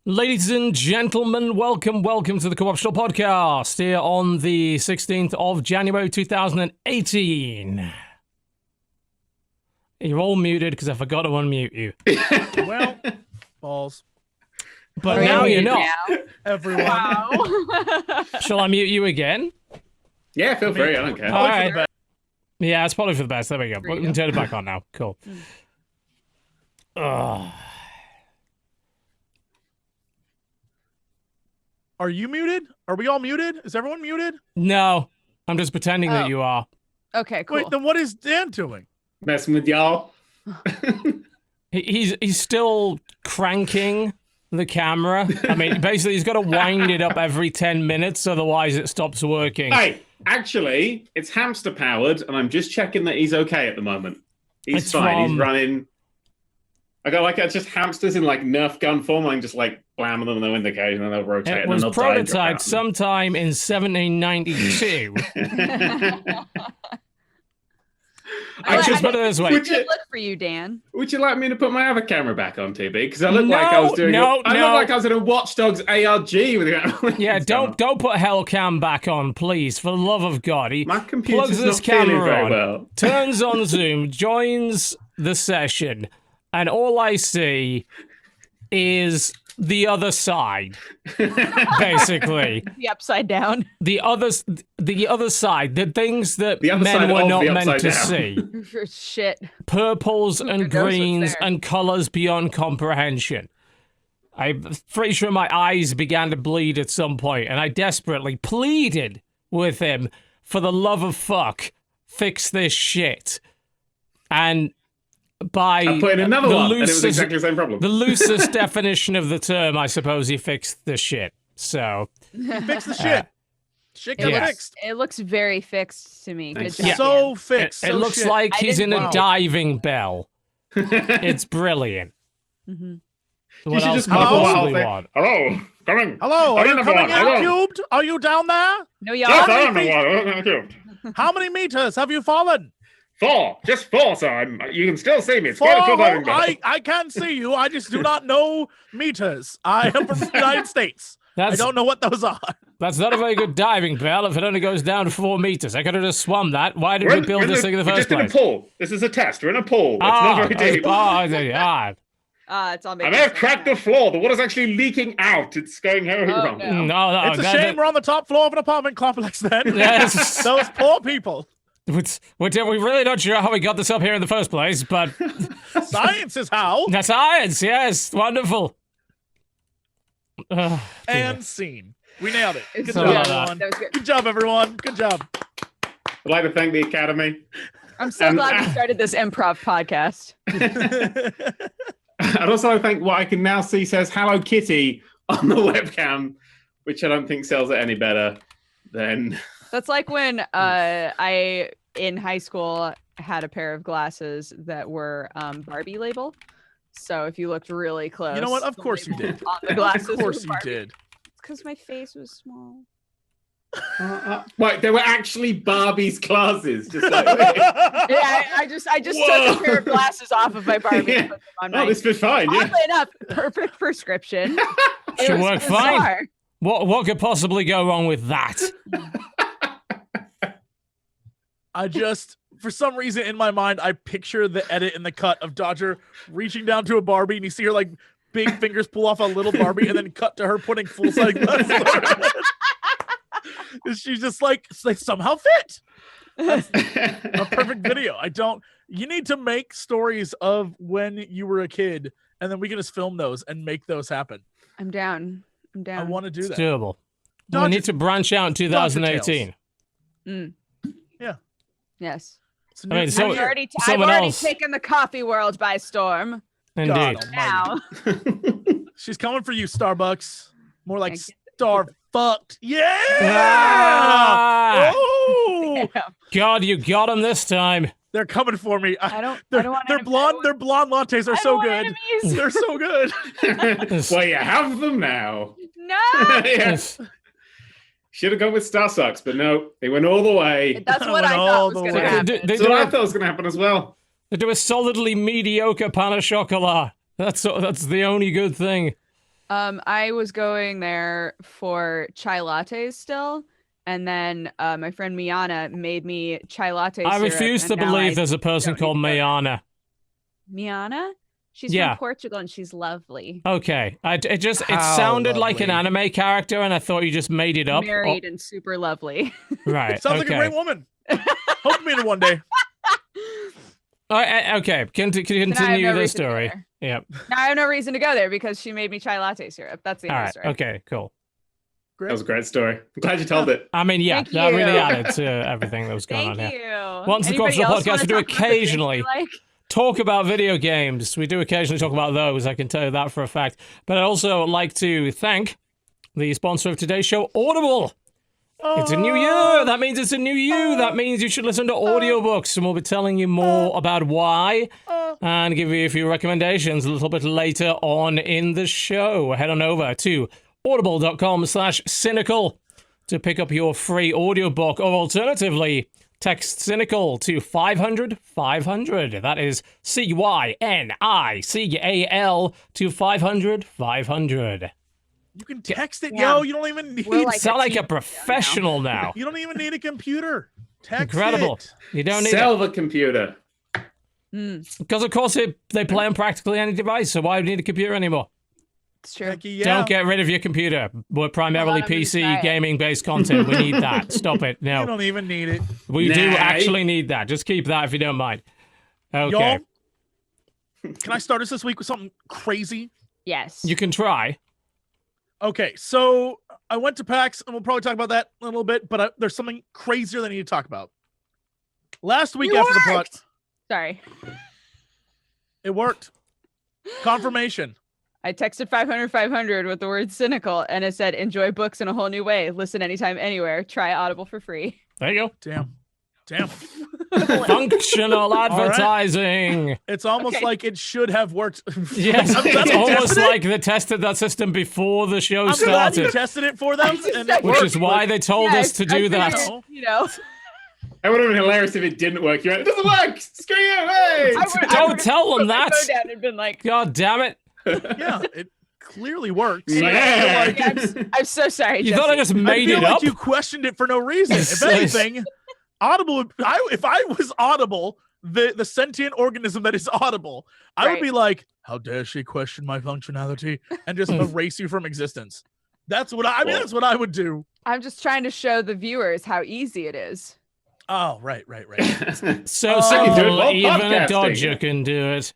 Ladies and gentlemen, welcome to the Co-op Show podcast here on the 16th of January 2018. You're all muted because I forgot to unmute you. Well, balls. But now you're not. Everyone. Wow. Shall I mute you again? Yeah, feel free. I don't care. All right. Yeah, it's probably for the best. There we go. We can turn it back on now. Cool. Ugh. Are you muted? Are we all muted? Is everyone muted? No, I'm just pretending that you are. Okay, cool. Wait, then what is Dan doing? Messing with y'all. He's still cranking the camera. I mean, basically, he's got to wind it up every 10 minutes, otherwise it stops working. Hey, actually, it's hamster powered, and I'm just checking that he's okay at the moment. He's It's fine. from- He's running. I got it's just hamsters in like Nerf gun form. I can just like blam them in the window cage, and then they'll rotate. It and was then they'll die and drop prototyped out. sometime in 1792. I just put it this way. Would you, Good look for you, Dan. would you like me to put my other camera back on, TB? Because I look like I was doing. No, I look like I was in a Watch Dogs ARG with the. Yeah, don't put Hellcam back on, please, for the love of God. He My computer's plugs this not feeling camera very on, well. turns on Zoom, joins the session, and all I see is the other side, basically. The upside down. The other side, the things that The other men side were of not the meant upside to down. see. Shit. Purples and knows what's greens there? and colors beyond comprehension. I'm pretty sure my eyes began to bleed at some point, and I desperately pleaded with him, for the love of fuck, fix this shit. And by I put in another the one, and it was loosest- exactly the same problem. the loosest definition of the term, I suppose he fixed the shit. So, Fix the shit. Shit got yeah. fixed. It looks very fixed to me. Good Thanks. job. Yeah. So Dan. fixed. it so looks shit. like I he's in didn't- a Wow. diving bell. It's brilliant. Mhm. What should else just could come I up with possibly something. want? Hello, coming. Hello, are you number coming one, hello. in, Cubed? Are you down there? No, Yes, y'all. I am the one. Cubed. How many meters have you fallen? 4, just 4, sir. You can still see me. It's Four. quite a cool diving bell. I can see you. I just do not know meters. I am from the United States. I That's don't know what those are. That's not a very good diving bell if it only goes down 4 meters. I could have just swum that. Why did we build this thing in the we're first just place? in a pool. This is a test. We're in a pool. It's not very deep. It's all I making may have sense cracked now. the floor. The water's actually leaking out. It's going very wrong. no. No, It's a shame we're on the top floor of an apartment complex then. Yes. Those poor people. We're really not sure how we got this up here in the first place, but Science is how. that's science, yes, wonderful. Dear. And scene. We nailed it. Good Sorry job, about that. everyone. That was good. Good job, everyone. Good job. I'd like to thank the Academy. I'm so glad we started this improv podcast. I'd also like to thank what I can now see says Hello Kitty on the webcam, which I don't think sells it any better than... That's like when I, in high school, had a pair of glasses that were Barbie label. So if you looked really close, You know what? Of the course you label did. On the glasses Of course was you Barbie. did. Because my face was small. Wait, they were actually Barbie's glasses. Just like, Yeah, I just took a pair of glasses off of my Barbie and put them on my. oh, this fits fine, yeah. Oddly enough, perfect prescription. It Should was work fine. bizarre. What could possibly go wrong with that? I just, for some reason in my mind, I picture the edit and the cut of Dodger reaching down to a Barbie and you see her like big fingers pull off a little Barbie and then cut to her putting full-size glasses on her head. And she's just like, they somehow fit. That's a perfect video. You need to make stories of when you were a kid and then we can just film those and make those happen. I'm down. I want to do It's that. doable. We need to branch out in 2018. Yeah. Yes. It's a I mean, new so- I've year. already someone else- taken the coffee world by storm. Indeed. God Now. She's coming for you, Starbucks. More like I get star fucked. Yeah. Ah! Oh, God, you got him this time. they're coming for me. I don't want Their blonde lattes are I so don't want good. enemies. They're so good. Well, you have them now. No. Yes. Should have gone with Star Sucks, but no, they went all the way. That's what I Went all thought was the going way. to happen. They So do I a- thought was going to happen as well. They do a solidly mediocre pan au chocolat. That's the only good thing. I was going there for chai lattes still, and then my friend Miana made me chai latte I syrup, refuse to and now believe I there's a person don't called need to go there. Mayana. Miana? She's Yeah. from Portugal and she's lovely. Okay, it How sounded like an lovely. anime character, and I thought you just made it up. Married and super lovely. Oh, right. Sounds okay. like a great woman. Hope to meet her one day. Okay. Continue no the reason to go story. there. Yep. Now I have no reason to go there because she made me chai latte syrup. That's the All end right. of the story. Okay. Cool. That was a great story. I'm glad you told it. I mean, yeah, Thank that really you. added to everything that was going Thank on you. here. Once the Anybody Cultural else Podcast, wanna we do talk about the things occasionally you like? talk about video games. We do occasionally talk about those. I can tell you that for a fact. But I'd also like to thank the sponsor of today's show, Audible. It's a new year. That means it's a new you. That means you should listen to audiobooks, and we'll be telling you more about why and give you a few recommendations a little bit later on in the show. Head on over to audible.com/cynical to pick up your free audiobook, or alternatively, text cynical to 500-500. That is CYNICAL to 500-500. You can text it, Yeah. yo. You don't even need. We're like Sound like a team professional now. You don't even need a computer. Text Incredible. it. You don't need Sell the computer. because of course they play on practically any device, so why do you need a computer anymore? It's true. Heck yeah. Don't get rid of your computer. We're primarily I'm gonna PC try it. gaming based content. We need that. Stop it. You No. don't even need it. We do Nah. actually need that. Just keep that if you don't mind. Okay. Y'all, can I start us this week with something crazy? Yes. You can try. Okay, so I went to PAX, and we'll probably talk about that in a little bit, but there's something crazier that I need to talk about. Last week after the pod, Sorry. it worked. Confirmation. I texted 500-500 with the word cynical, and it said, enjoy books in a whole new way. Listen anytime, anywhere. Try Audible for free. There you Damn. go. Functional advertising. It's almost Okay. like it should have worked. Yes, I'm glad it's they almost tested it. like they tested that system before the show I'm glad you started, tested it for them, and it which worked. is why they told us to do that. figured- You know, It would have been hilarious if it didn't work. You went, it doesn't work! Screw you! Hey! Don't tell them that. Put my phone down and been like, God damn it. Yeah, it clearly works. Yeah. I feel like, I'm so sorry. You thought I just I made feel it like up? you questioned it for no reason. If Yes. anything, Audible. If I was Audible, the sentient organism that is Audible, I would Right. be like, "How dare she question my functionality and just erase you from existence?" That's what I mean. Well- That's what I would do. I'm just trying to show the viewers how easy it is. Oh, right. So I can do it simple, while even a podcasting. dodger can do it.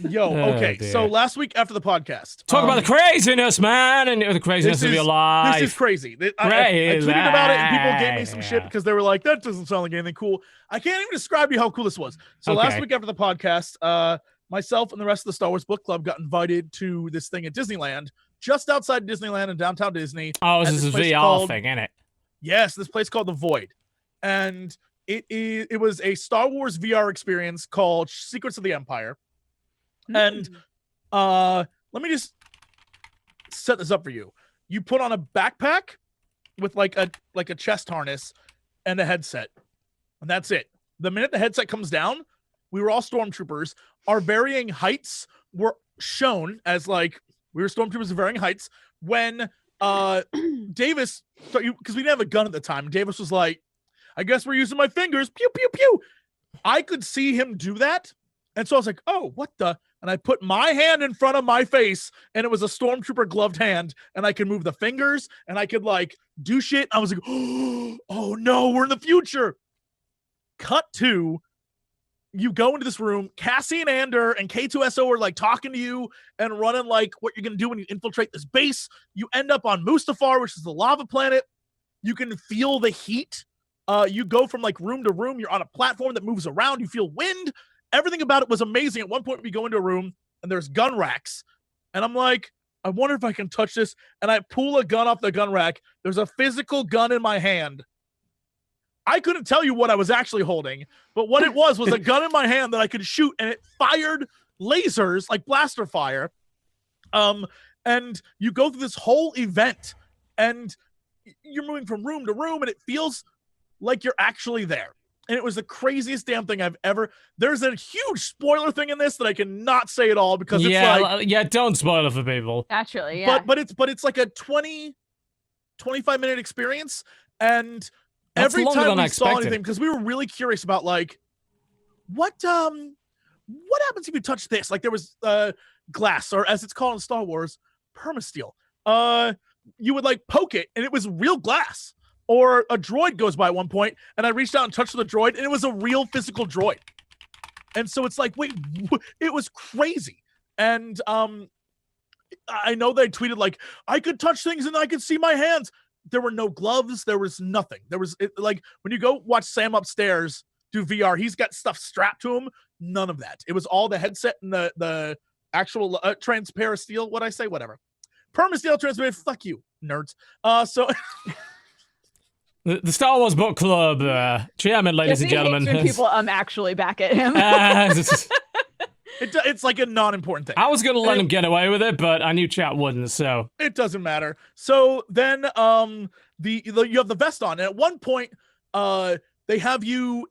Yo, Oh, okay. dear. So last week after the podcast, Talk about the craziness, man, and the craziness this of your is- life. This is crazy. I tweeted about it, and people gave me some shit Yeah. because they were like, "That doesn't sound like anything cool." I can't even describe you how cool this was. So last Okay. week after the podcast, myself and the rest of the Star Wars Book Club got invited to this thing at Disneyland, just outside Disneyland in downtown Disney. Oh, at this is a place VR called- thing, isn't it? Yes, this place called the Void, and it was a Star Wars VR experience called Secrets of the Empire. And let me just set this up for you. You put on a backpack with like a chest harness and a headset, and that's it. The minute the headset comes down, we were all stormtroopers. Our varying heights were shown as like we were stormtroopers of varying heights. When Davis, because we didn't have a gun at the time, Davis was like, "I guess we're using my fingers." Pew pew pew. I could see him do that, and so I was like, "Oh, what the?" And I put my hand in front of my face, and it was a stormtrooper gloved hand, and I could move the fingers, and I could like do shit. I was like, "Oh no, we're in the future." Cut to you go into this room. Cassie and Ander and K2SO are like talking to you and running like what you're gonna do when you infiltrate this base. You end up on Mustafar, which is the lava planet. You can feel the heat. You go from like room to room. You're on a platform that moves around. You feel wind. Everything about it was amazing. At one point, we go into a room and there's gun racks, and I'm like, I wonder if I can touch this. And I pull a gun off the gun rack. There's a physical gun in my hand. I couldn't tell you what I was actually holding, but what it was a gun in my hand that I could shoot, and it fired lasers like blaster fire. And you go through this whole event, and you're moving from room to room, and it feels like you're actually there. And it was the craziest damn thing I've ever. There's a huge spoiler thing in this that I cannot say at all because it's like, don't spoil it for people. Naturally, yeah. But it's like a 25-minute experience, and That's every longer time than we I saw expected. anything, because we were really curious about like what happens if you touch this? Like there was glass, or as it's called in Star Wars, permasteel. You would like poke it, and it was real glass. Or a droid goes by at one point, and I reached out and touched the droid, and it was a real physical droid. And so it's like, wait, it was crazy. And I know they tweeted like, I could touch things and I could see my hands. There were no gloves. There was nothing. There was like when you go watch Sam upstairs do VR, he's got stuff strapped to him. None of that. It was all the headset and the actual transparent steel. What I say, whatever. Permasteel transparent. Fuck you, nerds. So. The Star Wars Book Club chairman, ladies and gentlemen. When people actually back at him. It's like a non-important thing. I was going to let him get away with it, but I knew chat wouldn't, so. It doesn't matter. So then you have the vest on. And at one point, they have you,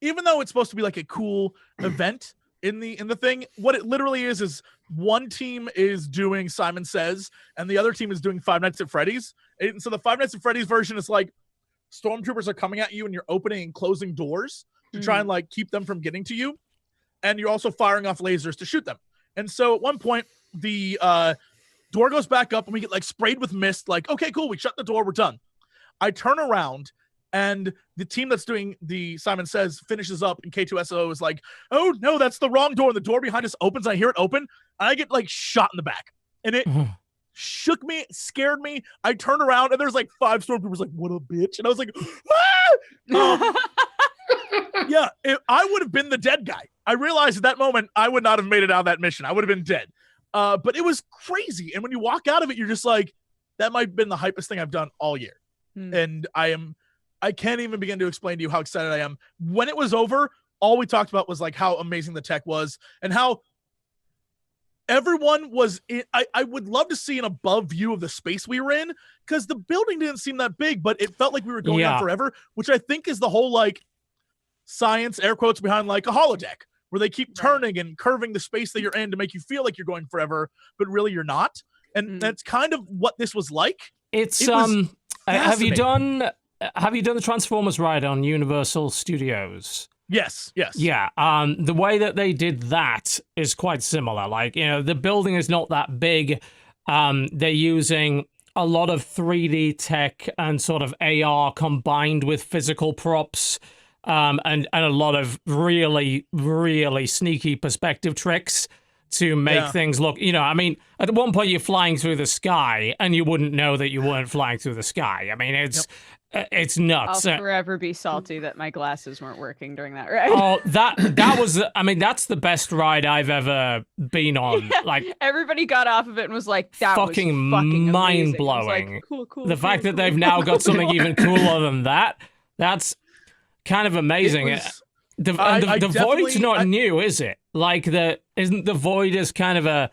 even though it's supposed to be like a cool event in the thing, what it literally is one team is doing Simon Says, and the other team is doing Five Nights at Freddy's. And so the Five Nights at Freddy's version is like, stormtroopers are coming at you and you're opening and closing doors to try and like keep them from getting to you. And you're also firing off lasers to shoot them. And so at one point, the door goes back up and we get like sprayed with mist. Like, okay, cool. We shut the door. We're done. I turn around and the team that's doing the Simon Says finishes up, and K2SO is like, oh no, that's the wrong door. And the door behind us opens. I hear it open and I get like shot in the back, and it shook me, scared me. I turned around and there's like 5 stormtroopers like, what a bitch. And I was like, ah! Yeah, I would have been the dead guy. I realized at that moment I would not have made it out of that mission. I would have been dead. But it was crazy. And when you walk out of it, you're just like, that might have been the hypest thing I've done all year. And I can't even begin to explain to you how excited I am. When it was over, all we talked about was like how amazing the tech was and how everyone was in. I would love to see an above view of the space we were in, because the building didn't seem that big, but it felt like we were going on forever, which I think is the whole like science air quotes behind like a holodeck, where they keep turning and curving the space that you're in to make you feel like you're going forever, but really you're not. And that's kind of what this was like. It's have you done the Transformers ride on Universal Studios? Yes. Yeah. The way that they did that is quite similar. Like, you know, the building is not that big. They're using a lot of 3D tech and sort of AR combined with physical props, and a lot of really, really sneaky perspective tricks to make things look, you know, I mean, at one point you're flying through the sky and you wouldn't know that you weren't flying through the sky. I mean, it's nuts. I'll forever be salty that my glasses weren't working during that ride. Oh, that was, I mean, that's the best ride I've ever been on. Yeah, like, everybody got off of it and was like, that fucking was fucking mind amazing. blowing. Like, cool, the fact that they've now got something even cooler than that's kind of amazing. The void's not new, is it? Like, isn't the void as kind of a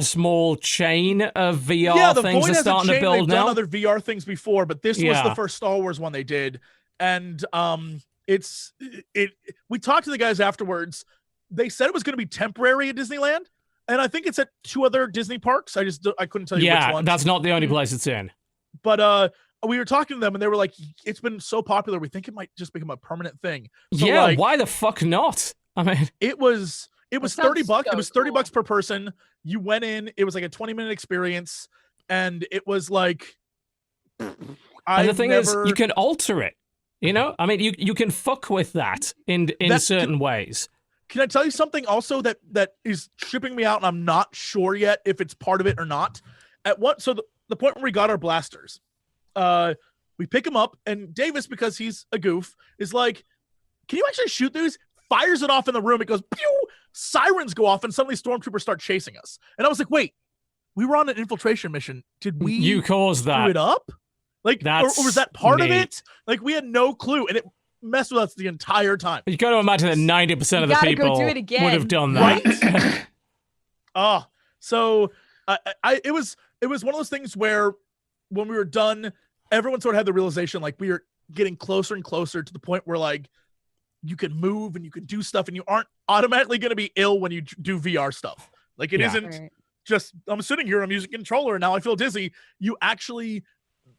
small chain of VR things are starting to build now? They've done other VR things before, but this was the first Star Wars one they did. And we talked to the guys afterwards. They said it was going to be temporary at Disneyland, and I think it's at 2 other Disney parks. I couldn't tell you which one. Yeah, that's not the only place it's in. But we were talking to them, and they were like, it's been so popular, we think it might just become a permanent thing. So, yeah, like, why the fuck not? I mean, it was $30. So it was $30 per person. You went in, it was like a 20-minute experience, and it was like, and the thing is, you can alter it. You know, I mean, you can fuck with that in certain ways. Can I tell you something also that is tripping me out, and I'm not sure yet if it's part of it or not? So the point where we got our blasters, we pick them up, and Davis, because he's a goof, is like, "Can you actually shoot these?" Fires it off in the room. It goes, pew! Sirens go off, and suddenly stormtroopers start chasing us. And I was like, "Wait, we were on an infiltration mission. Did we? You caused that? Screw it up? Like, or was that part of it? Like, we had no clue, and it messed with us the entire time." You got to imagine that 90% of the people would have done that. Right? So it was one of those things where when we were done, everyone sort of had the realization, like, we were getting closer and closer to the point where, like, you can move and you can do stuff, and you aren't automatically going to be ill when you do VR stuff. Like, it isn't just, I'm sitting here, I'm using a controller, and now I feel dizzy. You actually,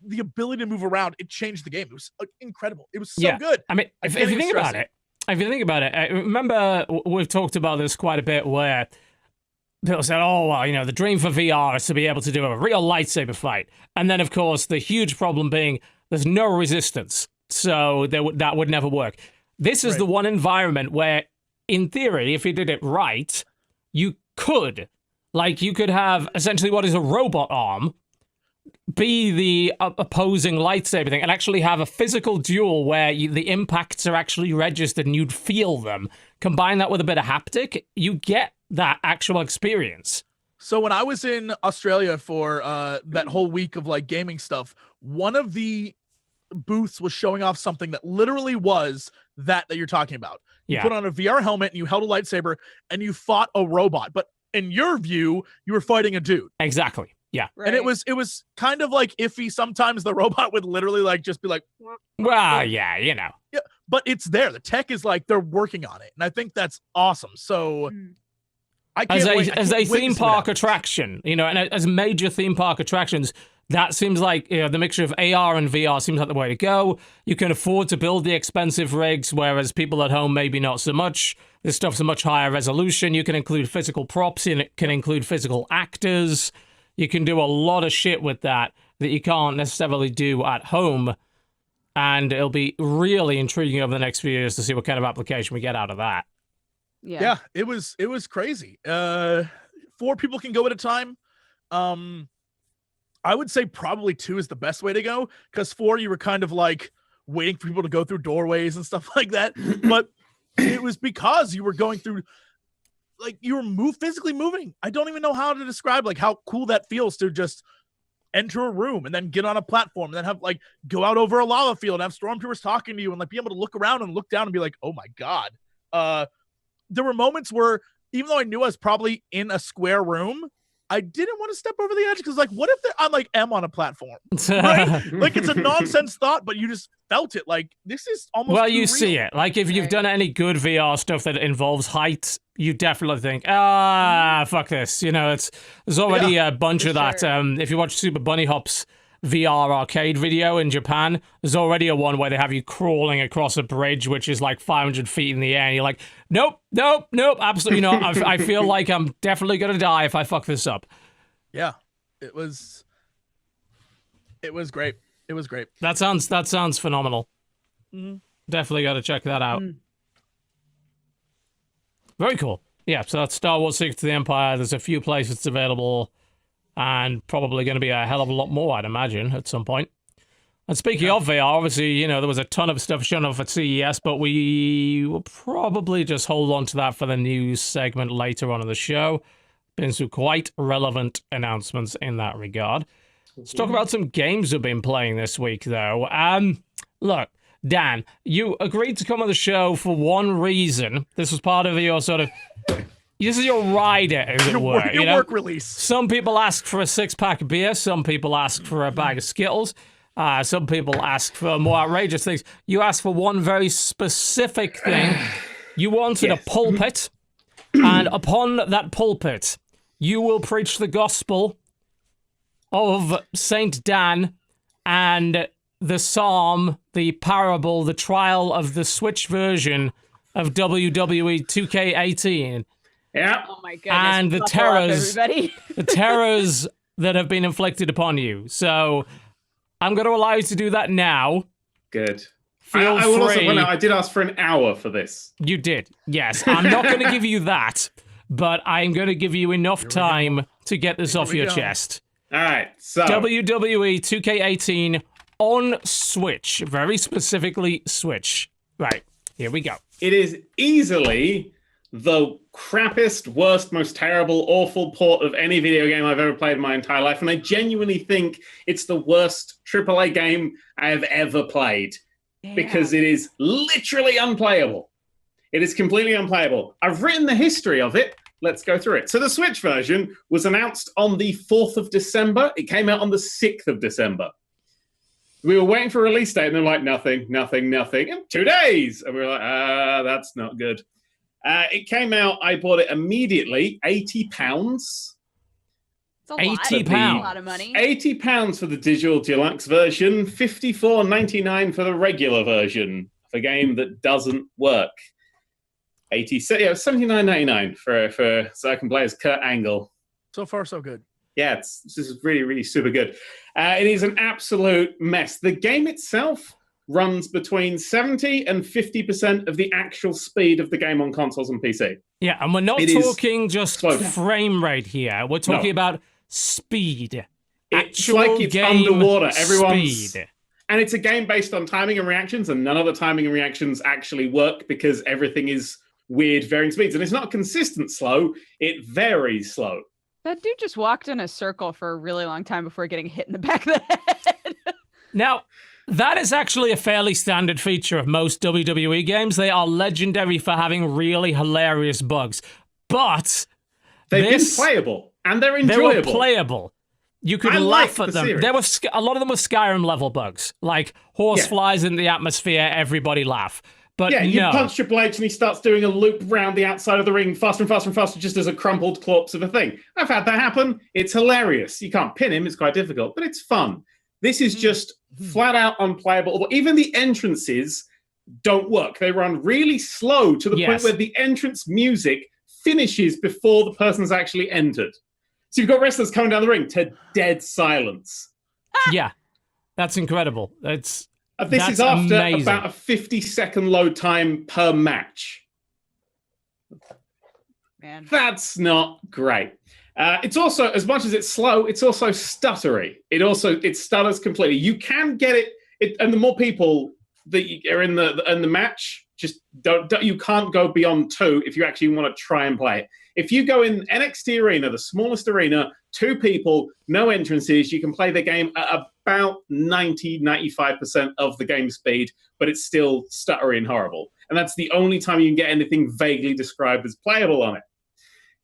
the ability to move around, it changed the game. It was incredible. It was so good. I mean, if you think about it, I remember we've talked about this quite a bit, where people said, "Oh, well, you know, the dream for VR is to be able to do a real lightsaber fight." And then, of course, the huge problem being there's no resistance, so that would never work. This is the one environment where, in theory, if you did it right, you could. Like, you could have essentially what is a robot arm be the opposing lightsaber thing, and actually have a physical duel where the impacts are actually registered and you'd feel them. Combine that with a bit of haptic, you get that actual experience. So when I was in Australia for that whole week of, like, gaming stuff, one of the booths was showing off something that literally was that you're talking about. You put on a VR helmet and you held a lightsaber and you fought a robot, but in your view, you were fighting a dude. Exactly. Yeah. Right. And it was kind of like iffy. Sometimes the robot would literally, like, just be like, well, yeah, you know. Yeah, but it's there. The tech is, like, they're working on it. And I think that's awesome. So I can't wait. As a theme park attraction, you know, and as major theme park attractions, that seems like, you know, the mixture of AR and VR seems like the way to go. You can afford to build the expensive rigs, whereas people at home maybe not so much. This stuff's a much higher resolution. You can include physical props, and it can include physical actors. You can do a lot of shit with that you can't necessarily do at home. And it'll be really intriguing over the next few years to see what kind of application we get out of that. Yeah, it was crazy. 4 people can go at a time. I would say probably 2 is the best way to go, because 4, you were kind of like waiting for people to go through doorways and stuff like that. But it was because you were going through, like, you were physically moving. I don't even know how to describe, like, how cool that feels to just enter a room and then get on a platform and then have, like, go out over a lava field and have stormtroopers talking to you and, like, be able to look around and look down and be like, oh my God. There were moments where, even though I knew I was probably in a square room, I didn't want to step over the edge, because, like, what if I'm, like, M on a platform? Right? Like, it's a nonsense thought, but you just felt it. Like, this is almost well, you real. see it. Like, if you've done any good VR stuff that involves height, you definitely think, fuck this. You know, there's already a bunch of that. If you watch Super Bunny Hop's VR arcade video in Japan, there's already a one where they have you crawling across a bridge which is like 500 feet in the air, and you're like, nope, absolutely not. I feel like I'm definitely gonna die if I fuck this up. Yeah, it was great. It was great. That sounds phenomenal. Mm-hmm. Definitely got to check that out. Very cool. Yeah, so that's Star Wars Secrets of the Empire. There's a few places it's available, and probably going to be a hell of a lot more, I'd imagine, at some point. And speaking of VR, obviously, you know, there was a ton of stuff shown off at CES, but we will probably just hold on to that for the news segment later on in the show. Been some quite relevant announcements in that regard. Let's talk about some games we've been playing this week, though. Look, Dan, you agreed to come on the show for one reason. This was part of your sort of... This is your rider, as it were. Your work release. Some people ask for a 6-pack of beer. Some people ask for a bag of Skittles. Some people ask for more outrageous things. You asked for one very specific thing. You wanted a pulpit. And upon that pulpit, you will preach the gospel of Saint Dan and the psalm, the parable, the trial of the Switch version of WWE 2K18. Yeah. Oh my goodness. And the terrors, everybody. the terrors that have been inflicted upon you. So I'm going to allow you to do that now. Good. feel I will also free. point out, I did ask for an hour for this. You did, yes. I'm not going to give you that, but I'm going to give you enough time to get this off your chest. All right, so WWE 2K18 on Switch, very specifically Switch. Right, here we go. it is easily the crappiest, worst, most terrible, awful port of any video game I've ever played in my entire life, and I genuinely think it's the worst AAA game I have ever played because it is literally unplayable. It is completely unplayable. I've written the history of it. Let's go through it. So the Switch version was announced on the 4th of December. It came out on the 6th of December. We were waiting for a release date, and they're like, nothing, in 2 days. And we were like, that's not good. It came out, I bought it immediately, £80. It's a lot. £80. A lot of money. £80 for the digital deluxe version, $54.99 for the regular version of a game that doesn't work. $79.99 for so I can play as Kurt Angle. So far, so good. Yeah, this is really, really super good. It is an absolute mess. The game itself runs between 70 and 50% of the actual speed of the game on consoles and PC. Yeah, and we're not talking just frame rate here. We're talking about speed. It's like it's underwater. Everyone's speed. And it's a game based on timing and reactions, and none of the timing and reactions actually work because everything is weird, varying speeds. And it's not consistent slow, it varies slow. That dude just walked in a circle for a really long time before getting hit in the back of the head. Now, that is actually a fairly standard feature of most WWE games. They are legendary for having really hilarious bugs. But they've been playable, and they're enjoyable. They were playable. You could laugh at them. There were a lot of them were Skyrim level bugs, like horse flies in the atmosphere, everybody laugh. But you punch Triple H and he starts doing a loop round the outside of the ring faster and faster and faster, just as a crumpled corpse of a thing. I've had that happen. It's hilarious. You can't pin him. It's quite difficult, but it's fun. This is just flat out unplayable. Even the entrances don't work. They run really slow to the point where the entrance music finishes before the person's actually entered. So you've got wrestlers coming down the ring to dead silence. Yeah, that's incredible. That's is after amazing. About a 50-second load time per match. Man. That's not great. It's also, as much as it's slow, it's also stuttery. It stutters completely. You can get it, and the more people that are in the match, just don't. You can't go beyond 2 if you actually want to try and play it. If you go in NXT Arena, the smallest arena, 2 people, no entrances, you can play the game at about 95% of the game speed, but it's still stuttery and horrible. And that's the only time you can get anything vaguely described as playable on it.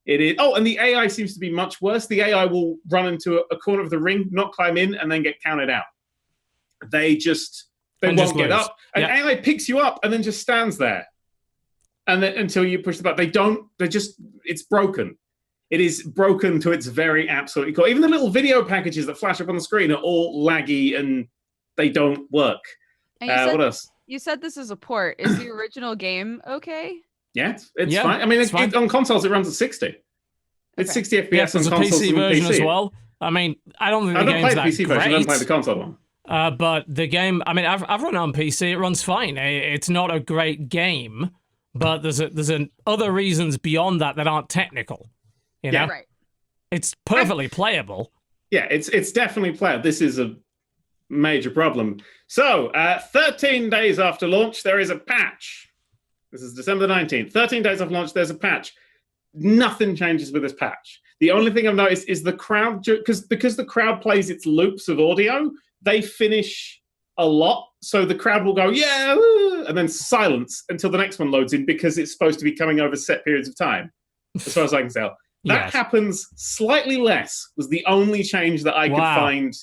It is. Oh, and the AI seems to be much worse. The AI will run into a corner of the ring, not climb in, and then get counted out. They won't get up. And AI picks you up and then just stands there. And then until you push the button, it's broken. It is broken to its very absolutely core. Even the little video packages that flash up on the screen are all laggy and they don't work. What else? You said this is a port. Is the original game okay? Yeah, it's fine. I mean, on consoles, it runs at 60. It's 60 FPS on there's a consoles PC version PC. as well. I mean, I don't think the game's that PC great. Version, I don't play the console one. But the game, I mean, I've run it on PC. It runs fine. It's not a great game, but there's other reasons beyond that aren't technical. You know? Right. It's perfectly playable. Yeah, it's definitely playable. This is a major problem. So, 13 days after launch, there is a patch. This is December the 19th. 13 days after launch, there's a patch. Nothing changes with this patch. The only thing I've noticed is the crowd, because the crowd plays its loops of audio, they finish a lot. So the crowd will go, yeah, and then silence until the next one loads in because it's supposed to be coming over set periods of time, as far as I can tell. That happens slightly less, was the only change that I could find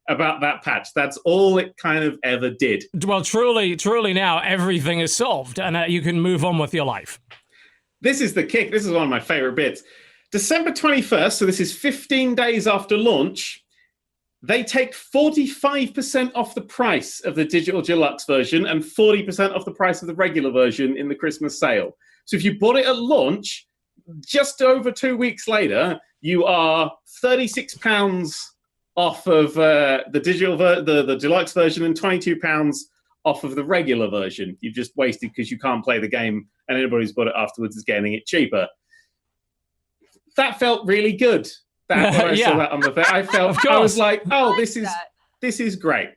about that patch. That's all it kind of ever did. Well, truly now, everything is solved, and you can move on with your life. This is the kick. This is one of my favorite bits. December 21st, so this is 15 days after launch, they take 45% off the price of the digital deluxe version and 40% off the price of the regular version in the Christmas sale. So if you bought it at launch, just over 2 weeks later, you are £36 off of the digital the deluxe version and £22 off of the regular version. You've just wasted because you can't play the game, and anybody who's bought it afterwards is getting it cheaper. That felt really good. When I saw that on the thing, I was like, oh, this is great.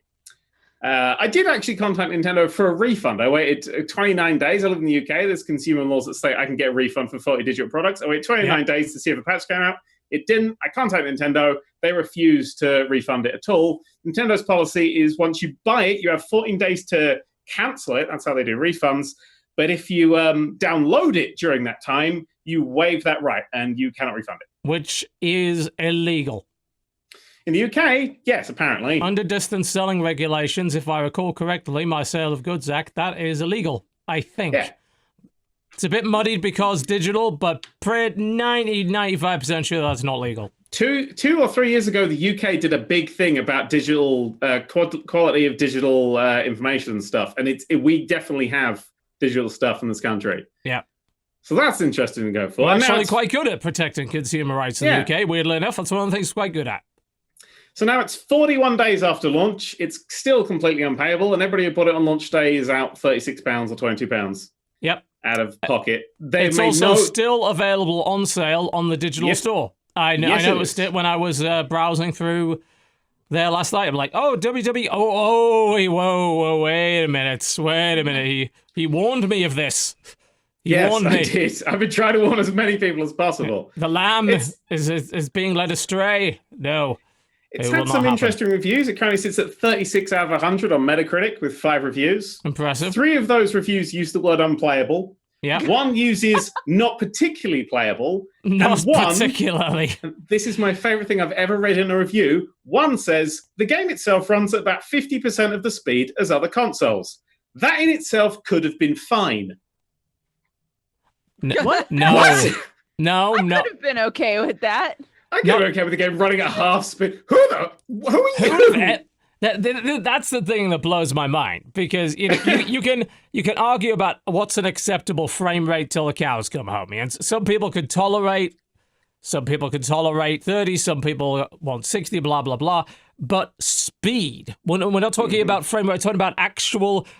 I did actually contact Nintendo for a refund. I waited 29 days. I live in the UK. There's consumer laws that say I can get a refund for 40 digital products. I waited 29 days to see if the patch came out. It didn't. I contacted Nintendo. They refused to refund it at all. Nintendo's policy is once you buy it, you have 14 days to cancel it. That's how they do refunds. But if you download it during that time, you waive that right and you cannot refund it. Which is illegal. In the UK, yes, apparently. Under distance selling regulations, if I recall correctly, my Sale of Goods Act, that is illegal, I think. Yeah. It's a bit muddied because digital, but 95% sure that's not legal. 2 or 3 years ago, the UK did a big thing about digital quality of digital information and stuff, and we definitely have digital stuff in this country. Yeah. So that's interesting to go for. We're actually quite good at protecting consumer rights in the UK, weirdly enough. That's one of the things we're quite good at. So now it's 41 days after launch. It's still completely unpayable, and everybody who bought it on launch day is out £36 or £22. Yep. Out of pocket. It's also still available on sale on the digital store. I noticed it when I was browsing through there last night. I'm like, oh, WWE. Whoa, wait a minute. He warned me of this. Yes, I did. I've been trying to warn as many people as possible. The lamb is being led astray. No. It's had some interesting reviews. It currently sits at 36 out of 100 on Metacritic with 5 reviews. Impressive. 3 of those reviews use the word unplayable. Yeah. 1 uses not particularly playable. Not particularly. This is my favorite thing I've ever read in a review. 1 says, the game itself runs at about 50% of the speed as other consoles. That in itself could have been fine. What? No. What? No. I could have been okay with that. I get okay with the game running at half speed. Who are you? That's the thing that blows my mind, because you can argue about what's an acceptable frame rate till the cows come home. And some people could tolerate 30, some people want 60, blah blah blah. But speed, we're not talking about frame rate, we're talking about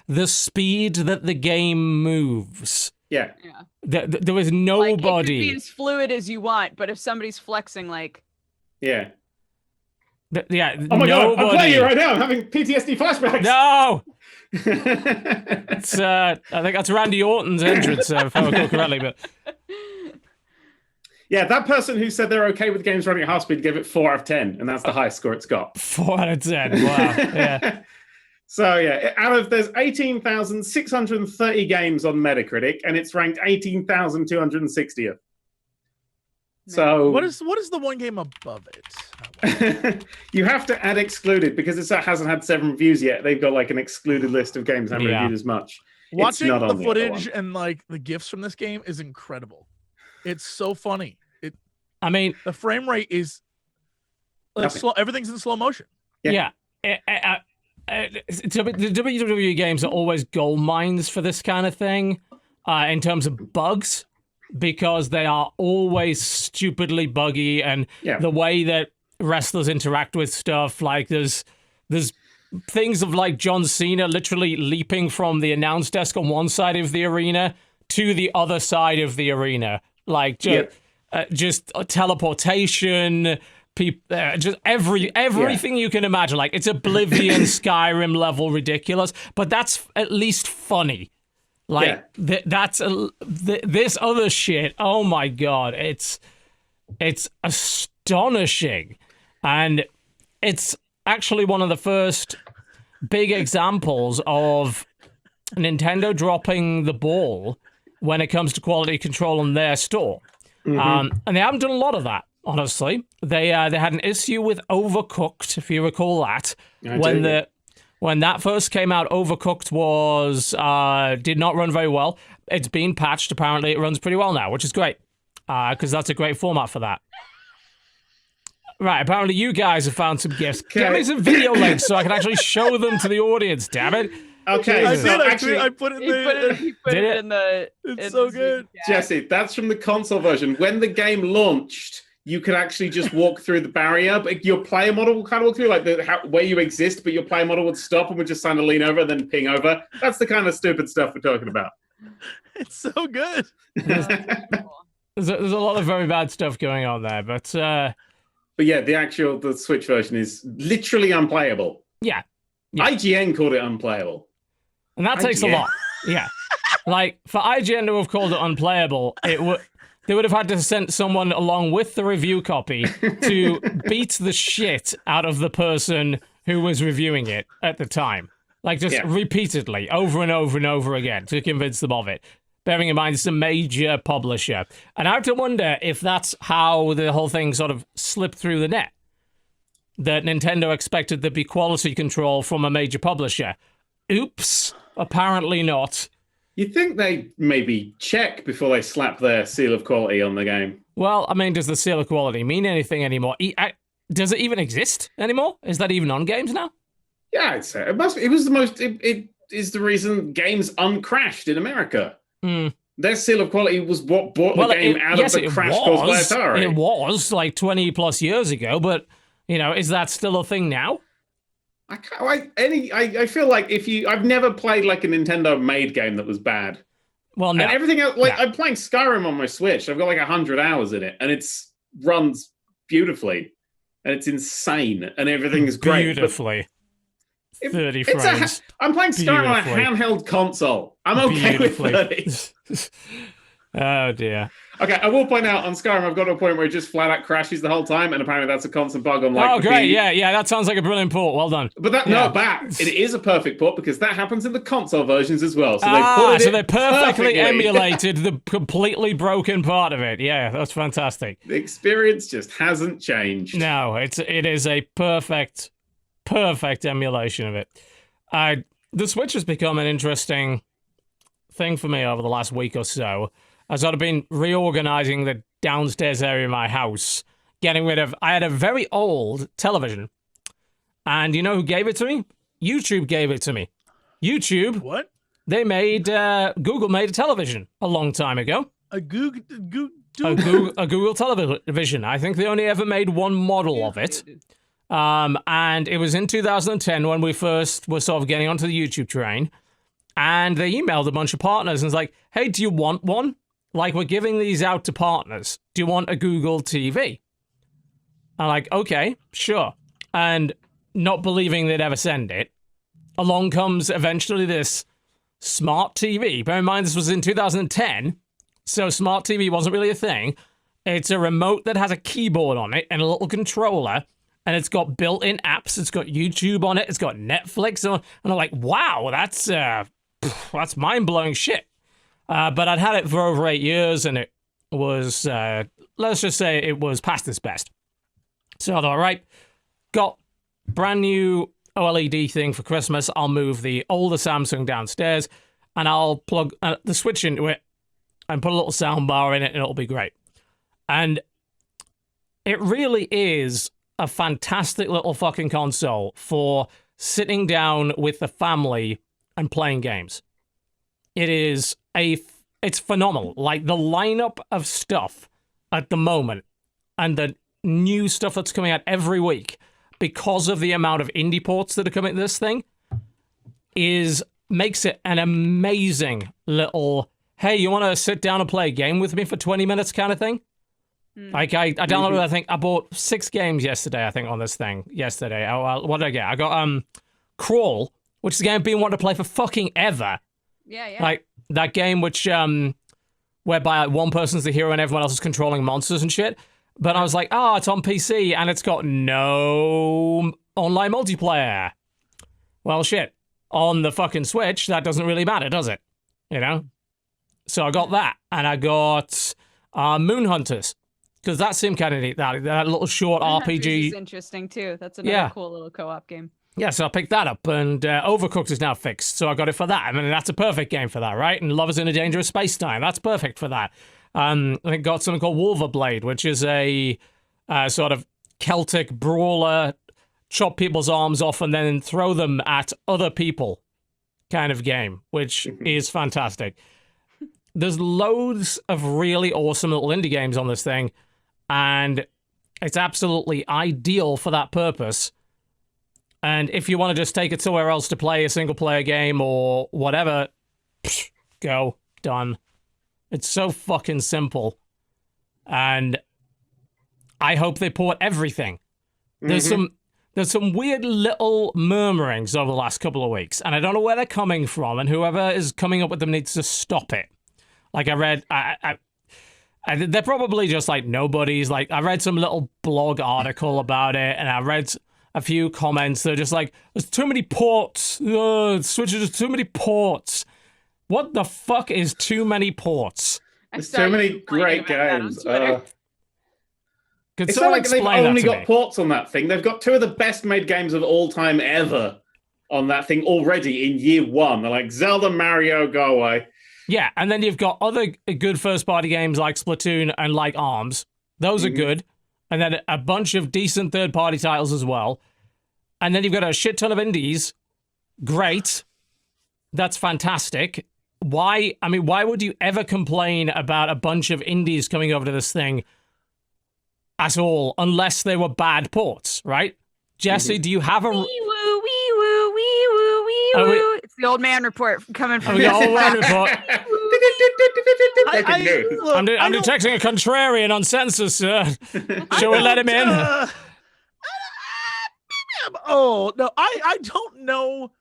the speed that the game moves. Yeah. There was nobody. Like, it could be as fluid as you want, but if somebody's flexing, like. Yeah. Oh my God, I'm playing it right now. I'm having PTSD flashbacks. No! It's, I think that's Randy Orton's entrance, if I recall correctly. But yeah, that person who said they're okay with games running at half speed gave it 4 out of 10, and that's the highest score it's got. 4 out of 10, wow. Yeah. So yeah, there's 18,630 games on Metacritic, and it's ranked 18,260th. So what is the one game above it? You have to add excluded because it hasn't had 7 reviews yet. They've got like an excluded list of games that haven't reviewed as much. Watching the footage and like the GIFs from this game is incredible. It's so funny. The frame rate is slow. Everything's in slow motion. Yeah. The WWE games are always gold mines for this kind of thing in terms of bugs, because they are always stupidly buggy, and the way that wrestlers interact with stuff, like there's things of like John Cena literally leaping from the announce desk on one side of the arena to the other side of the arena, like just teleportation. Just everything you can imagine. Like, it's Oblivion, Skyrim level ridiculous, but that's at least funny. Like, this other shit, oh my God, it's astonishing. And it's actually one of the first big examples of Nintendo dropping the ball when it comes to quality control in their store. And they haven't done a lot of that. Honestly, they had an issue with Overcooked, if you recall that. When that first came out, Overcooked did not run very well. It's been patched. Apparently, it runs pretty well now, which is great, because that's a great format for that. Right, apparently you guys have found some gifts. Give me some video links so I can actually show them to the audience, damn it. Okay, I so did. actually, I put it in the. It's so good, Jesse. That's from the console version. When the game launched, you could actually just walk through the barrier, but your player model will kind of walk through, like where you exist, but your player model would stop and would just kind of lean over and then ping over. That's the kind of stupid stuff we're talking about. It's so good. There's a lot of very bad stuff going on there, but yeah, the Switch version is literally unplayable. Yeah. IGN called it unplayable. And that takes a lot. Yeah. Like, for IGN to have called it unplayable, they would have had to send someone along with the review copy to beat the shit out of the person who was reviewing it at the time. Like, just repeatedly, over and over and over again, to convince them of it. Bearing in mind, it's a major publisher. And I have to wonder if that's how the whole thing sort of slipped through the net. That Nintendo expected there'd be quality control from a major publisher. Oops, apparently not. You'd think they maybe check before they slap their seal of quality on the game. Well, I mean, does the seal of quality mean anything anymore? Does it even exist anymore? Is that even on games now? Yeah, I'd say it must. It was the most. It is the reason games uncrashed in America. Their seal of quality was what brought the game out of the crash caused by Atari. It was like 20 plus years ago, but is that still a thing now? I feel like I've never played like a Nintendo made game that was bad. Well, no. And everything else, I'm playing Skyrim on my Switch. I've got like 100 hours in it, and it runs beautifully, and it's insane, and everything is great. Beautifully. 30 frames. I'm playing Skyrim on a handheld console. I'm okay with 30. Oh, dear. Okay, I will point out on Skyrim, I've got to a point where it just flat out crashes the whole time, and apparently that's a constant bug on Oh, great. Yeah, that sounds like a brilliant port. Well done. But it is a perfect port because that happens in the console versions as well. So they perfectly emulated the completely broken part of it. Yeah, that's fantastic. The experience just hasn't changed. No, it is a perfect emulation of it. The Switch has become an interesting thing for me over the last week or so. I've sort of been reorganizing the downstairs area of my house, getting rid of... I had a very old television, and you know who gave it to me? YouTube gave it to me. YouTube. What? They made... Google made a television a long time ago. A Google television. I think they only ever made one model of it. And it was in 2010 when we first were sort of getting onto the YouTube train. And they emailed a bunch of partners and was like, hey, do you want one? Like, we're giving these out to partners. Do you want a Google TV? I'm like, okay, sure. And not believing they'd ever send it, along comes eventually this smart TV. Bear in mind, this was in 2010, so smart TV wasn't really a thing. It's a remote that has a keyboard on it and a little controller, and it's got built-in apps. It's got YouTube on it. It's got Netflix on it. And I'm like, wow, that's mind-blowing shit. But I'd had it for over 8 years, and it was, let's just say it was past its best. So I thought, right, got brand new OLED thing for Christmas. I'll move the older Samsung downstairs, and I'll plug the Switch into it and put a little sound bar in it, and it'll be great. And it really is a fantastic little fucking console for sitting down with the family and playing games. It's phenomenal. Like, the lineup of stuff at the moment and the new stuff that's coming out every week because of the amount of indie ports that are coming to this thing makes it an amazing little, hey, you want to sit down and play a game with me for 20 minutes kind of thing? Like, I downloaded, I bought 6 games yesterday, I think, on this thing yesterday. What did I get? I got Crawl, which is a game I've been wanting to play for fucking ever. Yeah. Like, that game which, whereby like, one person's the hero and everyone else is controlling monsters and shit. But I was like, it's on PC and it's got no online multiplayer. Well, shit. On the fucking Switch, that doesn't really matter, does it? So I got that, and I got Moon Hunters, because that seemed kind of neat. That little short RPG is interesting too. That's another cool little co-op game. Yeah, so I picked that up, and Overcooked is now fixed, so I got it for that. I mean, that's a perfect game for that, right? And Lovers in a Dangerous Space Time, that's perfect for that. I got something called Wolverblade, which is a sort of Celtic brawler, chop people's arms off and then throw them at other people kind of game, which is fantastic. There's loads of really awesome little indie games on this thing, and it's absolutely ideal for that purpose. And if you want to just take it somewhere else to play a single-player game or whatever, go. Done. It's so fucking simple. And I hope they port everything. There's some weird little murmurings over the last couple of weeks, and I don't know where they're coming from, and whoever is coming up with them needs to stop it. Like I read, they're probably just like nobodies. Like I read some little blog article about it, and I read a few comments. They're just like, there's too many ports. Switch is too many ports. What the fuck is too many ports? There's so many great games. Could It's not someone like they've explain that only to got me? ports on that thing. They've got two of the best made games of all time ever on that thing already in year one. They're like Zelda, Mario, go away. Yeah, and then you've got other good first-party games like Splatoon and like ARMS. Those are good. And then a bunch of decent third-party titles as well. And then you've got a shit ton of indies. Great. That's fantastic. Why would you ever complain about a bunch of indies coming over to this thing at all, unless they were bad ports, right? Jesse, do you have a... Wee woo, wee woo, wee woo, wee woo. It's the old man report coming from the old man report. I'm detecting a contrarian on census, sir. Shall we let him in? Oh, no, I don't know.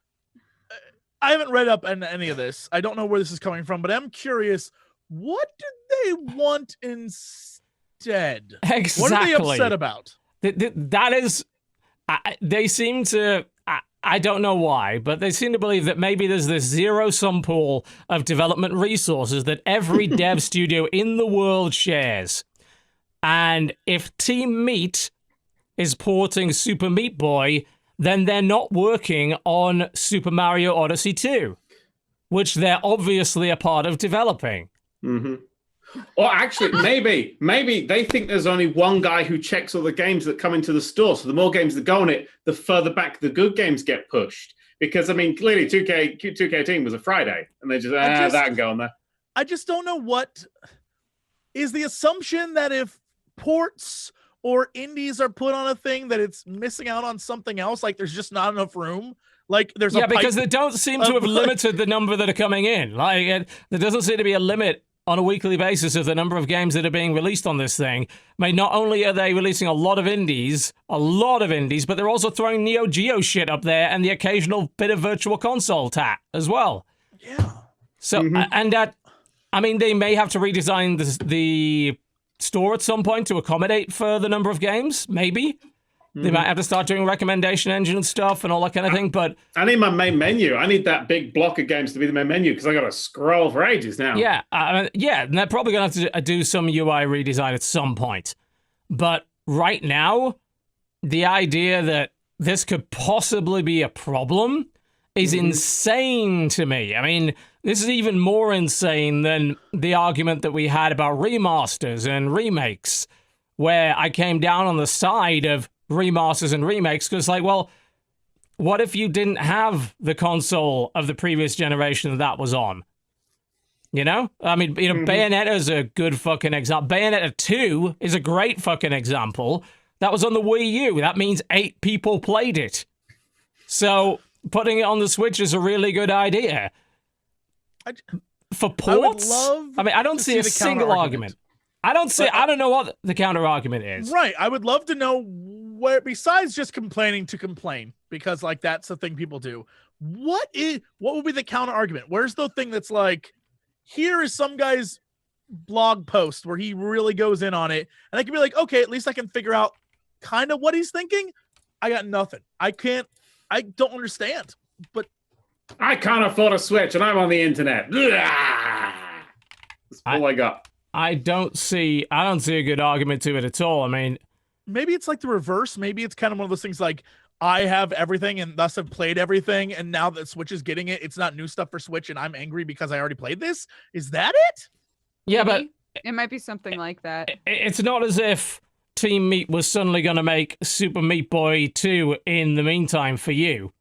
I haven't read up on any of this. I don't know where this is coming from, but I'm curious. What did they want instead? Exactly. What are they upset about? That is... they seem to... I don't know why, but they seem to believe that maybe there's this zero-sum pool of development resources that every dev studio in the world shares. And if Team Meat is porting Super Meat Boy, then they're not working on Super Mario Odyssey 2, which they're obviously a part of developing. Or actually, maybe they think there's only one guy who checks all the games that come into the store. So the more games that go on it, the further back the good games get pushed. Because, I mean, clearly 2K18 was a Friday, and they just, that can go on there. I just don't know what is the assumption that if ports or indies are put on a thing that it's missing out on something else, like there's just not enough room. Like there's because they don't seem to have limited the number that are coming in. Like there doesn't seem to be a limit on a weekly basis of the number of games that are being released on this thing. I mean, not only are they releasing a lot of indies, but they're also throwing Neo Geo shit up there and the occasional bit of Virtual Console tat as well. Yeah. So, I mean, they may have to redesign the store at some point to accommodate for the number of games, maybe. They might have to start doing recommendation engine and stuff and all that kind of thing, but... I need my main menu. I need that big block of games to be the main menu because I got to scroll for ages now. Yeah, and they're probably going to have to do some UI redesign at some point. But right now, the idea that this could possibly be a problem is insane to me. I mean, this is even more insane than the argument that we had about remasters and remakes, where I came down on the side of remasters and remakes because, like, well, what if you didn't have the console of the previous generation that was on? You know? I mean, you know, Bayonetta is a good fucking example. Bayonetta 2 is a great fucking example. That was on the Wii U. That means 8 people played it. So putting it on the Switch is a really good idea. For ports? I don't see a single argument. I don't know what the counter argument is. Right. I would love to know where, besides just complaining to complain, because like that's the thing people do. What would be the counter argument? Where's the thing that's like, here is some guy's blog post where he really goes in on it, and I can be like, okay, at least I can figure out kind of what he's thinking. I got nothing. I don't understand. But I can't afford a Switch, and I'm on the internet. That's all I got. I don't see a good argument to it at all. I mean, maybe it's like the reverse. Maybe it's kind of one of those things like I have everything and thus have played everything, and now that Switch is getting it, it's not new stuff for Switch, and I'm angry because I already played this. Is that it? Yeah, Maybe. but It might be something like that. It's not as if Team Meat was suddenly going to make Super Meat Boy 2 in the meantime for you.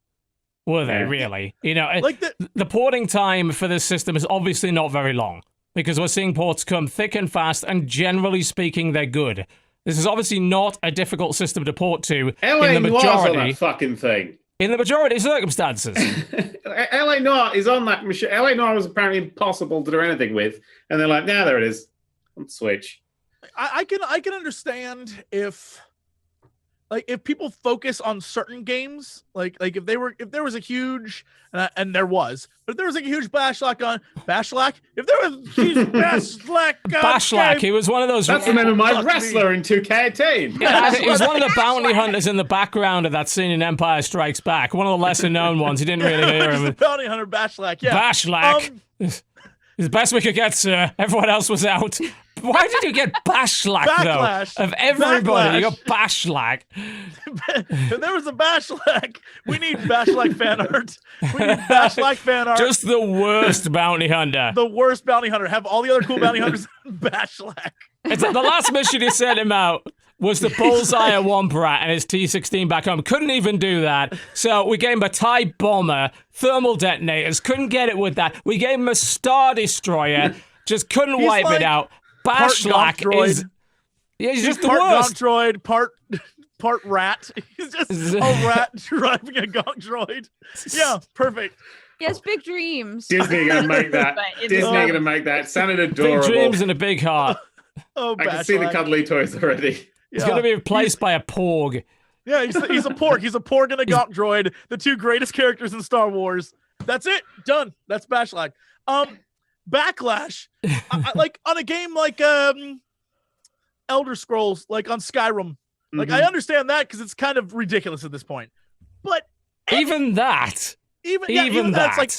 Were they, really? You know, like the porting time for this system is obviously not very long, because we're seeing ports come thick and fast, and generally speaking, they're good. This is obviously not a difficult system to port to LA in the Noir's on majority. that fucking thing. In the majority of circumstances. LA Noir is on that machine. LA Noir was apparently impossible to do anything with, and they're like, "Nah, there it is on Switch." I can understand if people focus on certain games, like if there was a huge and there was, but if there was like a huge Bashlack, if there was a huge Bashlack, he was one of those. That's the name of my wrestler in 2K18. Yeah, he was one of the bounty hunters in the background of that scene in Empire Strikes Back. One of the lesser known ones. You didn't really hear him. The bounty hunter Bashlack, yeah. Bashlack. It's the best we could get, sir. Everyone else was out. Why did you get Bashlack, though? Of everybody, you got Bashlack. If there was a Bashlack, we need Bashlack fan art. We need Bashlack fan art. Just the worst bounty hunter. The worst bounty hunter. Have all the other cool bounty hunters Bashlack. It's the last mission you sent him out was the bullseye at Womperat and his T-16 back home. Couldn't even do that. So we gave him a TIE bomber, thermal detonators. Couldn't get it with that. We gave him a Star Destroyer. Just couldn't wipe it out. Bashlack is... Yeah, he's just the part worst. Gonk droid, part rat. He's just a rat driving a Gonk droid. Yeah, perfect. He has big dreams. Disney gonna make that. Disney gonna make that. It sounded adorable. Big dreams and a big heart. Oh, I can see the cuddly toys already. He's gonna be replaced by a porg. Yeah, he's a porg. He's a porg and a Gonk droid. The two greatest characters in Star Wars. That's it. Done. That's Bashlack. Backlash. Like on a game like Elder Scrolls, like on Skyrim. Like I understand that because it's kind of ridiculous at this point. But even that. Even that's like,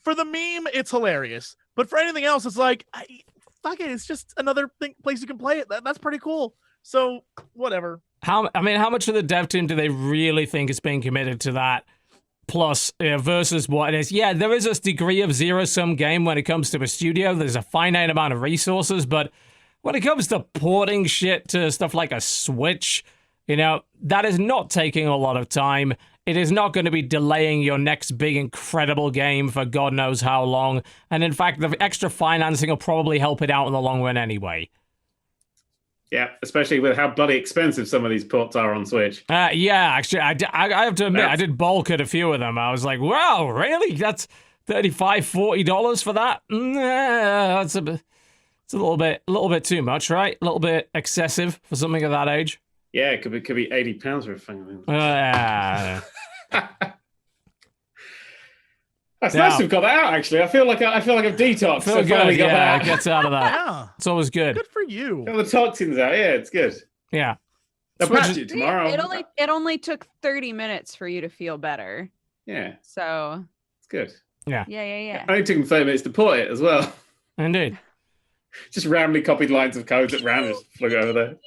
for the meme, it's hilarious. But for anything else, it's like, fuck it. It's just another place you can play it. That's pretty cool. So whatever. How much of the dev team do they really think is being committed to that? Plus, versus what it is. Yeah, there is this degree of zero-sum game when it comes to a studio. There's a finite amount of resources, but when it comes to porting shit to stuff like a Switch, that is not taking a lot of time. It is not going to be delaying your next big, incredible game for God knows how long. And in fact, the extra financing will probably help it out in the long run anyway. Yeah, especially with how bloody expensive some of these ports are on Switch. Yeah, actually, I have to admit, I did bulk at a few of them. I was like, wow, really? That's $35, $40 for that? It's a little bit too much, right? A little bit excessive for something at that age. Yeah, it could be £80 for a thing. That's nice to have got that out. Actually, I feel like I've detoxed. Feel good. Finally got that out. It gets out of that. Yeah, it's always good. Good for you. Got the toxins out. Yeah, it's good. Yeah. They'll patch it tomorrow. It only took 30 minutes for you to feel better. Yeah. So it's good. Yeah. Yeah. It only took them 30 minutes to port it as well. Indeed. Just randomly copied lines of code that randomly flew over there.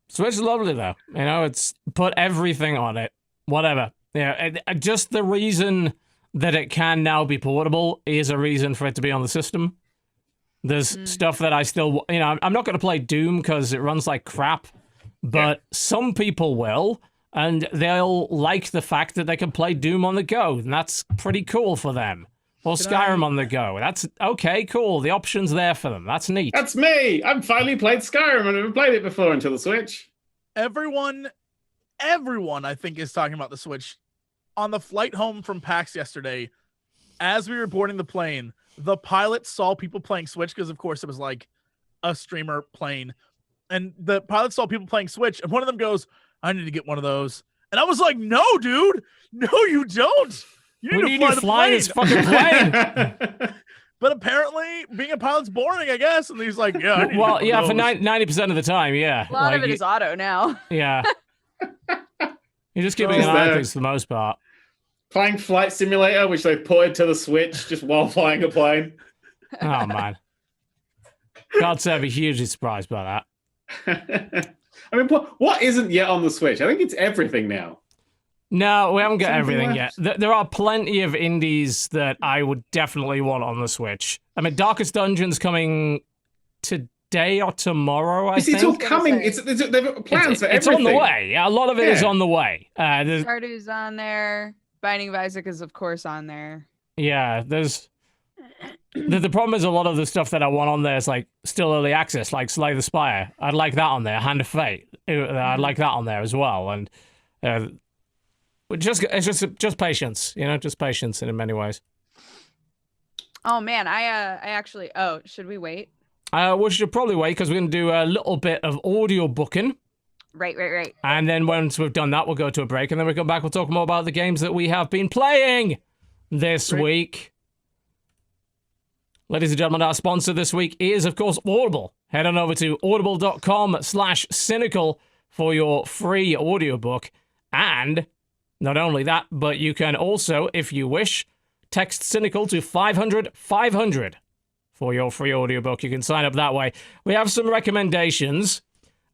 Switch is lovely though. It's put everything on it. Whatever. Yeah, just the reason that it can now be portable is a reason for it to be on the system. There's stuff that I still, I'm not going to play Doom because it runs like crap, but some people will, and they'll like the fact that they can play Doom on the go, and that's pretty cool for them. Or Skyrim on the go. That's okay, cool. The option's there for them. That's neat. That's me. I've finally played Skyrim. I've never played it before until the Switch. Everyone, I think, is talking about the Switch. On the flight home from PAX yesterday, as we were boarding the plane, the pilot saw people playing Switch because, of course, it was like a streamer plane. And the pilot saw people playing Switch, and one of them goes, I need to get one of those. And I was like, no, dude. No, you don't. You need to fly this fucking plane. But apparently, being a pilot's boring, I guess. And he's like, yeah, I need well, to yeah, get for one of those. 90% of the time, yeah. A lot of it is auto now. Yeah. You're just keeping an eye on things for the most part. Playing Flight Simulator, which they've ported to the Switch just while flying a plane. Oh, man. God save, be hugely surprised by that. I mean, what isn't yet on the Switch? I think it's everything now. No, we haven't got everything yet. There are plenty of indies that I would definitely want on the Switch. I mean, Darkest Dungeon's coming today or tomorrow, I think. It's all coming. They've plans for everything. It's on the way. A lot of it is on the way. Stardew's on there. Binding of Isaac is, of course, on there. Yeah, there's The problem is a lot of the stuff that I want on there is like still early access, like Slay the Spire. I'd like that on there. Hand of Fate. I'd like that on there as well. And it's just patience, just patience in many ways. Oh man, I actually. Oh, should we wait? We should probably wait because we're going to do a little bit of audio booking. Right. And then once we've done that, we'll go to a break. And then we come back, we'll talk more about the games that we have been playing this week. Ladies and gentlemen, our sponsor this week is, of course, Audible. Head on over to audible.com/cynical for your free audiobook. And not only that, but you can also, if you wish, text Cynical to 500-500 for your free audiobook. You can sign up that way. We have some recommendations.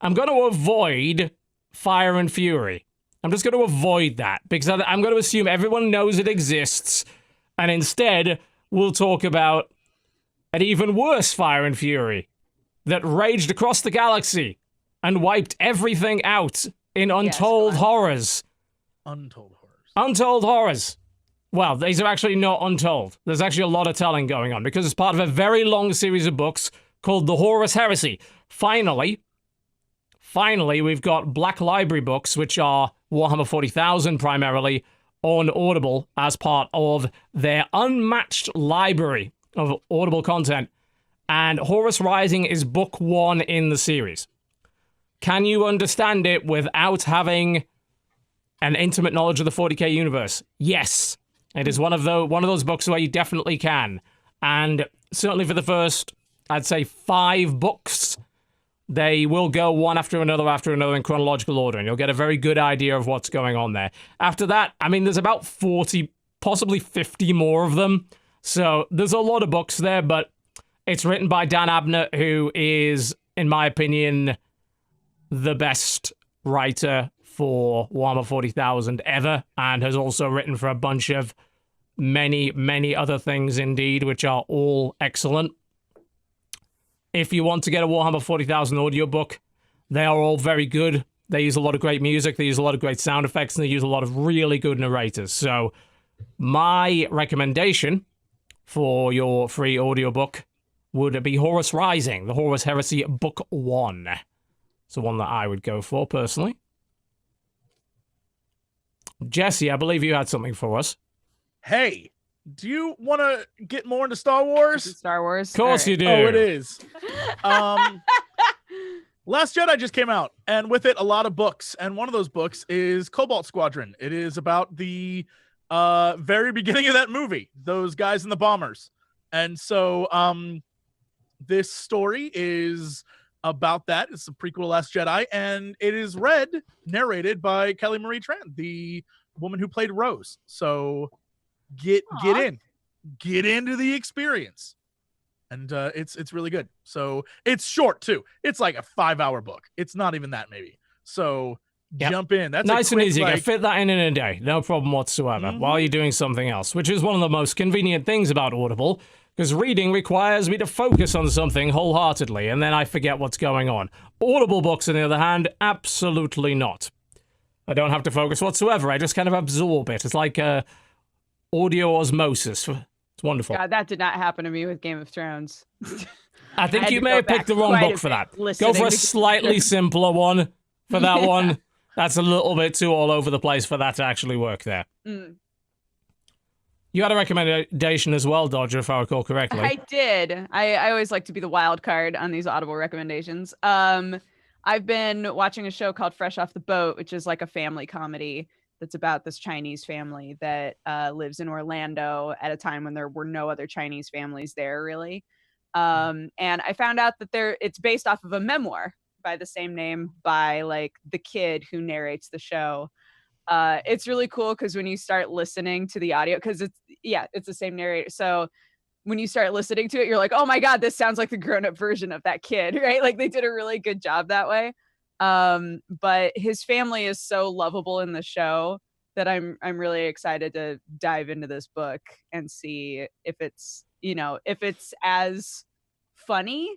I'm going to avoid Fire and Fury. I'm just going to avoid that because I'm going to assume everyone knows it exists. And instead, we'll talk about an even worse Fire and Fury that raged across the galaxy and wiped everything out in Untold Horrors. Untold Horrors. Untold Horrors. Well, these are actually not untold. There's actually a lot of telling going on because it's part of a very long series of books called The Horus Heresy. Finally, we've got Black Library books, which are Warhammer 40,000 primarily, on Audible as part of their unmatched library of Audible content. And Horus Rising is book 1 in the series. Can you understand it without having an intimate knowledge of the 40k universe? Yes. It is one of those books where you definitely can. And certainly for the first, I'd say 5 books, they will go one after another in chronological order, and you'll get a very good idea of what's going on there. After that, I mean, there's about 40, possibly 50 more of them. So there's a lot of books there, but it's written by Dan Abnett, who is, in my opinion, the best writer for Warhammer 40,000 ever, and has also written for a bunch of many other things indeed, which are all excellent. If you want to get a Warhammer 40,000 audiobook, they are all very good. They use a lot of great music, they use a lot of great sound effects, and they use a lot of really good narrators. So my recommendation for your free audiobook would be Horus Rising, the Horus Heresy Book 1. It's the one that I would go for, personally. Jesse, I believe you had something for us. Hey, do you want to get more into Star Wars? Star Wars? Of course you do. Oh, it is. Last Jedi just came out, and with it, a lot of books. And one of those books is Cobalt Squadron. It is about the very beginning of that movie, those guys in the bombers. And so this story is about that. It's a prequel to Last Jedi, and it is narrated by Kelly Marie Tran, the woman who played Rose. So get into the experience. And it's really good. So it's short too. It's like a 5-hour book. It's not even that, maybe. So jump in. That's nice and easy. You like, can fit that in a day. No problem whatsoever. While you're doing something else, which is one of the most convenient things about Audible, because reading requires me to focus on something wholeheartedly, and then I forget what's going on. Audible books, on the other hand, absolutely not. I don't have to focus whatsoever. I just kind of absorb it. It's like audio osmosis. It's wonderful. God, that did not happen to me with Game of Thrones. I think you may have picked the wrong book for that. Go for a slightly simpler one for that one. That's a little bit too all over the place for that to actually work there. You had a recommendation as well, Dodger, if I recall correctly. I did. I always like to be the wild card on these Audible recommendations. I've been watching a show called Fresh Off the Boat, which is like a family comedy that's about this Chinese family that lives in Orlando at a time when there were no other Chinese families there, really. And I found out that it's based off of a memoir by the same name by like the kid who narrates the show. It's really cool because when you start listening to the audio, because it's the same narrator. So when you start listening to it, you're like, oh my God, this sounds like the grown-up version of that kid, right? Like they did a really good job that way. But his family is so lovable in the show that I'm really excited to dive into this book and see if it's as funny.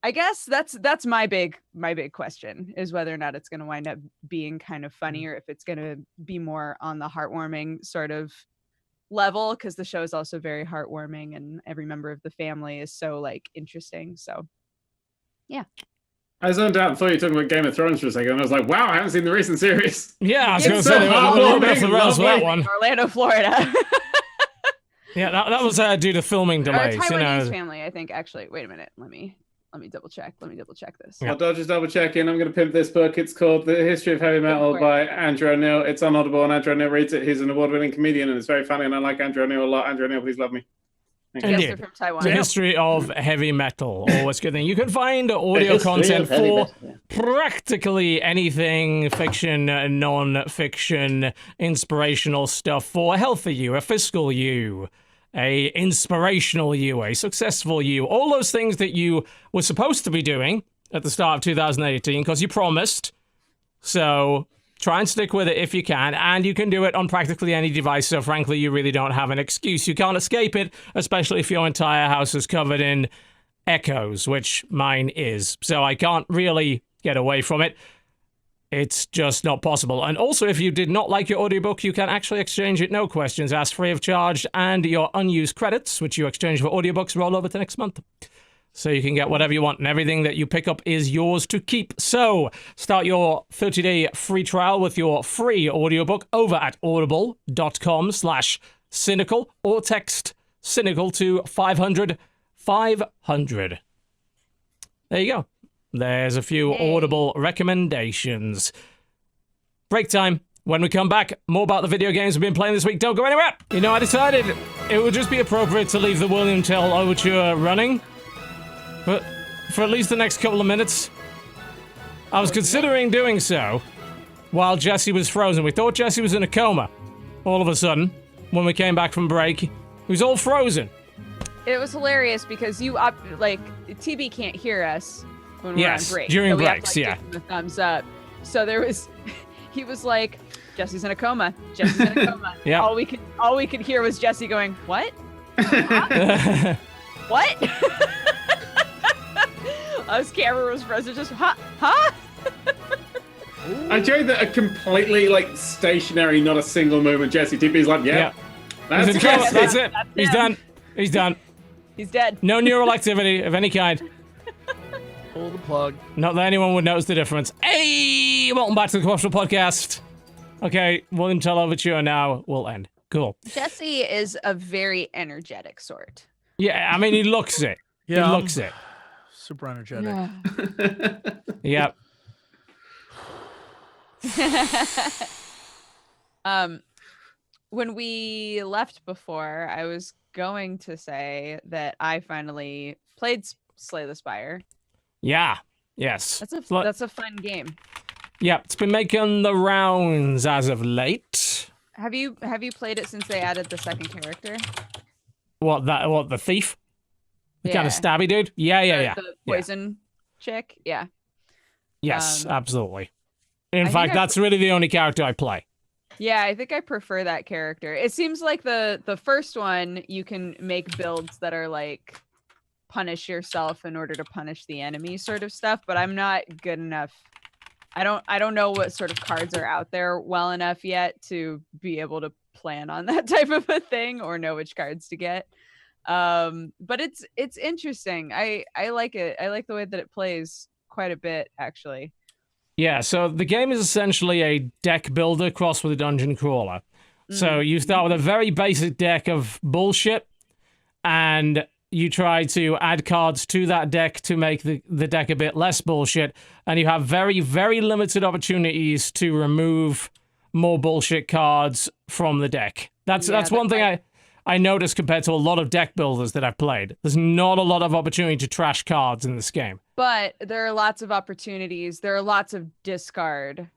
I guess that's my big question, is whether or not it's going to wind up being kind of funny or if it's going to be more on the heartwarming sort of level, because the show is also very heartwarming and every member of the family is so like interesting. So I zoned out and thought you were talking about Game of Thrones for a second. And I was like, wow, I haven't seen the recent series. Yeah, I was It's going to so say, they went a little bit off the rails with that lovely. one. Orlando, Florida. Yeah, that was due to filming Or a delays. Taiwanese family, I think. Actually, wait a minute. Let me double check. Let me double check this. Yeah. I'll just double check in. I'm going to pimp this book. It's called The History of Heavy Metal by Andrew O'Neill. It's on Audible, and Andrew O'Neill reads it. He's an award-winning comedian, and it's very funny, and I like Andrew O'Neill a lot. Andrew O'Neill, please love me. Thank you. Yes, Indeed. they're from Taiwan. The history of heavy metal. Always good thing. You can find audio content for practically anything, fiction, non-fiction, inspirational stuff for a healthy you, a fiscal you, a inspirational you, a successful you. All those things that you were supposed to be doing at the start of 2018 because you promised. So try and stick with it if you can, and you can do it on practically any device, so frankly, you really don't have an excuse. You can't escape it, especially if your entire house is covered in echoes, which mine is. So I can't really get away from it. It's just not possible. And also, if you did not like your audiobook, you can actually exchange it, no questions asked, free of charge, and your unused credits, which you exchange for audiobooks, roll over to next month. So you can get whatever you want, and everything that you pick up is yours to keep. So start your 30-day free trial with your free audiobook over at audible.com/cynical, or text cynical to 500 500. There you go. There's a few Audible recommendations. Break time. When we come back, more about the video games we've been playing this week. Don't go anywhere. You know, I decided it would just be appropriate to leave the William Tell Overture running. But for at least the next couple of minutes, I was considering doing so while Jesse was frozen. We thought Jesse was in a coma. All of a sudden, when we came back from break, he was all frozen. It was hilarious because TB can't hear us when we're on break. During so we breaks, have to, give him a thumbs up. So he was like, Jesse's in a coma. Jesse's in a coma. Yeah. All we could hear was Jesse going, what? Huh? What? His camera was frozen, just huh? I enjoyed that a completely stationary, not a single movement. Jesse TP's like, yeah. He's in trouble. That's it. He's done. He's done. He's dead. No neural activity of any kind. Pull the plug. Not that anyone would notice the difference. Hey, welcome back to the Commercial Podcast. Okay, William Tell Overture now will end. Cool. Jesse is a very energetic sort. Yeah, I mean, he looks it. Yeah, he looks it. Super energetic. Yeah. Yep. When we left before, I was going to say that I finally played Slay the Spire. Yeah. Yes. That's a fun game. Yeah, it's been making the rounds as of late. Have you played it since they added the second character? What, the thief? The kind of Yeah. stabby dude? Yeah. The poison chick? Yeah. Yes, absolutely. In I fact, think that's really the only character I play. Yeah, I think I prefer that character. It seems like the first one, you can make builds that are like punish yourself in order to punish the enemy sort of stuff, but I'm not good enough. I don't know what sort of cards are out there well enough yet to be able to plan on that type of a thing or know which cards to get. But it's interesting. I like it. I like the way that it plays quite a bit, actually. Yeah, so the game is essentially a deck builder crossed with a dungeon crawler. So you start with a very basic deck of bullshit, and you try to add cards to that deck to make the deck a bit less bullshit, and you have very, very limited opportunities to remove more bullshit cards from the deck. That's one thing I noticed compared to a lot of deck builders that I've played. There's not a lot of opportunity to trash cards in this game. But there are lots of opportunities. There are lots of discard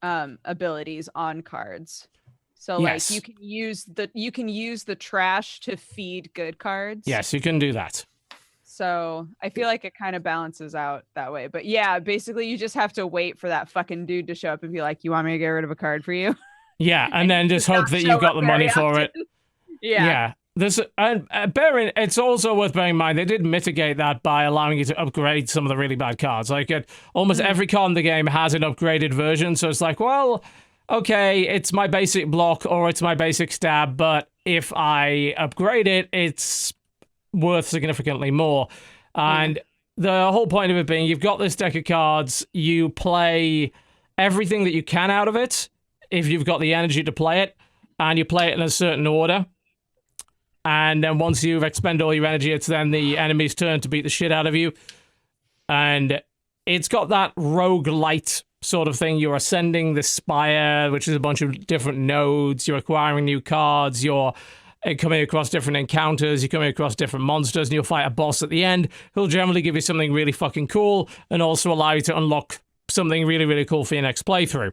abilities on cards. So Yes. you can use the trash to feed good cards. Yes, you can do that. So I feel like it kind of balances out that way. But yeah, basically you just have to wait for that fucking dude to show up and be like, "You want me to get rid of a card for you?" Yeah, and then just hope that you've got the money for it. Yeah. It's also worth bearing in mind they did mitigate that by allowing you to upgrade some of the really bad cards. Like almost every card in the game has an upgraded version, so it's like, well, okay, it's my basic block or it's my basic stab, but if I upgrade it, it's worth significantly more. And the whole point of it being, you've got this deck of cards, you play everything that you can out of it, if you've got the energy to play it, and you play it in a certain order. And then once you've expended all your energy, it's then the enemy's turn to beat the shit out of you. And it's got that roguelite sort of thing. You're ascending the Spire, which is a bunch of different nodes. You're acquiring new cards. You're coming across different encounters. You're coming across different monsters, and you'll fight a boss at the end who'll generally give you something really fucking cool and also allow you to unlock something really, really cool for your next playthrough.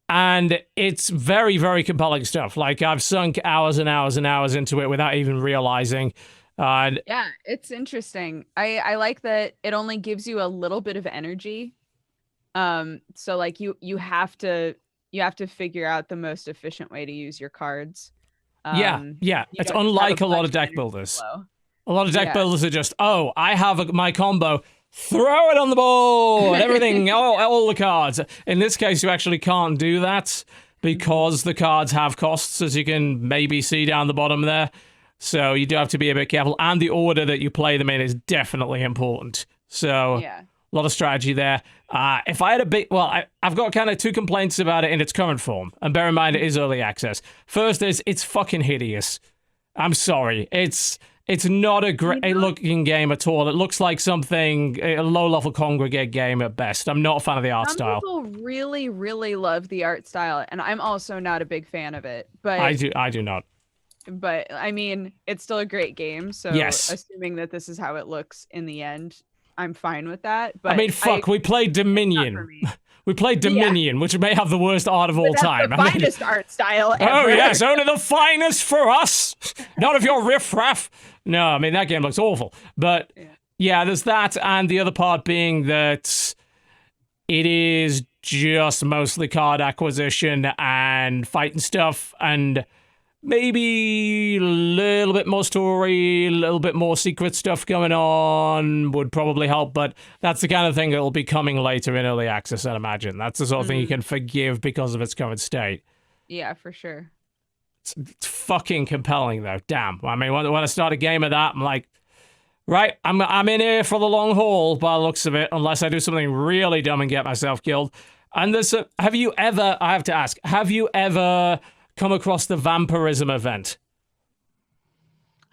And it's very, very compelling stuff. Like, I've sunk hours and hours and hours into it without even realizing. Yeah, it's interesting. I like that it only gives you a little bit of energy. So like you have to figure out the most efficient way to use your cards. Yeah. It's unlike a lot of deck builders. A lot of deck builders are just, oh, I have my combo. Throw it on the board, everything, all the cards. In this case, you actually can't do that because the cards have costs, as you can maybe see down the bottom there. So you do have to be a bit careful. And the order that you play them in is definitely important. So a lot of strategy there. If I had a big... Well, I've got kind of two complaints about it in its current form. And bear in mind, it is early access. First is, it's fucking hideous. I'm sorry. It's not a great looking game at all. It looks like something, a low-level congregate game at best. I'm not a fan of the art style. Some people really, really love the art style, and I'm also not a big fan of it. But I do not. But, I mean, it's still a great game, so assuming that this is how it looks in the end, I'm fine with that. But I mean, fuck, we played Dominion. We played Dominion, which may have the worst art of all time. The finest art style ever. Oh, yes, only the finest for us. None of your riffraff. No, I mean, that game looks awful. But, yeah, there's that, and the other part being that it is just mostly card acquisition and fighting stuff, and maybe a little bit more story, a little bit more secret stuff going on would probably help, but that's the kind of thing that will be coming later in early access, I'd imagine. That's the sort of thing you can forgive because of its current state. Yeah, for sure. It's fucking compelling, though. Damn. I mean, when I start a game of that, I'm like, right, I'm in here for the long haul by the looks of it, unless I do something really dumb and get myself killed. And I have to ask, have you ever come across the vampirism event?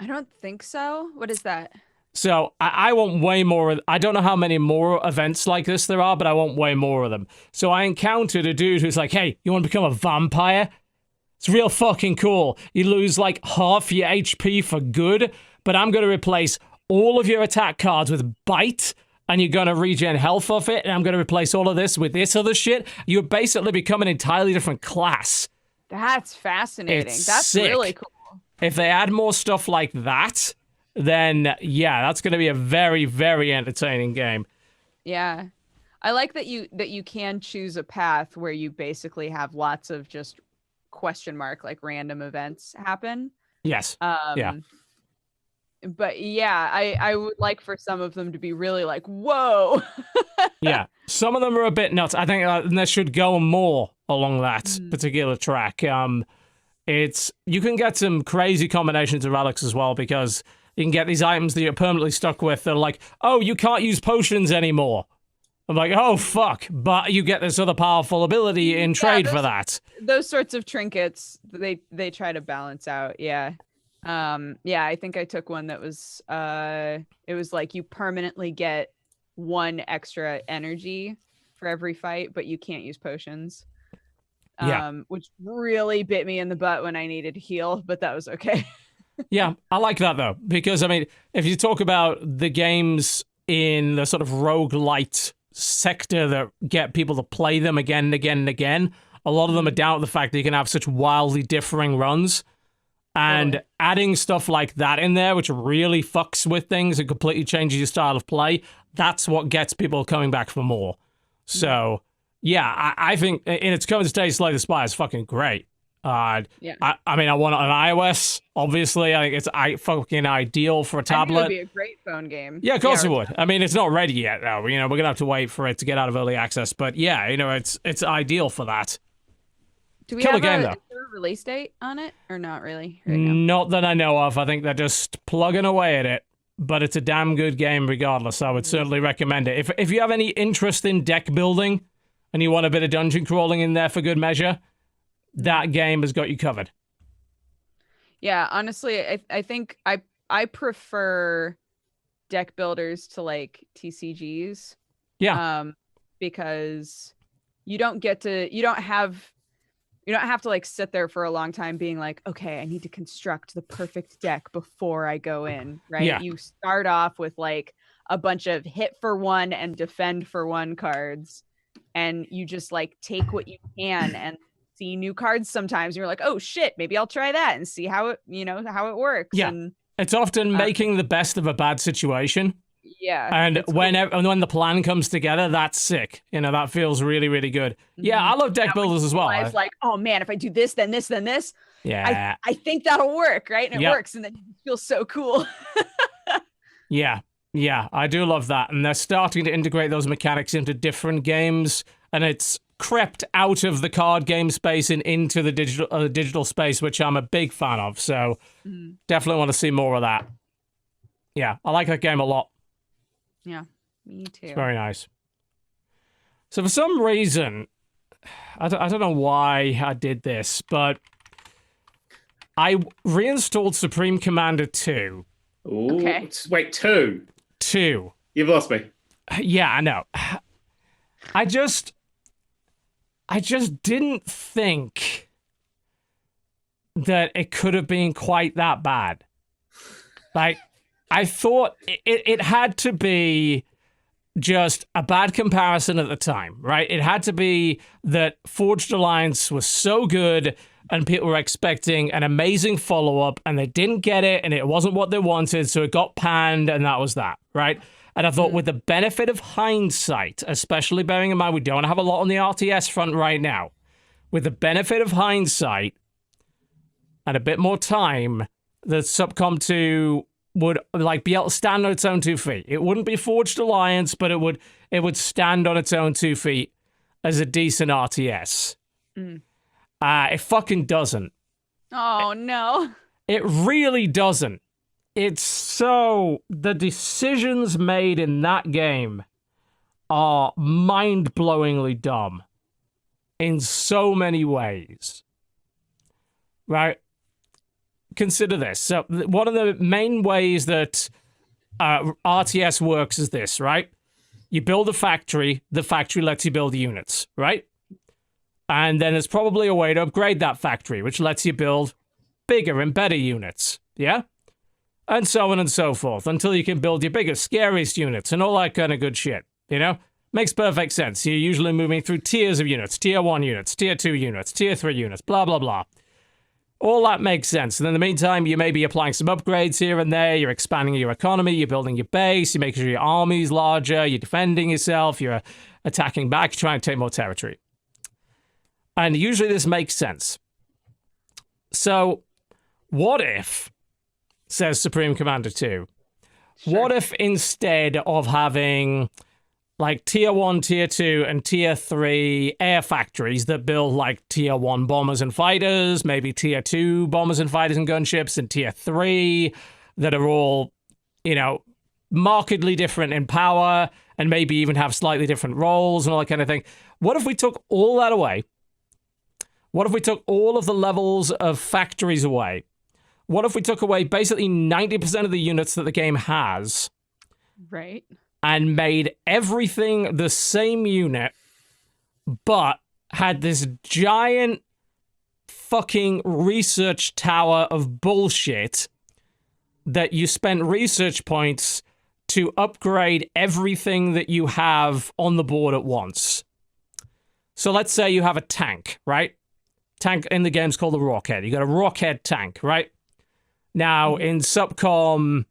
I don't think so. What is that? So I want way more. I don't know how many more events like this there are, but I want way more of them. So I encountered a dude who's like, hey, you want to become a vampire? It's real fucking cool. You lose like half your HP for good, but I'm going to replace all of your attack cards with bite, and you're going to regen health off it, and I'm going to replace all of this with this other shit. You basically become an entirely different class. That's fascinating. That's sick. Really cool. If they add more stuff like that, then yeah, that's going to be a very, very entertaining game. Yeah. I like that you can choose a path where you basically have lots of just question mark, like random events happen. Yes. Yeah. But yeah, I would like for some of them to be really like, whoa. Yeah. Some of them are a bit nuts. I think there should go more along that particular track. You can get some crazy combinations of relics as well, because you can get these items that you're permanently stuck with. They're like, oh, you can't use potions anymore. I'm like, oh, fuck. But you get this other powerful ability in trade for that. Those sorts of trinkets, they try to balance out. Yeah. I think I took one that was, it was like you permanently get 1 extra energy for every fight, but you can't use potions. Which really bit me in the butt when I needed to heal, but that was okay. Yeah, I like that though, because I mean, if you talk about the games in the sort of roguelite sector that get people to play them again and again and again, a lot of them are down to the fact that you can have such wildly differing runs. And adding stuff like that in there, which really fucks with things and completely changes your style of play, that's what gets people coming back for more. So, yeah, I think in its current state, Slay the Spire is fucking great. I mean, I want it on iOS, obviously. I think it's fucking ideal for a tablet. It would be a great phone game. Yeah, of course it would. I mean, it's not ready yet, though. You know, we're going to have to wait for it to get out of early access. But yeah, you know, it's ideal for that. Do we Killer have game, a, though. is there a release date on it or not really? Right now? Not that I know of. I think they're just plugging away at it. But it's a damn good game regardless. I would certainly recommend it. If you have any interest in deck building and you want a bit of dungeon crawling in there for good measure, that game has got you covered. Yeah, honestly, I think I prefer deck builders to like TCGs. Yeah. Because you don't have to like sit there for a long time being like, okay, I need to construct the perfect deck before I go in, right? Yeah. You start off with like a bunch of hit for one and defend for one cards, and you just like take what you can and see new cards sometimes. You're like, oh shit, maybe I'll try that and see how it works. Yeah. And It's often making the best of a bad situation. yeah. And when the plan comes together, that's sick. That feels really, really good. Yeah, I love deck builders as well. It's like, oh man, if I do this, then this, then this, Yeah. I think that'll work, right? And it Yep. works, and then it feels so cool. Yeah, I do love that. And they're starting to integrate those mechanics into different games, and it's crept out of the card game space and into the digital space, which I'm a big fan of. So definitely want to see more of that. Yeah, I like that game a lot. Yeah, me too. It's very nice. So for some reason, I don't know why I did this, but I reinstalled Supreme Commander 2. Ooh, Okay. Wait, 2? 2. You've lost me. Yeah, I know. I just didn't think that it could have been quite that bad. Like, I thought it had to be just a bad comparison at the time, right? It had to be that Forged Alliance was so good and people were expecting an amazing follow-up and they didn't get it and it wasn't what they wanted, so it got panned and that was that, right? And I thought with the benefit of hindsight, especially bearing in mind we don't have a lot on the RTS front right now, with the benefit of hindsight and a bit more time, the Subcom 2 would like be able to stand on its own 2 feet. It wouldn't be Forged Alliance, but it would stand on its own 2 feet as a decent RTS. It fucking doesn't. Oh no. It really doesn't. It's so... The decisions made in that game are mind-blowingly dumb in so many ways. Right? Consider this. So one of the main ways that RTS works is this, right? You build a factory, the factory lets you build units, right? And then there's probably a way to upgrade that factory, which lets you build bigger and better units, yeah? And so on and so forth, until you can build your biggest, scariest units and all that kind of good shit, Makes perfect sense. You're usually moving through tiers of units, tier 1 units, tier 2 units, tier 3 units, blah, blah, blah. All that makes sense. And in the meantime, you may be applying some upgrades here and there. You're expanding your economy. You're building your base. You're making sure your army's larger. You're defending yourself. You're attacking back. You're trying to take more territory. And usually this makes sense. So, what if, says Supreme Commander 2, what if instead of having like tier 1, tier 2, and tier 3 air factories that build like tier 1 bombers and fighters, maybe tier 2 bombers and fighters and gunships, and tier 3 that are all, markedly different in power and maybe even have slightly different roles and all that kind of thing. What if we took all that away? What if we took all of the levels of factories away? What if we took away basically 90% of the units that the game has? Right. And made everything the same unit, but had this giant fucking research tower of bullshit that you spent research points to upgrade everything that you have on the board at once. So let's say you have a tank, right? Tank in the game's called a Rockhead. You got a Rockhead tank, right? Now, in Subcom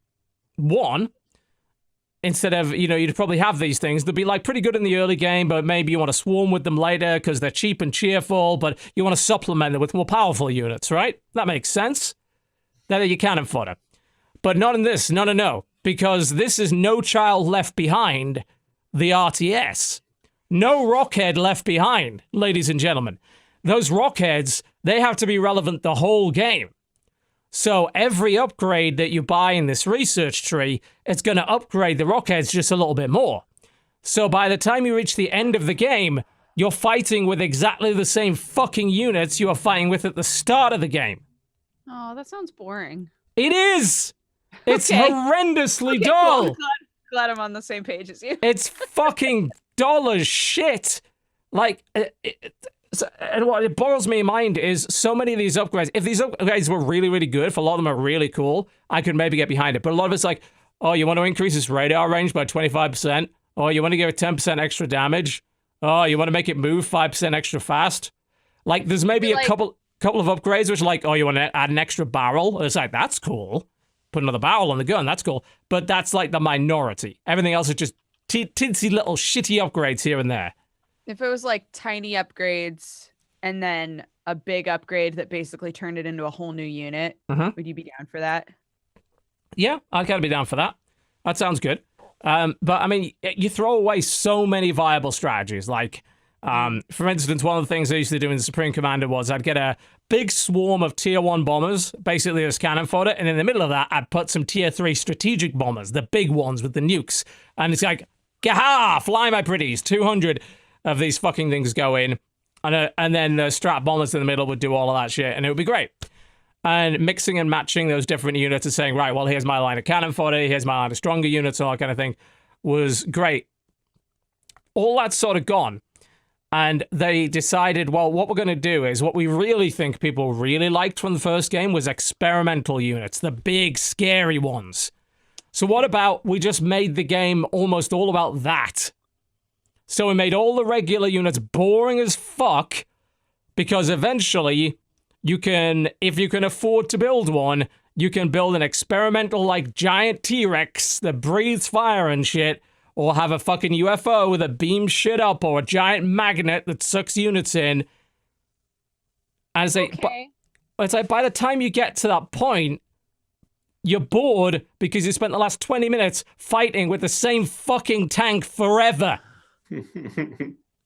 1, instead of, you'd probably have these things. They'd be like pretty good in the early game, but maybe you want to swarm with them later because they're cheap and cheerful, but you want to supplement them with more powerful units, right? That makes sense. They're your cannon fodder. But not in this. No. Because this is No Child Left Behind, the RTS. No Rockhead left behind, ladies and gentlemen. those rockheads, they have to be relevant the whole game. So every upgrade that you buy in this research tree, it's going to upgrade the rockheads just a little bit more. So by the time you reach the end of the game, you're fighting with exactly the same fucking units you were fighting with at the start of the game. Oh, that sounds boring. It is! It's Okay. horrendously Okay, dull! cool. Glad I'm on the same page as you. It's fucking dull as shit. Like, and what it boggles me in mind is so many of these upgrades, if these upgrades were really, really good, if a lot of them are really cool, I could maybe get behind it. But a lot of it's like, oh, you want to increase its radar range by 25%? Oh, you want to give it 10% extra damage? Oh, you want to make it move 5% extra fast? Like, there's maybe a couple of upgrades which are like, oh, you want to add an extra barrel? And it's like, that's cool. Put another barrel on the gun, that's cool. But that's like the minority. Everything else is just tinsy little shitty upgrades here and there. If it was like tiny upgrades and then a big upgrade that basically turned it into a whole new unit, would you be down for that? Yeah, I'd kind of be down for that. That sounds good. But I mean, you throw away so many viable strategies. Like, for instance, one of the things I used to do in the Supreme Commander was I'd get a big swarm of tier 1 bombers, basically as cannon fodder, and in the middle of that, I'd put some tier 3 strategic bombers, the big ones with the nukes. And it's like, gaha, fly my pretties, 200 of these fucking things go in, and then the strat bombers in the middle would do all of that shit, and it would be great. And mixing and matching those different units and saying, right, well, here's my line of cannon fodder, here's my line of stronger units, all that kind of thing, was great. All that's sort of gone. And they decided, well, what we're going to do is what we really think people really liked from the first game was experimental units, the big, scary ones. So what about we just made the game almost all about that? So we made all the regular units boring as fuck, because eventually you can, if you can afford to build one, you can build an experimental, like, giant T-Rex that breathes fire and shit, or have a fucking UFO that beams shit up, or a giant magnet that sucks units in. And it's like, it's like by the time you get to that point, you're bored because you spent the last 20 minutes fighting with the same fucking tank forever.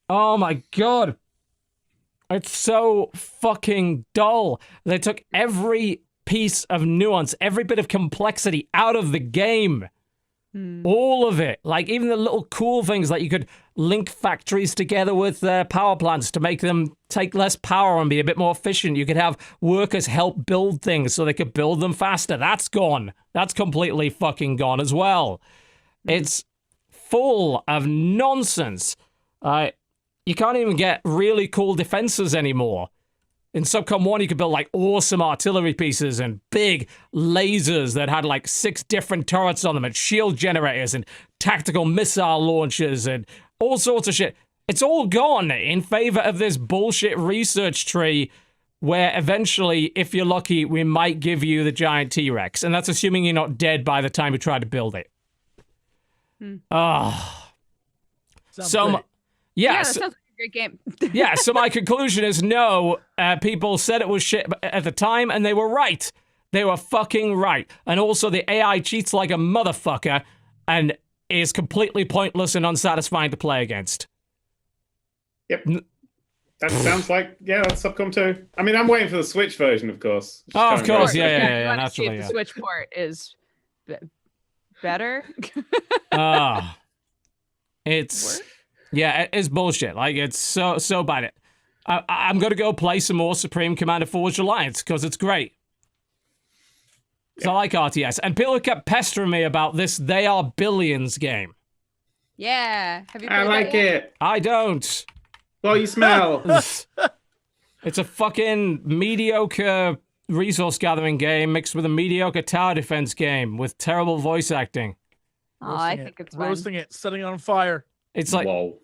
Oh my god. It's so fucking dull. They took every piece of nuance, every bit of complexity out of the game. All of it. Like, even the little cool things, like you could link factories together with power plants to make them take less power and be a bit more efficient. You could have workers help build things so they could build them faster. That's gone. That's completely fucking gone as well. It's full of nonsense. You can't even get really cool defenses anymore. In Subcom 1, you could build, like, awesome artillery pieces and big lasers that had, like, 6 different turrets on them and shield generators and tactical missile launchers and all sorts of shit. It's all gone in favor of this bullshit research tree where eventually, if you're lucky, we might give you the giant T-Rex. And that's assuming you're not dead by the time you try to build it. Yeah, that sounds like a great game. Yeah, so my conclusion is no, people said it was shit at the time, and they were right. They were fucking right. And also, the AI cheats like a motherfucker and is completely pointless and unsatisfying to play against. Yep. That sounds like, yeah, that's Subcom 2. I mean, I'm waiting for the Switch version, of course. Oh, of course, yeah, See naturally, if the Switch port is better. It's... Yeah, it is bullshit. Like, it's so bad. I'm going to go play some more Supreme Commander Forged Alliance, because it's great. So I like RTS. And people kept pestering me about this They Are Billions game. Yeah. Have you played I like that yet? it. I don't. Well, you smell. It's a fucking mediocre resource gathering game mixed with a mediocre tower defense game with terrible voice acting. Oh, I think it's fun. Roasting it, setting it on fire. It's like... Whoa.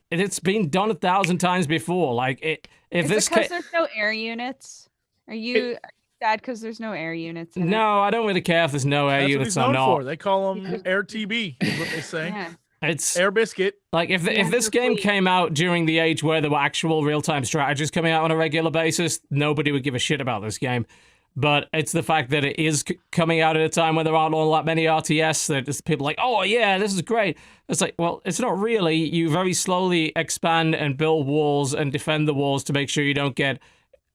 It's been done 1,000 times before. Like, if Is this it because there's no air units? Are you sad because there's no air units? In it? No, I don't really care if there's no air That's units what or he's known not. for. They call them Air TB, is what they say. Yeah. It's Air Biscuit. like if this game came out during the age where there were actual real-time strategies coming out on a regular basis, nobody would give a shit about this game. But it's the fact that it is coming out at a time when there aren't all that many RTS that just people are like, oh yeah, this is great. It's like, well, it's not really. You very slowly expand and build walls and defend the walls to make sure you don't get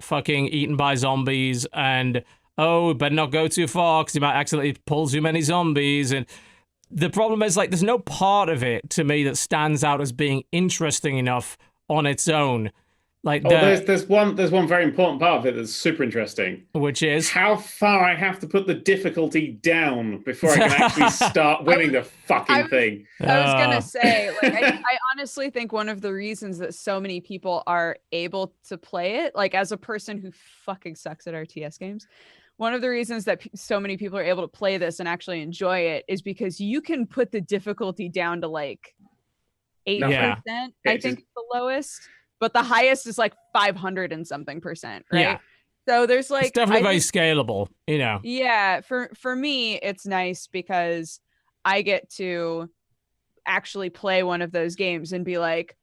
fucking eaten by zombies, and better not go too far because you might accidentally pull too many zombies. And the problem is, like, there's no part of it to me that stands out as being interesting enough on its own. Like, there's one very important part of it that's super interesting, which is how far I have to put the difficulty down before I can actually start winning the fucking thing. I was gonna say, like, I honestly think one of the reasons that so many people are able to play it, like, as a person who fucking sucks at RTS games, one of the reasons that so many people are able to play this and actually enjoy it is because you can put the difficulty down to like 8%. Yeah. I think the lowest. But the highest is like 500 and something percent, right? Yeah. So there's like, it's definitely very scalable, you know. Yeah, for me, it's nice because I get to actually play one of those games and be like,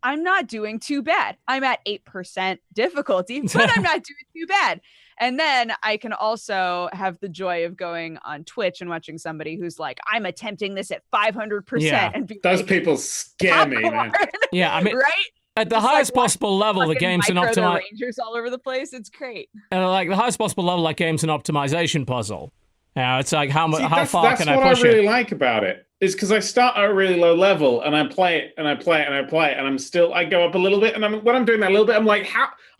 I'm not doing too bad. I'm at 8% difficulty, but I'm not doing too bad. And then I can also have the joy of going on Twitch and watching somebody who's like, I'm attempting this at 500%. Yeah. And be Those like, people scare me, man. Yeah, I mean, right? at the Just highest like possible level, the game's an the optimization. Rangers all over the place. It's great. Like the highest possible level, like game's an optimization puzzle. Yeah, it's like how far can I push it? That's what I really like about it. Is because I start at a really low level and I play it and I play it and I play it and I go up a little bit, and when I'm doing that a little bit, I'm like,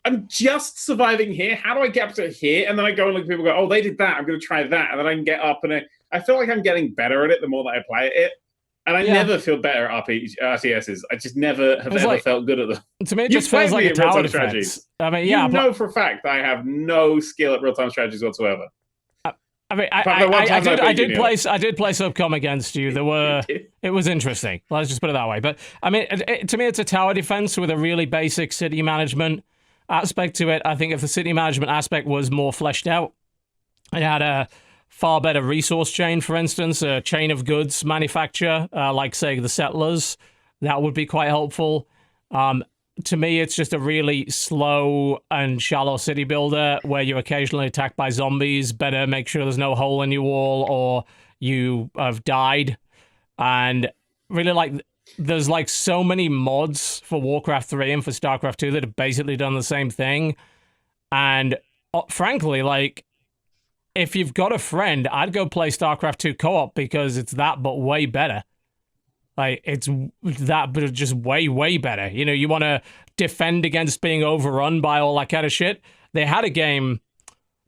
I'm just surviving here. How do I get up to here? And then I go and look at people, go, oh, they did that. I'm going to try that, and then I can get up, and I feel like I'm getting better at it the more that I play it. And I never feel better at RTSs. I just never have ever felt good at them. To me, it just feels like a tower defense. I mean, yeah, you know for a fact I have no skill at real-time strategies whatsoever. I mean, I did play Subcom against you. It was interesting. Let's just put it that way. But I mean, to me, it's a tower defense with a really basic city management aspect to it. I think if the city management aspect was more fleshed out, it had a far better resource chain, for instance, a chain of goods manufacture, like, say, the settlers. That would be quite helpful. To me, it's just a really slow and shallow city builder where you're occasionally attacked by zombies. Better make sure there's no hole in your wall or you have died. And really, like, there's like so many mods for Warcraft 3 and for StarCraft 2 that have basically done the same thing. And frankly, like, if you've got a friend, I'd go play StarCraft 2 co-op because it's that, but way better. Like, it's that, but just way, way better. You know, you want to defend against being overrun by all that kind of shit. They had a game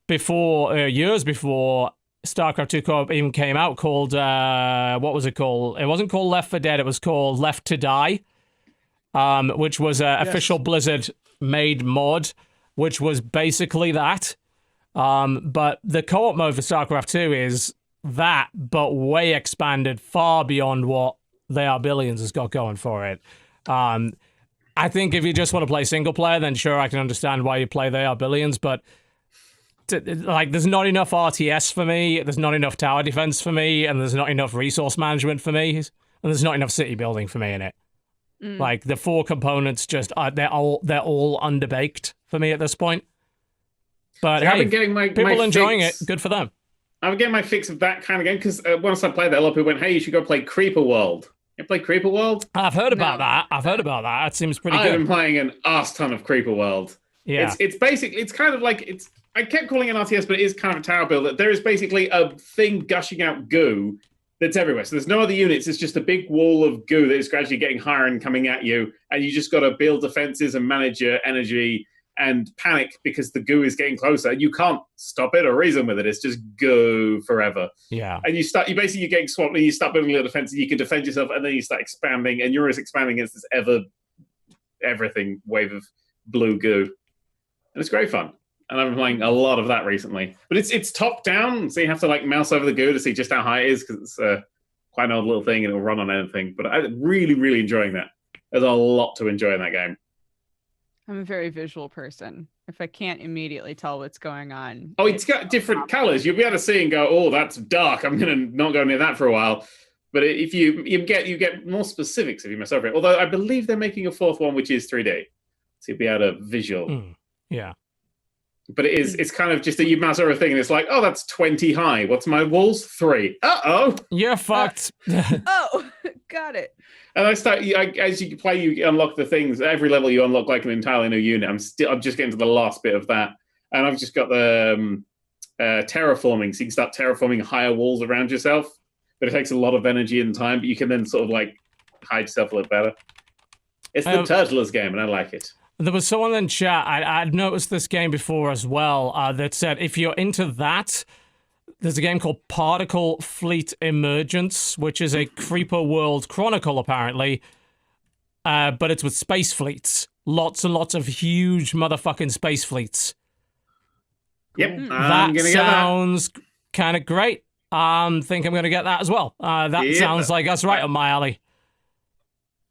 before, years before StarCraft 2 co-op even came out called, what was it called? It wasn't called Left 4 Dead, it was called Left to Die, which was an official Blizzard-made mod, which was basically that. But the co-op mode for StarCraft 2 is that, but way expanded, far beyond what They Are Billions has got going for it. I think if you just want to play single player, then sure, I can understand why you play They Are Billions, but like, there's not enough RTS for me, there's not enough tower defense for me, and there's not enough resource management for me, and there's not enough city building for me in it. Like, the four components just they're all underbaked for me at this point. But hey, people enjoying it, good for them. I'm getting my fix of that kind of game because once I played that, a lot of people went, "Hey, you should go play Creeper World." You play Creeper World? I've heard about that. That seems pretty good. I've been playing an arse ton of Creeper World. Yeah, it's basic. It's kind of like I kept calling it an RTS, but it is kind of a tower builder. There is basically a thing gushing out goo that's everywhere. So there's no other units. It's just a big wall of goo that is gradually getting higher and coming at you, and you just got to build defenses and manage your energy and panic because the goo is getting closer. You can't stop it or reason with it. It's just go forever. Yeah. And you're getting swamped and you start building little defenses. You can defend yourself and then you start expanding and you're just expanding against this everything wave of blue goo. And it's great fun. And I've been playing a lot of that recently. But it's top down, so you have to like mouse over the goo to see just how high it is because it's quite an old little thing and it'll run on anything. But I'm really, really enjoying that. There's a lot to enjoy in that game. I'm a very visual person. If I can't immediately tell what's going on. Oh, it's got different colors. You'll be able to see and go, oh, that's dark. I'm going to not go near that for a while. But if you get more specifics if you mess over it. Although I believe they're making a fourth one, which is 3D. So you'll be able to visual. Yeah. But it's kind of just that you matter a thing, and it's like, oh, that's 20 high. What's my walls? 3. Uh-oh. You're fucked. Oh, got it. And as you play, you unlock the things. Every level, you unlock like an entirely new unit. I'm just getting to the last bit of that, and I've just got the terraforming, so you can start terraforming higher walls around yourself. But it takes a lot of energy and time. But you can then sort of like hide yourself a little better. It's the Turtles game, and I like it. There was someone in chat, I'd noticed this game before as well, that said if you're into that, there's a game called Particle Fleet Emergence, which is a Creeper World Chronicle, apparently, but it's with space fleets. Lots and lots of huge motherfucking space fleets. Yep, that sounds kind of great. Think I'm going to get that as well. That sounds like that's right up my alley.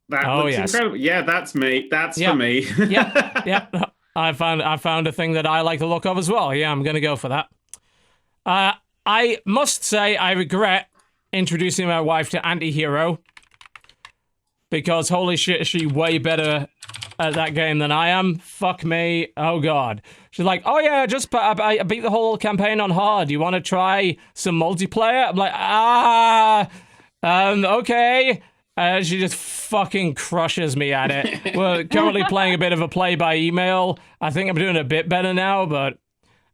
That looks incredible. Yeah, that's me. That's for me. Yep. I found a thing that I like the look of as well. Yeah, I'm going to go for that. I must say I regret introducing my wife to Antihero, because holy shit, is she way better at that game than I am. Fuck me. Oh god. She's like, oh yeah, I beat the whole campaign on hard. You want to try some multiplayer? I'm like, okay. She just fucking crushes me at it. We're currently playing a bit of a play-by-email. I think I'm doing a bit better now, but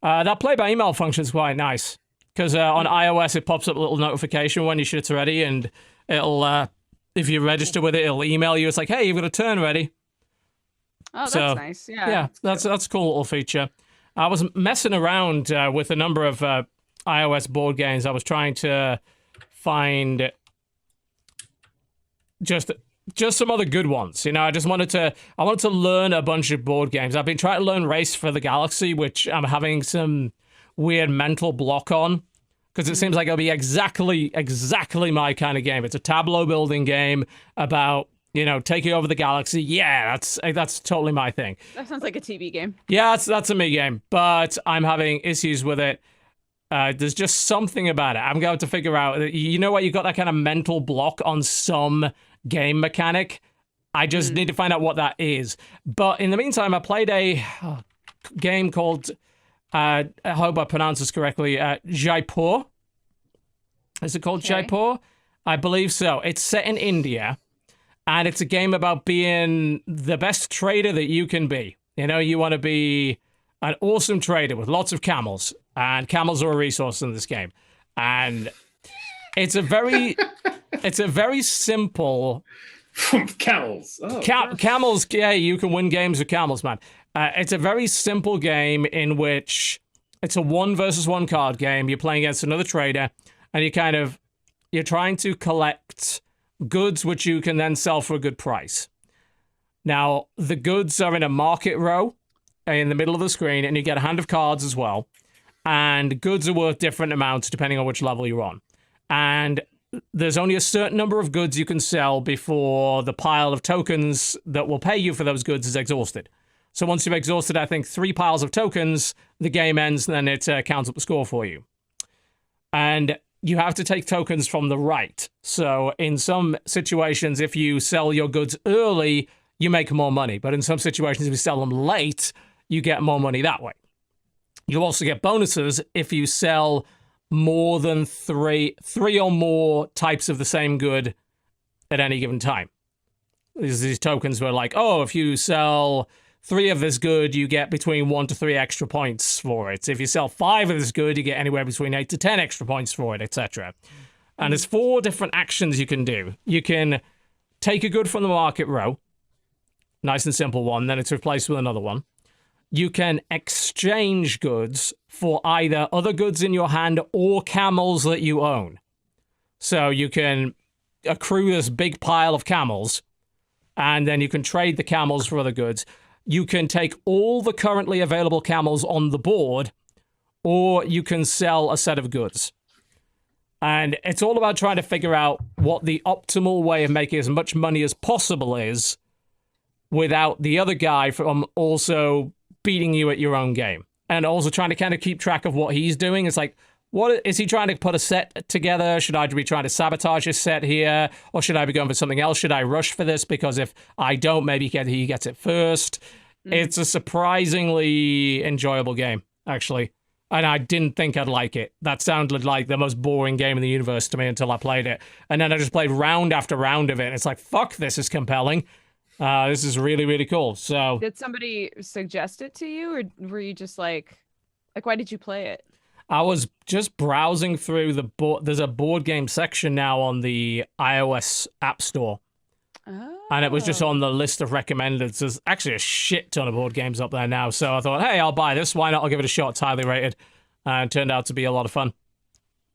that play-by-email function is quite nice. Because on iOS, it pops up a little notification when your shit's ready, and it'll, if you register with it, it'll email you. It's like, hey, you've got a turn ready. Oh, that's nice. Yeah, that's a cool little feature. I was messing around with a number of iOS board games. I was trying to find just some other good ones. You know, I wanted to learn a bunch of board games. I've been trying to learn Race for the Galaxy, which I'm having some weird mental block on, because it seems like it'll be exactly my kind of game. It's a tableau building game about, you know, taking over the galaxy. Yeah, that's totally my thing. That sounds like a TV game. Yeah, that's a me game, but I'm having issues with it. There's just something about it. I'm going to figure out, you know what, you got that kind of mental block on some game mechanic. I just need to find out what that is. But in the meantime, I played a game called, I hope I pronounce this correctly, Jaipur. Is it called Jaipur? I believe so. It's set in India, and it's a game about being the best trader that you can be. You know, you want to be an awesome trader with lots of camels, and camels are a resource in this game. And it's a very simple... Camels. Oh, camels, yeah, you can win games with camels, man. It's a very simple game in which it's a 1-versus-1 card game. You're playing against another trader, and you're trying to collect goods which you can then sell for a good price. Now, the goods are in a market row in the middle of the screen, and you get a hand of cards as well. And goods are worth different amounts depending on which level you're on. And there's only a certain number of goods you can sell before the pile of tokens that will pay you for those goods is exhausted. So once you've exhausted, I think, 3 piles of tokens, the game ends, and then it counts up the score for you. And you have to take tokens from the right. So in some situations, if you sell your goods early, you make more money. But in some situations, if you sell them late, you get more money that way. You also get bonuses if you sell more than three or more types of the same good at any given time. These tokens were like, oh, if you sell 3 of this good, you get between 1 to 3 extra points for it. If you sell 5 of this good, you get anywhere between 8 to 10 extra points for it, etc. And there's 4 different actions you can do. You can take a good from the market row, nice and simple one, then it's replaced with another one. You can exchange goods for either other goods in your hand or camels that you own. So you can accrue this big pile of camels, and then you can trade the camels for other goods. You can take all the currently available camels on the board, or you can sell a set of goods. And it's all about trying to figure out what the optimal way of making as much money as possible is without the other guy from also beating you at your own game. And also trying to kind of keep track of what he's doing. It's like, what is he trying to put a set together? Should I be trying to sabotage his set here? Or should I be going for something else? Should I rush for this? Because if I don't, maybe he gets it first. It's a surprisingly enjoyable game. actually. And I didn't think I'd like it. That sounded like the most boring game in the universe to me until I played it. And then I just played round after round of it. And it's like, fuck, this is compelling. This is really, really cool. So, Did somebody suggest it to you, or were you just like, why did you play it? I was just browsing through the board. There's a board game section now on the iOS App Store. Oh. And it was just on the list of recommended. There's actually a shit ton of board games up there now. So I thought, hey, I'll buy this. Why not? I'll give it a shot. It's highly rated. And it turned out to be a lot of fun.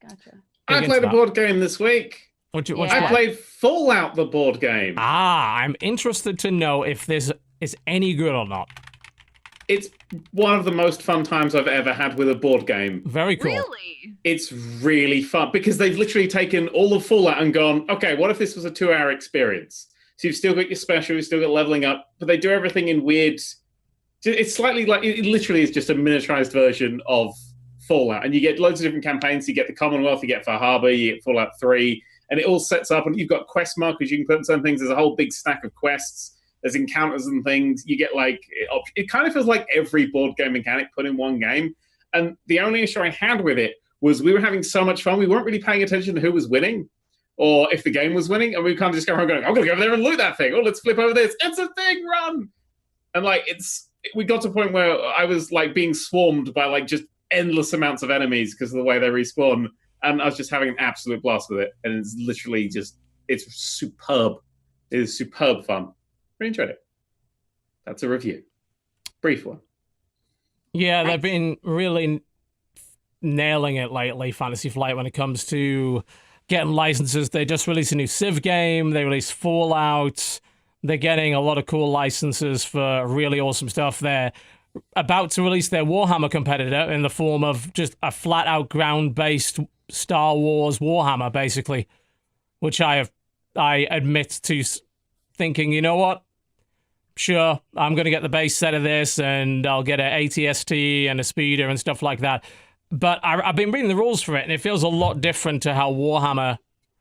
Gotcha. I played a board game this week. What'd you I played Fallout, the board game. I'm interested to know if this is any good or not. It's one of the most fun times I've ever had with a board game. Very cool. Really? It's really fun because they've literally taken all of Fallout and gone, okay, what if this was a 2-hour experience? So you've still got your special, you've still got leveling up, but they do everything in weird... It's slightly like... It literally is just a miniaturized version of Fallout. And you get loads of different campaigns. You get the Commonwealth, you get Far Harbor, you get Fallout 3, and it all sets up, and you've got quest markers you can put in some things. There's a whole big stack of quests. There's encounters and things. You get like... It kind of feels like every board game mechanic put in one game. And the only issue I had with it was we were having so much fun, we weren't really paying attention to who was winning or if the game was winning, and we kind of just go around going, I'm going to go over there and loot that thing. Oh, let's flip over this. It's a thing, run! And like, we got to a point where I was like being swarmed by like just endless amounts of enemies because of the way they respawn, and I was just having an absolute blast with it. And it's literally just, it's superb. It is superb fun. Really enjoyed it. That's a review. Brief one. Yeah, they've been really nailing it lately, Fantasy Flight, when it comes to getting licenses. They just released a new Civ game. They released Fallout. They're getting a lot of cool licenses for really awesome stuff. They're about to release their Warhammer competitor in the form of just a flat-out ground-based Star Wars Warhammer, basically, which I admit to thinking, you know what? Sure, I'm going to get the base set of this, and I'll get an ATST and a speeder and stuff like that. But I've been reading the rules for it, and it feels a lot different to how Warhammer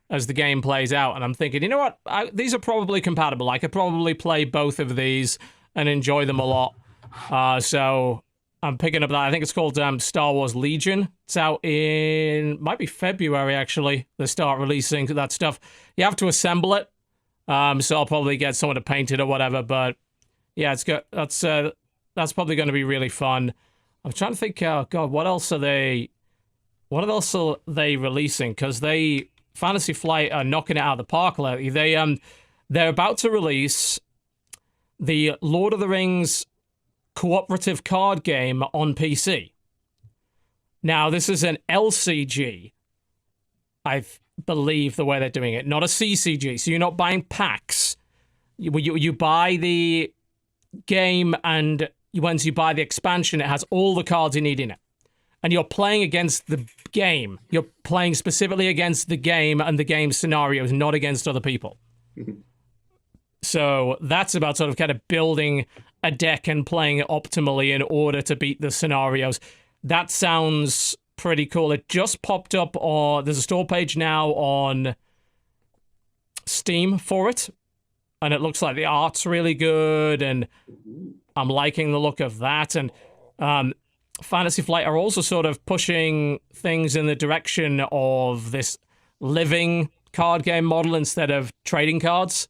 as the game plays out. And I'm thinking, you know what? These are probably compatible. I could probably play both of these and enjoy them a lot. So I'm picking up that. I think it's called Star Wars Legion. It's out might be February, actually. They start releasing that stuff. You have to assemble it. So I'll probably get someone to paint it or whatever. But yeah, it's good. That's probably going to be really fun. I'm trying to think, God, what else are they releasing? Because Fantasy Flight are knocking it out of the park lately. They're about to release the Lord of the Rings cooperative card game on PC. Now, this is an LCG, I believe, the way they're doing it, not a CCG. So you're not buying packs. You buy the game, and once you buy the expansion, it has all the cards you need in it. And you're playing against the game. You're playing specifically against the game and the game scenarios, not against other people. So that's about sort of kind of building a deck and playing it optimally in order to beat the scenarios. That sounds pretty cool. It just popped up there's a store page now on Steam for it. And it looks like the art's really good, and I'm liking the look of that. And Fantasy Flight are also sort of pushing things in the direction of this living card game model instead of trading cards.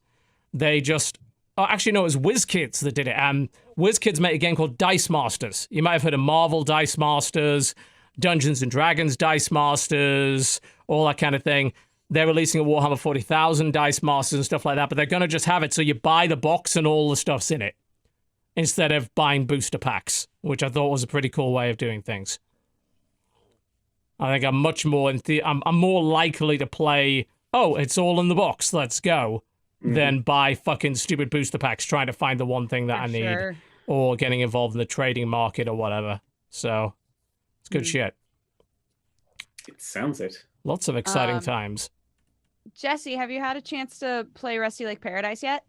They just... Oh, actually, no, it was WizKids that did it. WizKids made a game called Dice Masters. You might have heard of Marvel Dice Masters, Dungeons & Dragons Dice Masters, all that kind of thing. They're releasing a Warhammer 40,000 Dice Masters and stuff like that, but they're going to just have it so you buy the box and all the stuff's in it, instead of buying booster packs, which I thought was a pretty cool way of doing things. I think I'm much more... I'm more likely to play, oh, it's all in the box, let's go, than buy fucking stupid booster packs trying to find the one thing that I need, or getting involved in the trading market or whatever. So, it's good shit. It sounds it. Lots of exciting times. Jesse, have you had a chance to play Rusty Lake Paradise yet?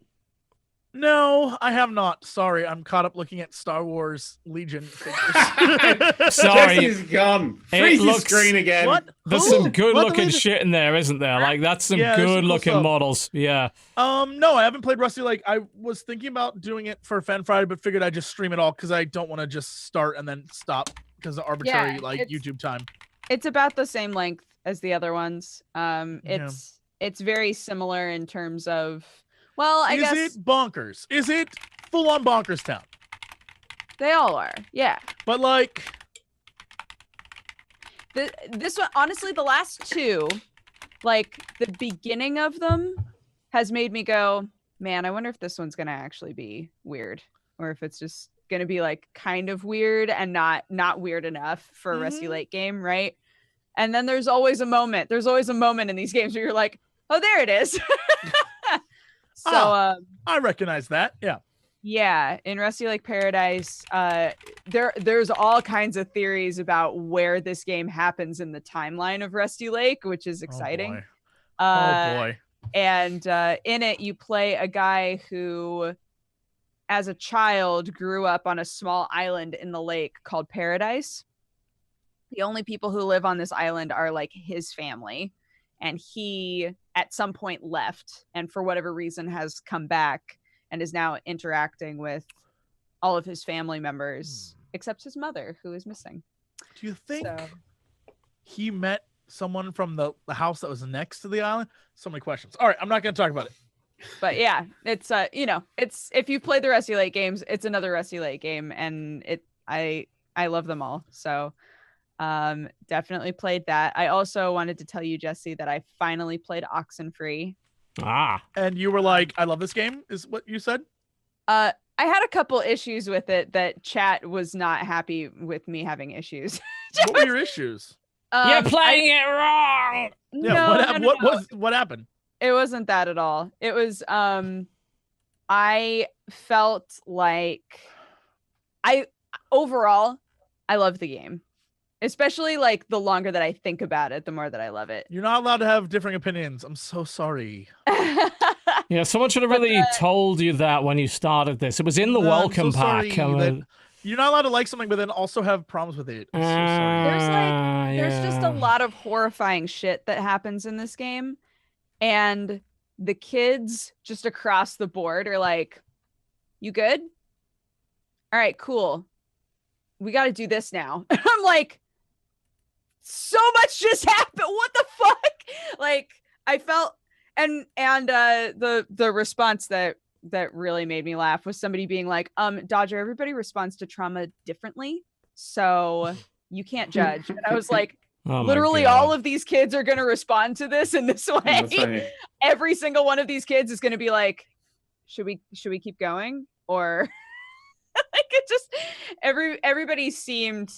No, I have not. Sorry, I'm caught up looking at Star Wars Legion figures. Sorry. Jesse's gone. Freeze the screen again. What? There's some good-looking shit in there, isn't there? Like, that's some good-looking cool models. Yeah. No, I haven't played Rusty Lake. I was thinking about doing it for Fan Friday, but figured I'd just stream it all because I don't want to just start and then stop because of arbitrary Yeah, YouTube time. It's about the same length as the other ones. It's very similar in terms of, well, I guess Is it bonkers? Is it full on bonkers town? they all are. Yeah. But like This one, honestly, the last two, like the beginning of them has made me go, man, I wonder if this one's gonna actually be weird, or if it's just gonna be like kind of weird and not weird enough for a Rusty Lake game, right? And then there's always a moment in these games where you're like, oh, there it is. So I recognize that. yeah, in Rusty Lake Paradise, there's all kinds of theories about where this game happens in the timeline of Rusty Lake, which is exciting. Oh boy. And in it, you play a guy who, as a child, grew up on a small island in the lake called Paradise. The only people who live on this island are like his family. And he, at some point, left and for whatever reason has come back and is now interacting with all of his family members, except his mother, who is missing. Do you think he met someone from the house that was next to the island? So many questions. All right, I'm not going to talk about it. But yeah, it's it's, if you play the Rusty Lake games, it's another Rusty Lake game, and I love them all. So definitely played that. I also wanted to tell you, Jesse, that I finally played Oxenfree. And you were like, I love this game, is what you said? I had a couple issues with it that chat was not happy with me having issues. What were your issues? You're playing it wrong. Yeah, No, what happened? It wasn't that at all. It was I felt like overall I love the game. Especially like the longer that I think about it, the more that I love it. You're not allowed to have differing opinions. I'm so sorry. Yeah, someone should have really told you that when you started this. It was in the welcome pack. You're not allowed to like something, but then also have problems with it. I'm so sorry. There's just a lot of horrifying shit that happens in this game. And the kids just across the board are like, you good? All right, cool. We got to do this now. I'm like, so much just happened. What the fuck? Like, I felt, and the response that really made me laugh was somebody being like, Dodger, everybody responds to trauma differently, so you can't judge. And I was like, literally all of these kids are going to respond to this in this way. Every single one of these kids is going to be like, should we keep going? Or like, it just, everybody seemed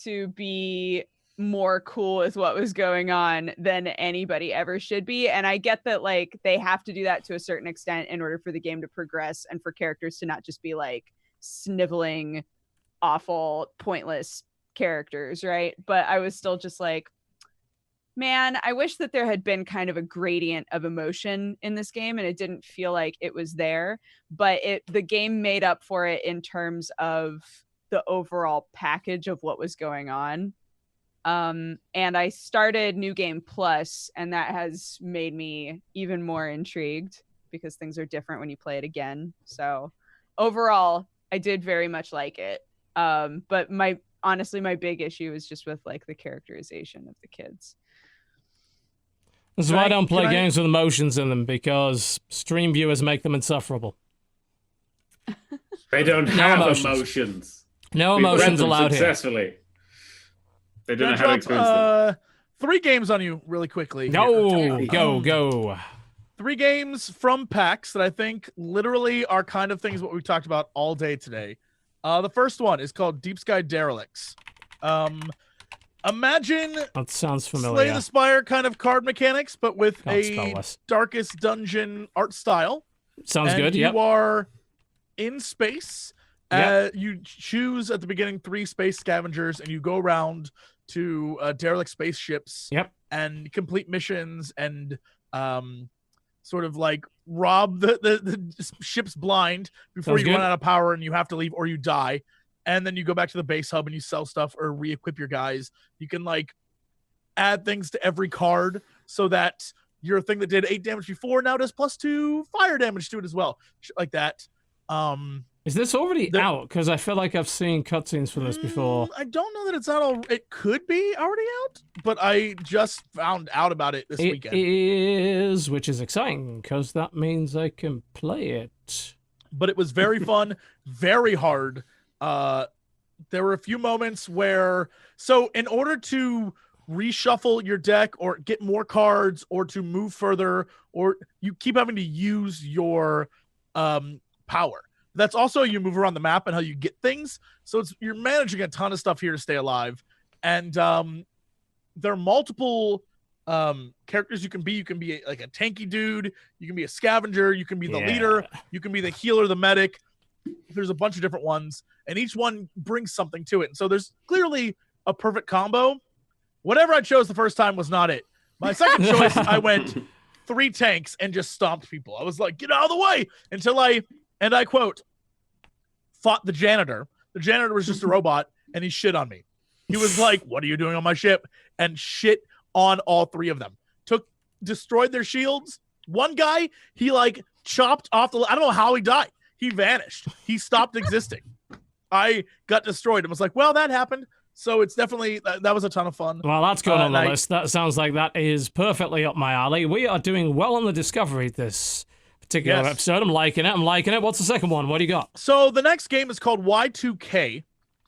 to be more cool with what was going on than anybody ever should be. And I get that like they have to do that to a certain extent in order for the game to progress and for characters to not just be like sniveling, awful, pointless characters, right? But I was still just like, man, I wish that there had been kind of a gradient of emotion in this game, and it didn't feel like it was there. But the game made up for it in terms of the overall package of what was going on. And I started New Game Plus, and that has made me even more intrigued because things are different when you play it again. So overall, I did very much like it. But honestly, my big issue is just with like the characterization of the kids. This is why I don't play games with emotions in them, because stream viewers make them insufferable. They don't have emotions. No emotions allowed successfully. They don't know how to experience them. 3 games on you really quickly. Go. 3 games from PAX that I think literally are kind of things what we talked about all day today. The first one is called Deep Sky Derelicts. Imagine that sounds familiar. Slay the Spire kind of card mechanics, but with a Darkest Dungeon art style. Sounds good. Yep. You are in space. You choose at the beginning 3 space scavengers, and you go around to derelict spaceships. Yep. And complete missions and sort of like rob the ships blind before you run out of power and you have to leave or you die. And then you go back to the base hub and you sell stuff or re-equip your guys. You can like add things to every card so that your thing that did 8 damage before now does +2 fire damage to it as well. Shit like that. Is this already out? Because I feel like I've seen cutscenes for this before. I don't know that it's out. It could be already out, but I just found out about it this weekend. It is, which is exciting because that means I can play it. But it was very fun, very hard. There were a few moments where, so in order to reshuffle your deck or get more cards or to move further, or you keep having to use your power. That's also how you move around the map and how you get things. So you're managing a ton of stuff here to stay alive. And there are multiple characters you can be. You can be like a tanky dude. You can be a scavenger. You can be the leader. You can be the healer, the medic. There's a bunch of different ones. And each one brings something to it. And so there's clearly a perfect combo. Whatever I chose the first time was not it. My second choice, I went 3 tanks and just stomped people. I was like, get out of the way until and I quote, fought the janitor. The janitor was just a robot, and he shit on me. He was like, what are you doing on my ship? And shit on all 3 of them. Destroyed their shields. One guy, he like chopped off I don't know how he died. He vanished. He stopped existing. I got destroyed and was like, well, that happened. So it's definitely, that was a ton of fun. Well, that's going on the list. That sounds like that is perfectly up my alley. We are doing well on the discovery this particular episode. I'm liking it. What's the second one? What do you got? So the next game is called Y2K,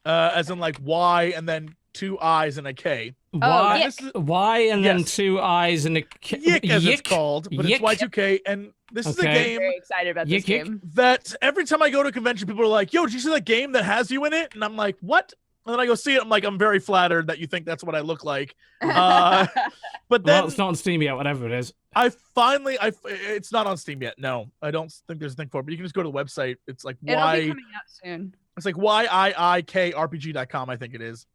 as in like Y and then 2 I's and a K. Y and then 2 I's and a K. Yik, as it's called, but it's Y2K. And this is a game. I'm very excited about this game. That every time I go to a convention, people are like, yo, did you see that game that has you in it? And I'm like, what? And then I go see it. I'm like, I'm very flattered that you think that's what I look like. But then it's not on Steam yet, whatever it is. It's not on Steam yet. No, I don't think there's a thing for it, but you can just go to the website. It's like It'll be coming out soon. It's like YIIKRPG.com, I think it is.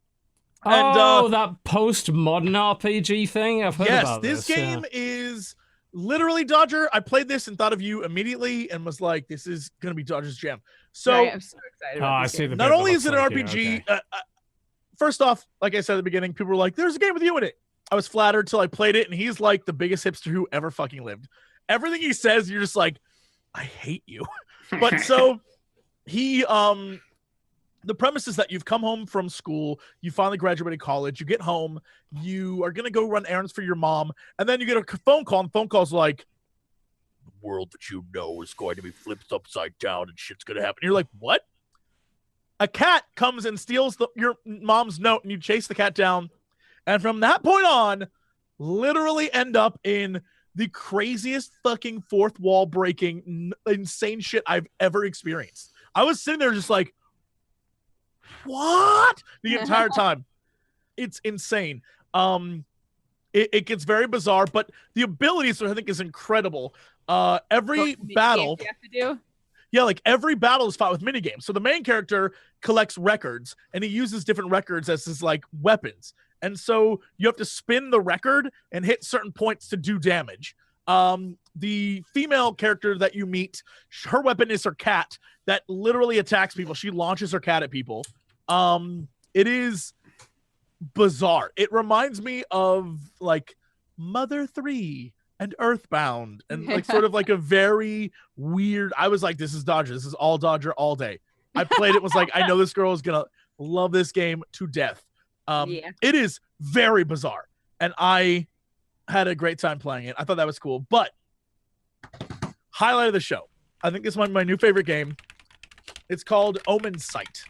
And, that postmodern RPG thing? I've heard about this. Yes, this game is literally Dodger. I played this and thought of you immediately and was like, this is going to be Dodger's jam. So I'm so excited about this game. Not only is it an RPG, first off, like I said at the beginning, people were like, there's a game with you in it. I was flattered till I played it, and he's like the biggest hipster who ever fucking lived. Everything he says, you're just like, I hate you. But so he, the premise is that you've come home from school, you finally graduated college, you get home, you are going to go run errands for your mom, and then you get a phone call, and the phone call's like, the world that you know is going to be flipped upside down and shit's going to happen. You're like, what? A cat comes and steals your mom's note, and you chase the cat down. And from that point on, literally end up in the craziest fucking fourth wall breaking, insane shit I've ever experienced. I was sitting there just like, what? The entire time. It's insane. It gets very bizarre, but the abilities, I think, is incredible. Every battle. You have to do? Yeah, like every battle is fought with minigames. So the main character collects records, and he uses different records as his like weapons. And so you have to spin the record and hit certain points to do damage. The female character that you meet, her weapon is her cat that literally attacks people. She launches her cat at people. It is bizarre. It reminds me of like Mother 3 and Earthbound and like sort of like a very weird. I was like, this is Dodger. This is all Dodger all day. I played it, was like, I know this girl is gonna love this game to death. It is very bizarre, and I had a great time playing it. I thought that was cool. But highlight of the show, I think this is my new favorite game. It's called Omensight.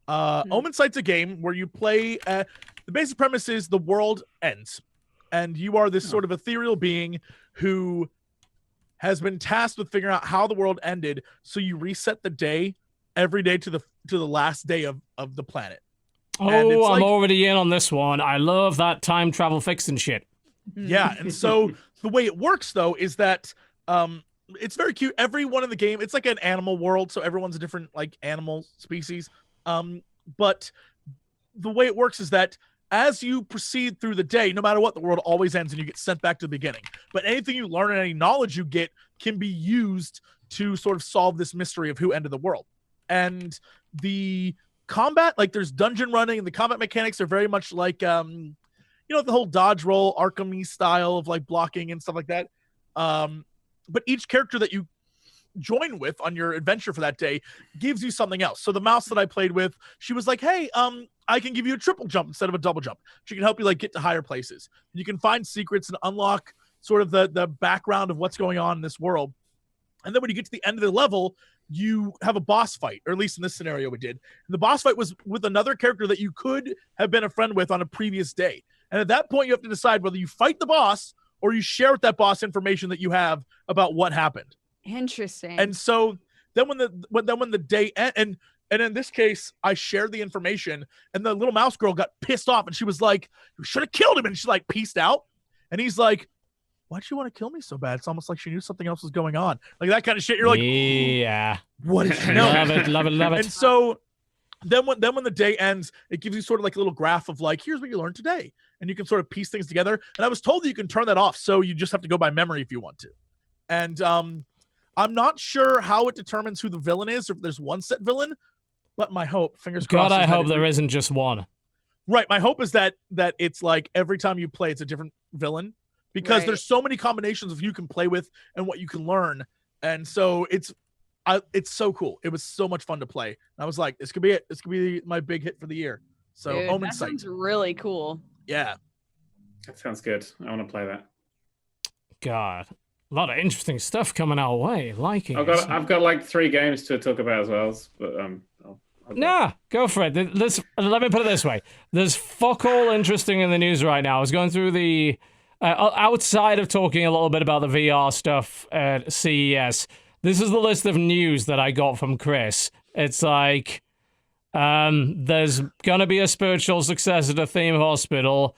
Omensight's a game where you play. The basic premise is the world ends, and you are this sort of ethereal being who has been tasked with figuring out how the world ended. So you reset the day every day to the last day of the planet. Oh, I'm already in on this one. I love that time travel fixing shit. Yeah, and so the way it works, though, is that it's very cute. Every one in the game, it's like an animal world, so everyone's a different like animal species. But the way it works is that as you proceed through the day, no matter what, the world always ends and you get sent back to the beginning. But anything you learn and any knowledge you get can be used to sort of solve this mystery of who ended the world. And the combat, like there's dungeon running, and the combat mechanics are very much like the whole dodge roll Arkham-y style of like blocking and stuff like that. But each character that you join with on your adventure for that day gives you something else. So the mouse that I played with, she was like, hey, I can give you a triple jump instead of a double jump. She can help you like get to higher places. You can find secrets and unlock sort of the background of what's going on in this world. And then when you get to the end of the level, you have a boss fight, or at least in this scenario we did. And the boss fight was with another character that you could have been a friend with on a previous day. And at that point, you have to decide whether you fight the boss or you share with that boss information that you have about what happened. Interesting. And so then when the day and in this case, I shared the information, and the little mouse girl got pissed off, and she was like, "You should have killed him," and she like peaced out. And he's like, "Why'd you want to kill me so bad?" It's almost like she knew something else was going on, like that kind of shit. You're like, yeah, what did she know? Love it. And so then when the day ends, it gives you sort of like a little graph of like, here's what you learned today, and you can sort of piece things together. And I was told that you can turn that off, so you just have to go by memory if you want to. And I'm not sure how it determines who the villain is, or if there's one set villain, but my hope, fingers crossed. God, I hope there isn't just one. Right, my hope is that it's like every time you play, it's a different villain, because there's so many combinations of who you can play with and what you can learn, and so it's so cool. It was so much fun to play. And I was like, this could be it. This could be my big hit for the year. So Omensight. That sounds really cool. Yeah, that sounds good. I want to play that. God, a lot of interesting stuff coming our way. Liking. I've got like 3 games to talk about as well, but Nah, go for it. Let me put it this way. There's fuck all interesting in the news right now. I was going through the outside of talking a little bit about the VR stuff at CES. This is the list of news that I got from Chris. It's like, there's gonna be a spiritual successor to Theme Hospital.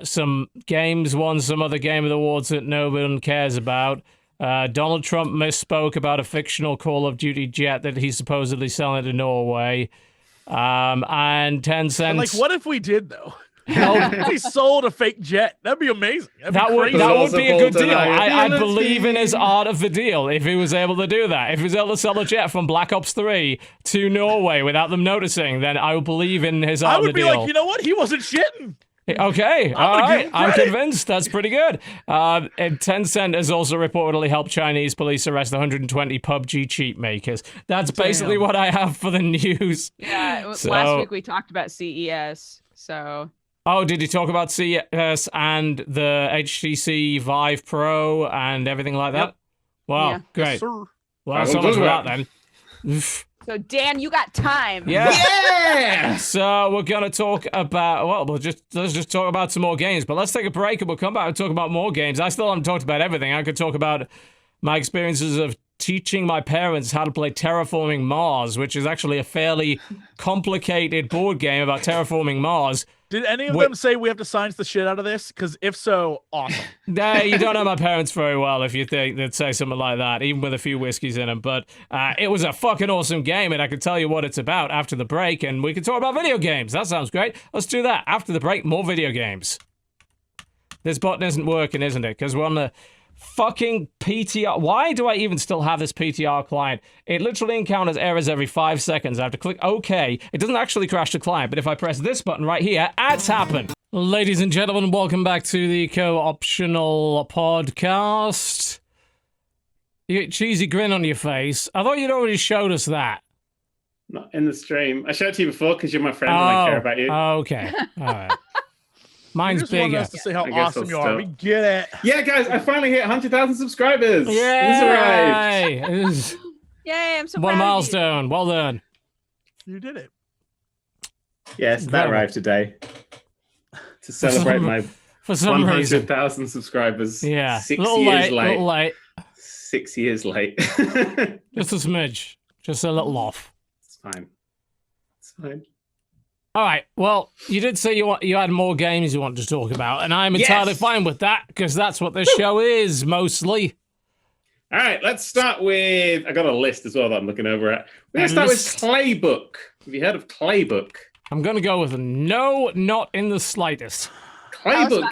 Some games won some other Game of the Awards that no one cares about. Donald Trump misspoke about a fictional Call of Duty jet that he's supposedly selling to Norway. And Tencent. Like, what if we did though? He sold a fake jet. That'd be amazing. That would be a good deal. I believe in his art of the deal if he was able to do that. If he was able to sell a jet from Black Ops 3 to Norway without them noticing, then I would believe in his art of the deal. I would be like, you know what? He wasn't shitting. Okay, all right. I'm convinced. That's pretty good. And Tencent has also reportedly helped Chinese police arrest 120 PUBG cheat makers. That's basically what I have for the news. Yeah, last week we talked about CES, so... Oh, did you talk about CES and the HTC Vive Pro and everything like that? Yep. Wow, yeah. Great. Yes, sir. Well, so much for that then. So, Dan, you got time. Yeah. So we're gonna talk about let's just talk about some more games. But let's take a break and we'll come back and talk about more games. I still haven't talked about everything. I could talk about my experiences of teaching my parents how to play Terraforming Mars, which is actually a fairly complicated board game about terraforming Mars. Did any of them say we have to science the shit out of this? Because if so, awesome. Nah, you don't know my parents very well if you think they'd say something like that, even with a few whiskeys in them. But it was a fucking awesome game, and I can tell you what it's about after the break, and we can talk about video games. That sounds great. Let's do that. After the break, more video games. This button isn't working, isn't it? Because we're on the fucking PTR. Why do I even still have this PTR client? It literally encounters errors every 5 seconds. I have to click OK. It doesn't actually crash the client, but if I press this button right here, ads happen. Ladies and gentlemen, welcome back to the Co-Optional Podcast. You got a cheesy grin on your face. I thought you'd already showed us that. Not in the stream. I showed it to you before because you're my friend and I care about you. Okay. All right. Mine's bigger. You just want us to say how awesome you are. We get it. Yeah, guys, I finally hit 100,000 subscribers. Yay! It's arrived. Yay, I'm so One proud milestone. Well done. You did it. Yes, that arrived today. To celebrate my for some 100,000 subscribbers. Yeah. 6 years late. Little late. 6 years late. Just a smidge. Just a little off. It's fine. It's fine. All right. Well, you did say you had more games you want to talk about, and I'm entirely fine with that because that's what this show is mostly. All right, let's start with. I got a list as well that I'm looking over at. We're going to start with Claybook. Have you heard of Claybook? I'm going to go with no, not in the slightest. Claybook.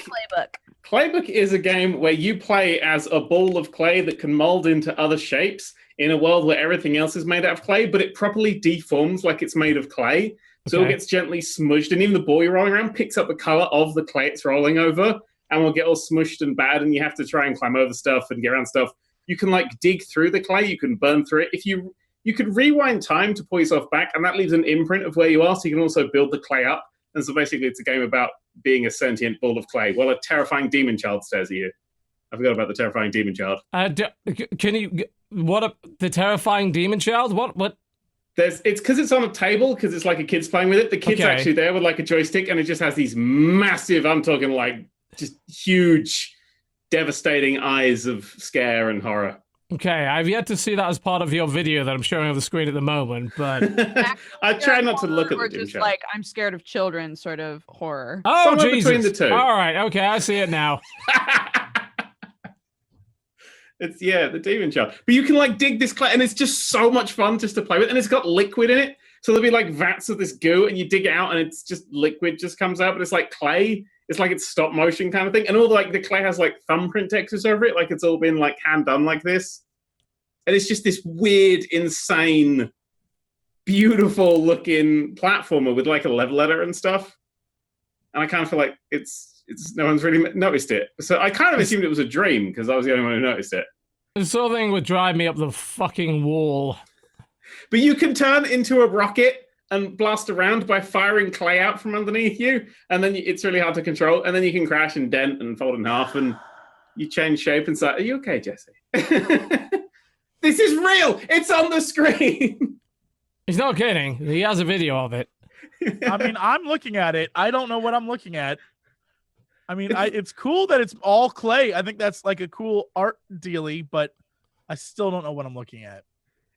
Claybook is a game where you play as a ball of clay that can mold into other shapes in a world where everything else is made out of clay, but it properly deforms like it's made of clay. So it gets gently smushed, and even the ball you're rolling around picks up the color of the clay it's rolling over, and will get all smushed and bad, and you have to try and climb over stuff and get around stuff. You can like dig through the clay. You can burn through it. You could rewind time to pull yourself back, and that leaves an imprint of where you are. So you can also build the clay up. And so basically, it's a game about being a sentient ball of clay while a terrifying demon child stares at you. I forgot about the terrifying demon child. Can you? The terrifying demon child? What? It's because it's on a table, because it's like a kid's playing with it. The kid's actually there with like a joystick, and it just has these massive, I'm talking like just huge, devastating eyes of scare and horror. Okay, I've yet to see that as part of your video that I'm showing on the screen at the moment, but I try not to look at the just demon like I'm scared of children sort of horror. Oh, somewhere Jesus. between the two. All right, okay, I see it now. It's the demon child. But you can like dig this clay, and it's just so much fun just to play with. And it's got liquid in it, so there'll be like vats of this goo, and you dig it out, and it's just liquid just comes out. But it's like clay. It's like it's stop motion kind of thing, and all the clay has like thumbprint textures over it, like it's all been like hand done like this. And it's just this weird, insane, beautiful looking platformer with like a level editor and stuff. And I kind of feel like it's no one's really noticed it. So I kind of assumed it was a dream because I was the only one who noticed it. This sort of thing would drive me up the fucking wall. But you can turn into a rocket and blast around by firing clay out from underneath you. And then it's really hard to control. And then you can crash and dent and fold in half and you change shape and say, "Are you okay, Jesse?" This is real. It's on the screen. He's not kidding. He has a video of it. I mean, I'm looking at it. I don't know what I'm looking at. I mean, it's cool that it's all clay. I think that's like a cool art dealy, but I still don't know what I'm looking at.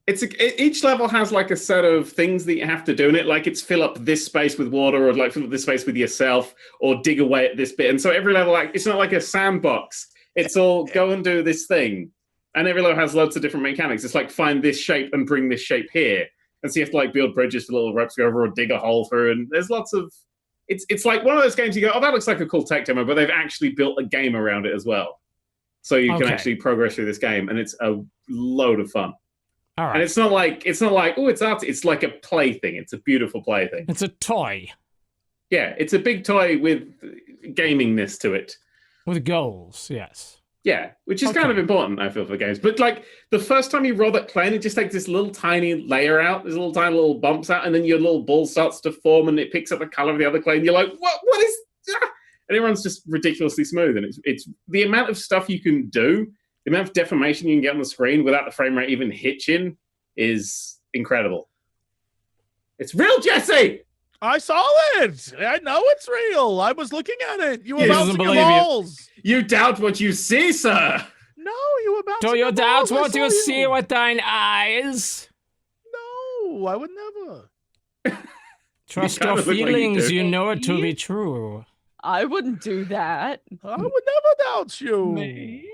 Each level has like a set of things that you have to do in it. Like it's fill up this space with water, or like fill up this space with yourself, or dig away at this bit. And so every level, like it's not like a sandbox. It's all go and do this thing. And every level has loads of different mechanics. It's like find this shape and bring this shape here. And so you have to like build bridges for little ropes to go over or dig a hole through. And there's lots of... It's like one of those games you go, oh, that looks like a cool tech demo, but they've actually built a game around it as well. So you can actually progress through this game, and it's a load of fun. All right. And it's not like, oh, it's art. It's like a plaything. It's a beautiful plaything. It's a toy. Yeah, it's a big toy with gamingness to it. With goals, yes. Yeah, which is kind of important, I feel, for games. But like the first time you roll that clay, and it just takes this little tiny layer out, there's little tiny little bumps out, and then your little ball starts to form, and it picks up the color of the other clay, and you're like, what is? And everyone's just ridiculously smooth, and it's the amount of stuff you can do, the amount of deformation you can get on the screen without the frame rate even hitching is incredible. It's real, Jesse. I saw it. I know it's real. I was looking at it. You were bouncing your balls. You doubt what you see, sir. No, you were bouncing Do you your doubt balls. what you see with thine eyes? No, I would never. Trust your feelings. You know it to be true. I wouldn't do that. I would never doubt you. Me?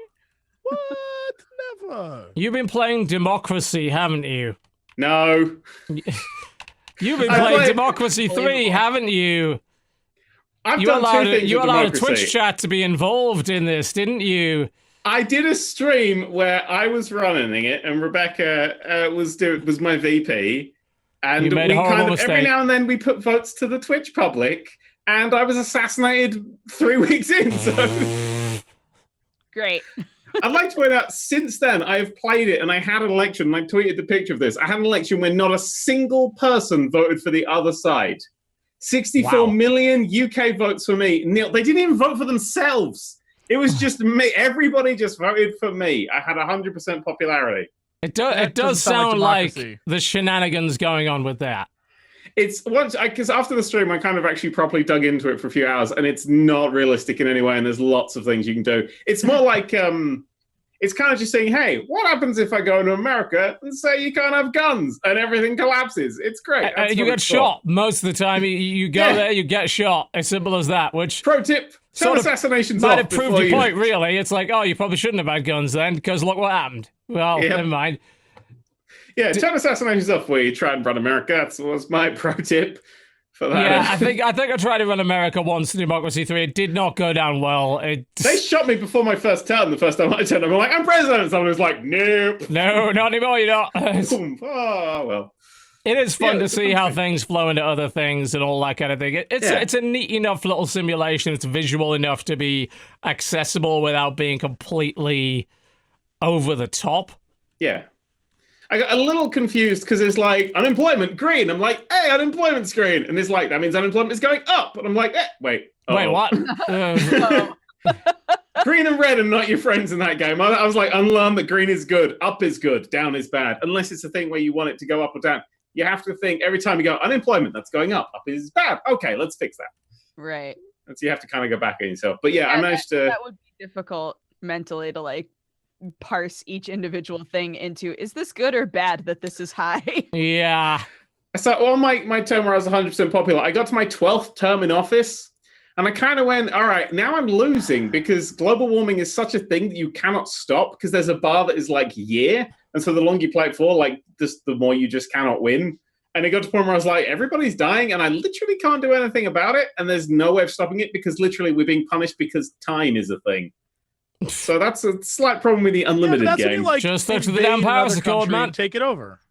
What? Never. You've been playing Democracy, haven't you? No. You've been playing Democracy 3, haven't you? I've done two things. You allowed a Twitch chat to be involved in this, didn't you? I did a stream where I was running it, and Rebecca was my VP, and you made a horrible mistake. Every now and then we put votes to the Twitch public, and I was assassinated 3 weeks in. So Great. I'd like to point out, since then, I have played it, and I had an election, and I tweeted the picture of this. I had an election where not a single person voted for the other side. 64 million UK votes for me. Neil, they didn't even vote for themselves. It was just me. Everybody just voted for me. I had 100% popularity. It does sound like the shenanigans going on with that. It's once because after the stream, I kind of actually properly dug into it for a few hours, and it's not realistic in any way. And there's lots of things you can do. It's more like it's kind of just saying, "Hey, what happens if I go to America and say you can't have guns and everything collapses?" It's great. You get shot most of the time. You go there, you get shot. As simple as that. Which pro tip: turn assassinations off. Might have proved your point. Really, it's like, oh, you probably shouldn't have had guns then, because look what happened. Well, never mind. Yeah, turn assassinations off where you try and run America. That was my pro tip for that. Yeah, I think I tried to run America once in Democracy 3. It did not go down well. They shot me before my first turn. The first time I turned, I'm like, I'm president. And someone was like, nope. No, not anymore. You're not. Oh, well. It is fun to see how things flow into other things and all that kind of thing. It's a neat enough little simulation. It's visual enough to be accessible without being completely over the top. Yeah. I got a little confused because it's like unemployment green. I'm like, hey, unemployment's green. And it's like, that means unemployment is going up. And I'm like, wait. Wait, what? Green and red are not your friends in that game. I was like, unlearn that green is good, up is good, down is bad. Unless it's a thing where you want it to go up or down. You have to think every time you go, unemployment, that's going up is bad. Okay, let's fix that. Right. And so you have to kind of go back on yourself. But yeah, I managed to... That would be difficult mentally to like parse each individual thing into, is this good or bad that this is high? Yeah. So on my term where I was 100% popular, I got to my 12th term in office, and I kind of went, all right, now I'm losing because global warming is such a thing that you cannot stop because there's a bar that is like year, and so the longer you play it for, like this, the more you just cannot win. And it got to the point where I was like, everybody's dying, and I literally can't do anything about it, and there's no way of stopping it because literally we're being punished because time is a thing. So that's a slight problem with the unlimited game. Like, just look to the damn powers accord, man. Take it over.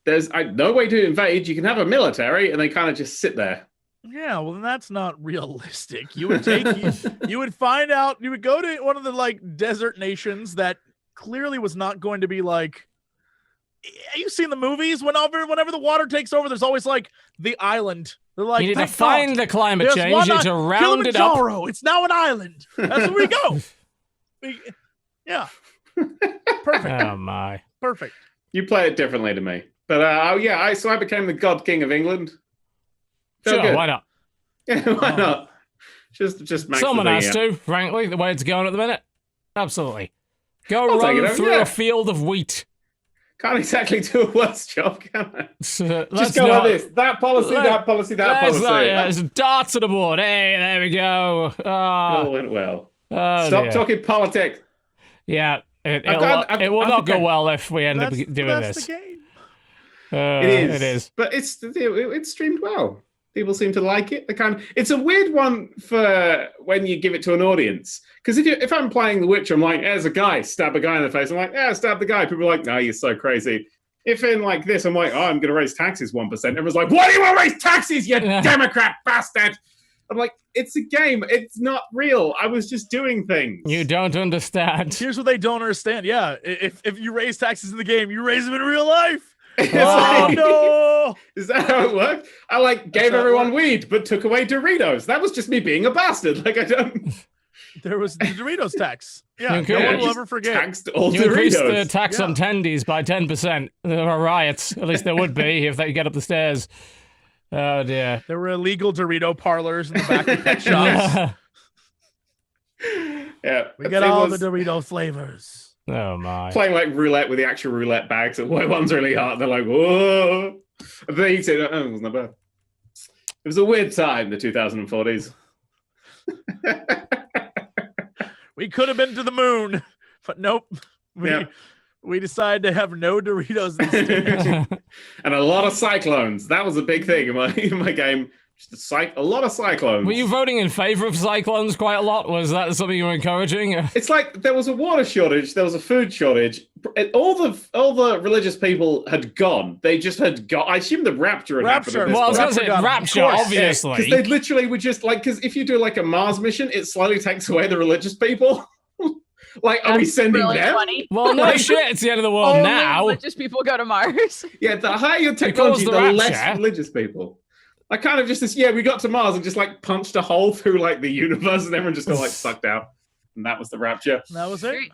There's no way to invade. You can have a military, and they kind of just sit there. Yeah, well, then that's not realistic. You would take, you would find out, you would go to one of the like desert nations that clearly was not going to be like. You've seen the movies. Whenever the water takes over, there's always like the island. They're like, you need to find the climate change. You need to round it up. It's now an island. That's where we go. Yeah. Perfect. Oh my. Perfect. You play it differently to me, but I became the God King of England. Sure, good. why not? Yeah, why not? Just make someone has to. Frankly, the way it's going at the minute, absolutely. Go I'll run through a field of wheat. Can't exactly do a worse job, can I? Just go like this. That policy, that policy, that policy. There's darts on the board. Hey, there we go. It all went well. Oh, Stop talking politics. Yeah, it will not go well if we end up doing this. The game. It is. But it's streamed well. People seem to like it. It's a weird one for when you give it to an audience. Because if I'm playing The Witcher, I'm like, there's a guy, stab a guy in the face. I'm like, yeah, stab the guy. People are like, no, you're so crazy. If in like this, I'm like, oh, I'm going to raise taxes 1%. Everyone's like, why do you want to raise taxes, you Democrat bastard? I'm like, it's a game. It's not real. I was just doing things. You don't understand. Here's what they don't understand. Yeah, if you raise taxes in the game, you raise them in real life. No! Is that how it worked? I gave everyone weed, but took away Doritos. That was just me being a bastard. I don't. There was the Doritos tax. Yeah, no one will ever forget. Taxed all you Doritos. Increased the tax on tendies by 10%. There are riots. At least there would be if they get up the stairs. Oh dear. There were illegal Dorito parlors in the back of pet shops. Yeah, we got all the Dorito flavors. Oh my! Playing roulette with the actual roulette bags. The white one's really hard. They're like, whoa! And they eat it. Oh, it was not bad. It was a weird time, the 2040s. We could have been to the moon, but nope. We decided to have no Doritos instead. And a lot of cyclones. That was a big thing in my game. Just a lot of cyclones. Were you voting in favor of cyclones quite a lot? Was that something you were encouraging? It's like there was a water shortage, there was a food shortage. All the religious people had gone. They just had gone. I assume the rapture had happened. Well, I was going to say rapture, obviously. Because they literally would just because if you do a Mars mission, it slightly takes away the religious people. Are we sending really them? Funny. Well, no shit. It's the end of the world now. Religious people go to Mars. Yeah, the higher your technology, the less religious people. I kind of just we got to Mars and just punched a hole through the universe and everyone just got sucked out. And that was the rapture. That was it?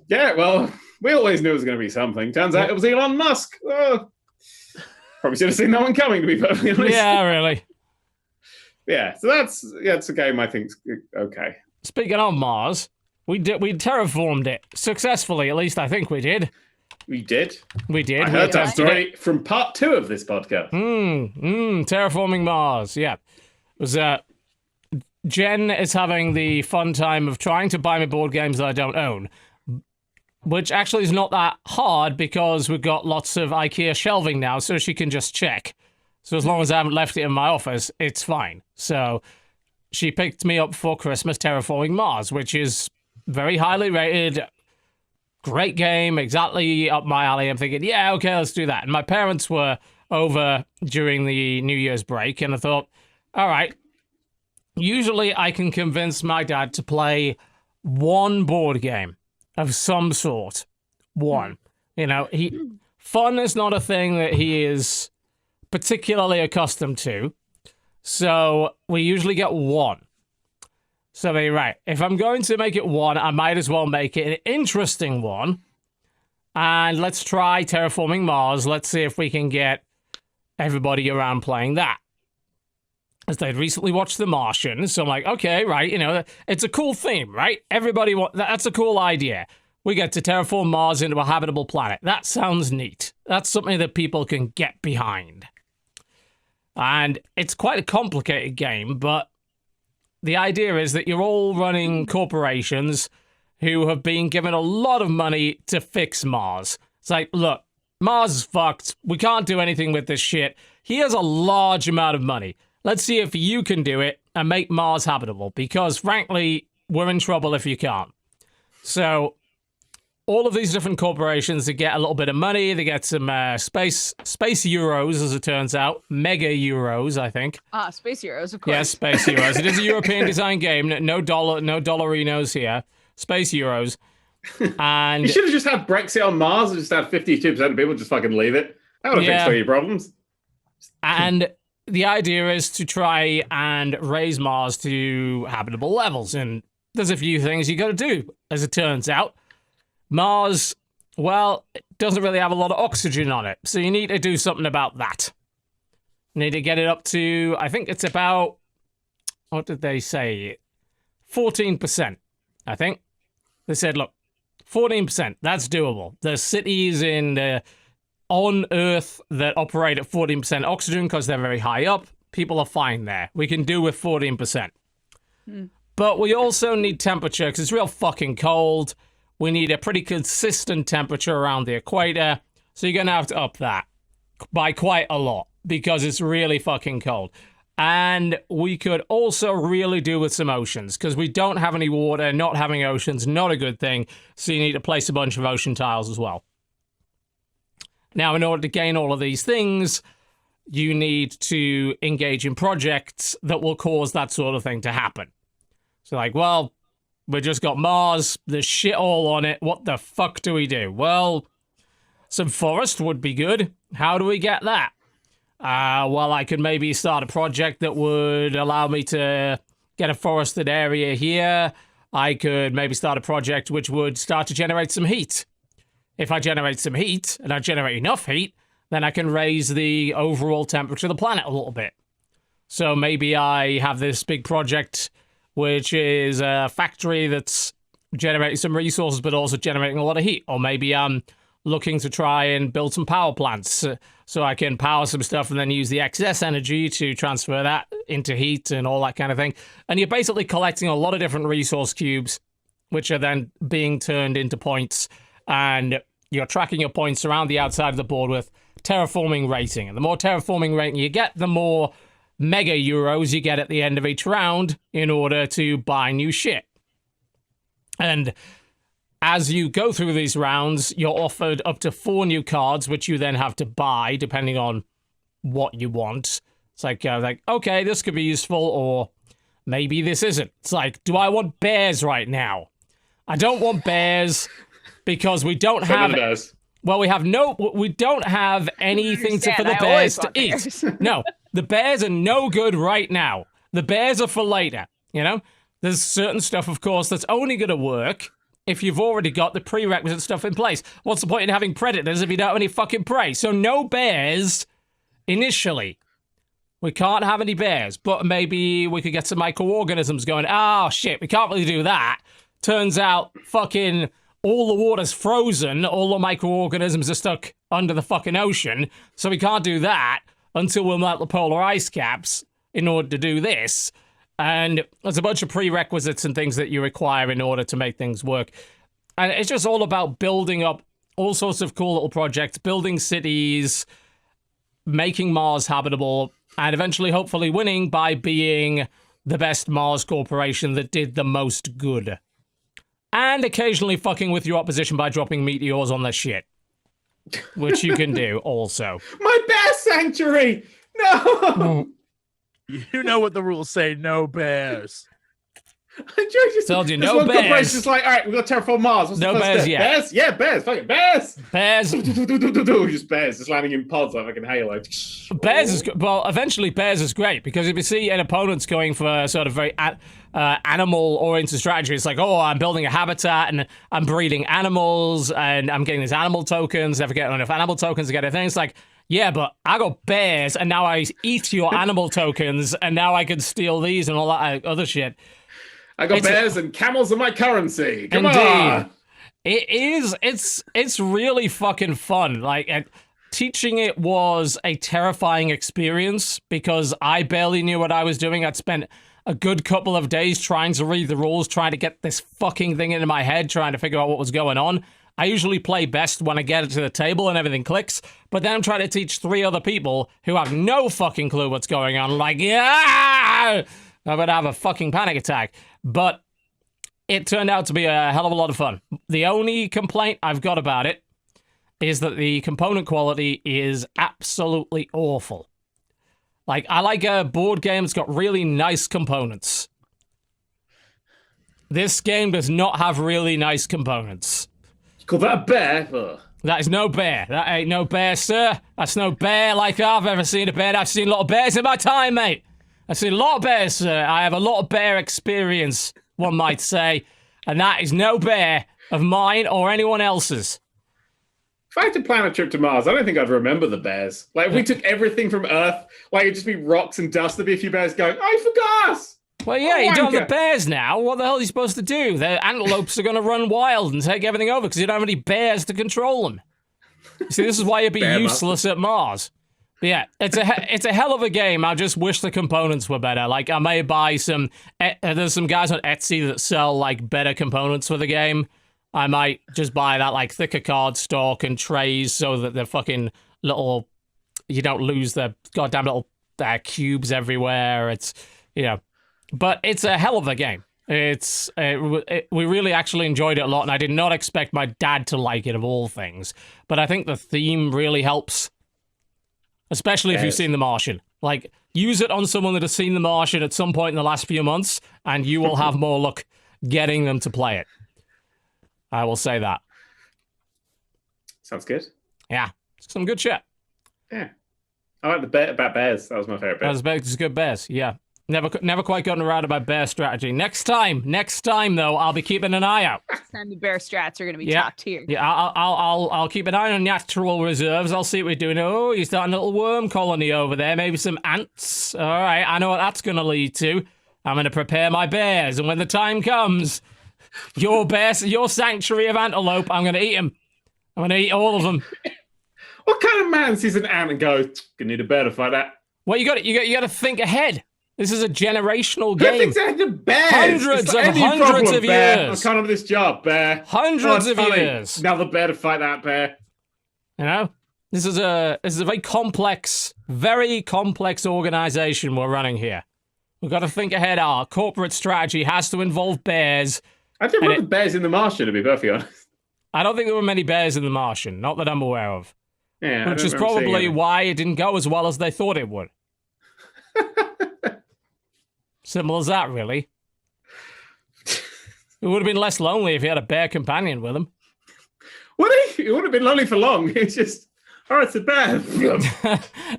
Yeah, well, we always knew it was going to be something. Turns out it was Elon Musk. Oh. Probably should have seen that one coming, to be perfectly honest. Yeah, really. Yeah, so it's a game I think's okay. Speaking of Mars, we terraformed it successfully, at least I think we did. We did. I heard that story from part 2 of this podcast. Terraforming Mars. Yeah. It was Jen is having the fun time of trying to buy me board games that I don't own, which actually is not that hard because we've got lots of IKEA shelving now, so she can just check. So as long as I haven't left it in my office, it's fine. So she picked me up for Christmas Terraforming Mars, which is very highly rated. Great game, exactly up my alley. I'm thinking, yeah, okay, let's do that. And my parents were over during the New Year's break, and I thought, all right, usually I can convince my dad to play one board game. of some sort. One. You know, fun is not a thing that he is particularly accustomed to. So we usually get 1. So right, if I'm going to make it 1, I might as well make it an interesting one. And let's try Terraforming Mars. Let's see if we can get everybody around playing that. As they'd recently watched The Martian, so I'm like, okay, right, you know, it's a cool theme, right? Everybody that's a cool idea. We get to terraform Mars into a habitable planet. That sounds neat. That's something that people can get behind. And it's quite a complicated game, but the idea is that you're all running corporations who have been given a lot of money to fix Mars. It's like, look, Mars is fucked. We can't do anything with this shit. Here's a large amount of money. Let's see if you can do it and make Mars habitable, because frankly, we're in trouble if you can't. So all of these different corporations, they get a little bit of money. They get some space euros, as it turns out. Mega euros, I think. Space euros, of course. Yes, space euros. It is a European design game. No dollarinos here. Space euros. And you should have just had Brexit on Mars and just had 52% of people just fucking leave it. That would have fixed all your problems. And the idea is to try and raise Mars to habitable levels. And there's a few things you got to do, as it turns out. Mars, well, it doesn't really have a lot of oxygen on it, so you need to do something about that. You need to get it up to, I think it's about, what did they say? 14%, I think. They said, look, 14%, that's doable. There's cities on Earth that operate at 14% oxygen because they're very high up. People are fine there. We can do with 14%. But we also need temperature because it's real fucking cold. We need a pretty consistent temperature around the equator. So you're going to have to up that by quite a lot because it's really fucking cold. And we could also really do with some oceans because we don't have any water. Not having oceans, not a good thing. So you need to place a bunch of ocean tiles as well. Now, in order to gain all of these things, you need to engage in projects that will cause that sort of thing to happen. So like, well, we just got Mars, there's shit all on it. What the fuck do we do? Well, some forest would be good. How do we get that? Well, I could maybe start a project that would allow me to get a forested area here. I could maybe start a project which would start to generate some heat. If I generate some heat, and I generate enough heat, then I can raise the overall temperature of the planet a little bit. So maybe I have this big project which is a factory that's generating some resources but also generating a lot of heat. Or maybe I'm looking to try and build some power plants so I can power some stuff and then use the excess energy to transfer that into heat and all that kind of thing. And you're basically collecting a lot of different resource cubes, which are then being turned into points. And you're tracking your points around the outside of the board with terraforming rating. And the more terraforming rating you get, the more mega euros you get at the end of each round in order to buy new shit. And as you go through these rounds, you're offered up to 4 new cards, which you then have to buy depending on what you want. It's like, okay, this could be useful, or maybe this isn't. It's like, do I want bears right now? I don't want bears because we don't have... Well, we don't have anything for the bears to eat. No, the bears are no good right now. The bears are for later, you know? There's certain stuff, of course, that's only going to work if you've already got the prerequisite stuff in place. What's the point in having predators if you don't have any fucking prey? So no bears initially. We can't have any bears, but maybe we could get some microorganisms going. Oh, shit, we can't really do that. Turns out fucking... all the water's frozen, all the microorganisms are stuck under the fucking ocean, so we can't do that until we melt the polar ice caps in order to do this. And there's a bunch of prerequisites and things that you require in order to make things work. And it's just all about building up all sorts of cool little projects, building cities, making Mars habitable, and eventually, hopefully, winning by being the best Mars corporation that did the most good. And occasionally fucking with your opposition by dropping meteors on their shit. Which you can do also. My bear sanctuary! No! You know what the rules say, no bears. Told you, this no one bears. corporation's just like, all right, we've got Terraform Mars. What's No the first bears step? yet. Bears? Yeah, bears. Fucking bears. Bears. Just bears, just landing in pods like fucking Halo. Bears is well. Eventually, bears is great because if you see an opponent's going for a sort of very animal-oriented strategy, it's like, oh, I'm building a habitat and I'm breeding animals and I'm getting these animal tokens. Never getting enough animal tokens to get a thing. It's like, yeah, but I got bears and now I eat your animal tokens and now I can steal these and all that other shit. I got bears and camels are my currency. Come Indeed. on. It is. It's really fucking fun. Like teaching it was a terrifying experience because I barely knew what I was doing. I'd spent a good couple of days trying to read the rules, trying to get this fucking thing into my head, trying to figure out what was going on. I usually play best when I get it to the table and everything clicks, but then I'm trying to teach 3 other people who have no fucking clue what's going on. Like, yeah, I'm gonna have a fucking panic attack. But it turned out to be a hell of a lot of fun. The only complaint I've got about it is that the component quality is absolutely awful. Like, I like a board game that's got really nice components. This game does not have really nice components. You call that a bear? Ugh. That is no bear. That ain't no bear, sir. That's no bear like I've ever seen a bear. I've seen a lot of bears in my time, mate. I've seen a lot of bears, sir. I have a lot of bear experience, one might say. And that is no bear of mine or anyone else's. If I had to plan a trip to Mars, I don't think I'd remember the bears. Like, if we took everything from Earth, like, it'd just be rocks and dust. There'd be a few bears going, I forgot us. Well, yeah, you don't have the bears now. What the hell are you supposed to do? The antelopes are going to run wild and take everything over because you don't have any bears to control them. See, this is why you'd be useless at Mars. But yeah, it's a hell of a game. I just wish the components were better. Like, I may buy some... there's some guys on Etsy that sell, like, better components for the game. I might just buy that, like, thicker cardstock and trays so that they're fucking little... You don't lose the goddamn little cubes everywhere. It's, you know... But it's a hell of a game. We really actually enjoyed it a lot, and I did not expect my dad to like it, of all things. But I think the theme really helps. Especially if you've seen The Martian. Like, use it on someone that has seen The Martian at some point in the last few months, and you will have more luck getting them to play it. I will say that. Sounds good. Yeah, some good shit. Yeah. I like the bit about bears. That was my favorite bit. That was good bears, yeah. Never quite gotten around to my bear strategy. Next time, though, I'll be keeping an eye out. Next time the bear strats are going to be top tier. Yeah, I'll keep an eye on natural reserves. I'll see what we're doing. Oh, you're starting a little worm colony over there. Maybe some ants. All right, I know what that's going to lead to. I'm going to prepare my bears, and when the time comes, your sanctuary of antelope, I'm going to eat them. I'm going to eat all of them. What kind of man sees an ant and goes, "Gonna need a bear to fight that"? Well, you got to think ahead. This is a generational game. Who thinks ahead of bears? Hundreds of bear. years. I can't have this job, bear. Hundreds of years. Another bear to fight that bear. You know, this is a very complex organization we're running here. We've got to think ahead. Our corporate strategy has to involve bears. I didn't remember bears in The Martian, to be perfectly honest. I don't think there were many bears in The Martian, not that I'm aware of. Yeah, which is probably why it didn't go as well as they thought it would. Simple as that, really. It would have been less lonely if he had a bear companion with him. Would he? It would have been lonely for long. It's just, all right, it's a bear.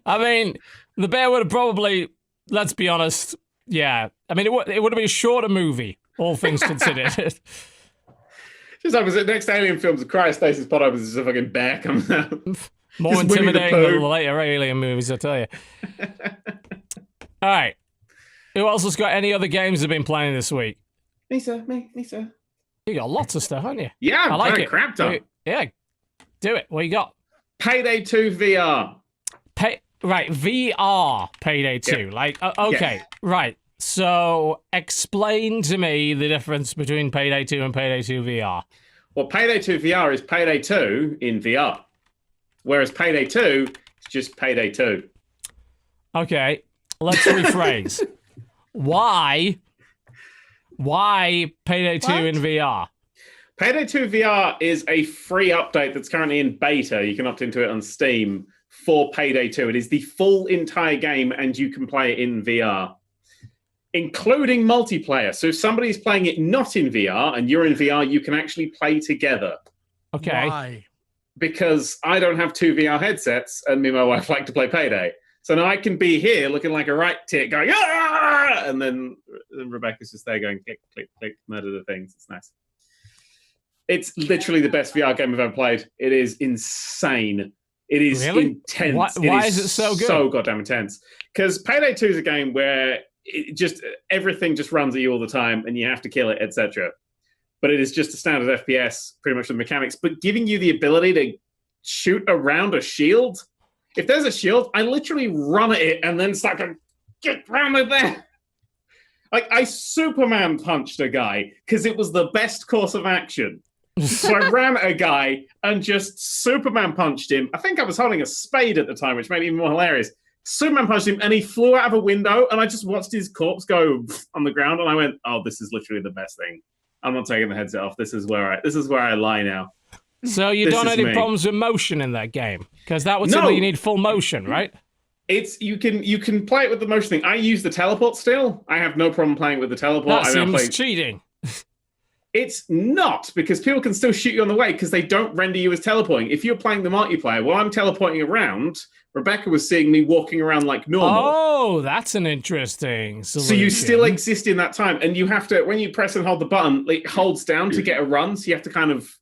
I mean, the bear would have probably, let's be honest, yeah. I mean, it would have been a shorter movie, all things considered. Just like the next Alien films, the cryostasis pod opens as a fucking bear comes out. More just intimidating than the later Alien movies, I tell you. All right. Who else has got any other games they've been playing this week? Me, sir. Me, sir. You got lots of stuff, haven't you? Yeah, I like it. Crap ton. Yeah, do it. What you got? PayDay 2 VR. Right, VR PayDay 2. Yeah. Like, okay, right. So, explain to me the difference between PayDay 2 and PayDay 2 VR. Well, PayDay 2 VR is PayDay 2 in VR. Whereas PayDay 2 is just PayDay 2. Okay, let's rephrase. Why PayDay 2 in VR? PayDay 2 VR is a free update that's currently in beta. You can opt into it on Steam for PayDay 2. It is the full entire game, and you can play it in VR. including multiplayer. So if somebody's playing it not in VR and you're in VR, you can actually play together. Okay. Why? Because I don't have 2 VR headsets, and me and my wife like to play PayDay. So now I can be here looking like a right tit going, ah! And then Rebecca's just there going, click, click, click, murder the things. It's nice. It's literally the best VR game I've ever played. It is insane. It is intense. Why is it so good? So goddamn intense. Because PayDay 2 is a game where everything just runs at you all the time, and you have to kill it, etc. But it is just a standard FPS, pretty much the mechanics, but giving you the ability to shoot around a shield. If there's a shield, I literally run at it and then start going, get round it there. Like, I Superman punched a guy because it was the best course of action. So I ran at a guy and just Superman punched him. I think I was holding a spade at the time, which made it even more hilarious. Superman punched him and he flew out of a window, and I just watched his corpse go on the ground, and I went, oh, this is literally the best thing. I'm not taking the headset off. This is where I lie now. So you don't have any problems with motion in that game? Because that would say that you need full motion, right? You can play it with the motion thing. I use the teleport still. I have no problem playing with the teleport. That seems cheating. It's not, because people can still shoot you on the way because they don't render you as teleporting. If you're playing the multiplayer, while I'm teleporting around, Rebecca was seeing me walking around like normal. Oh, that's an interesting solution. So you still exist in that time, and you have to, when you press and hold the button, it holds down to get a run. So you have to kind of,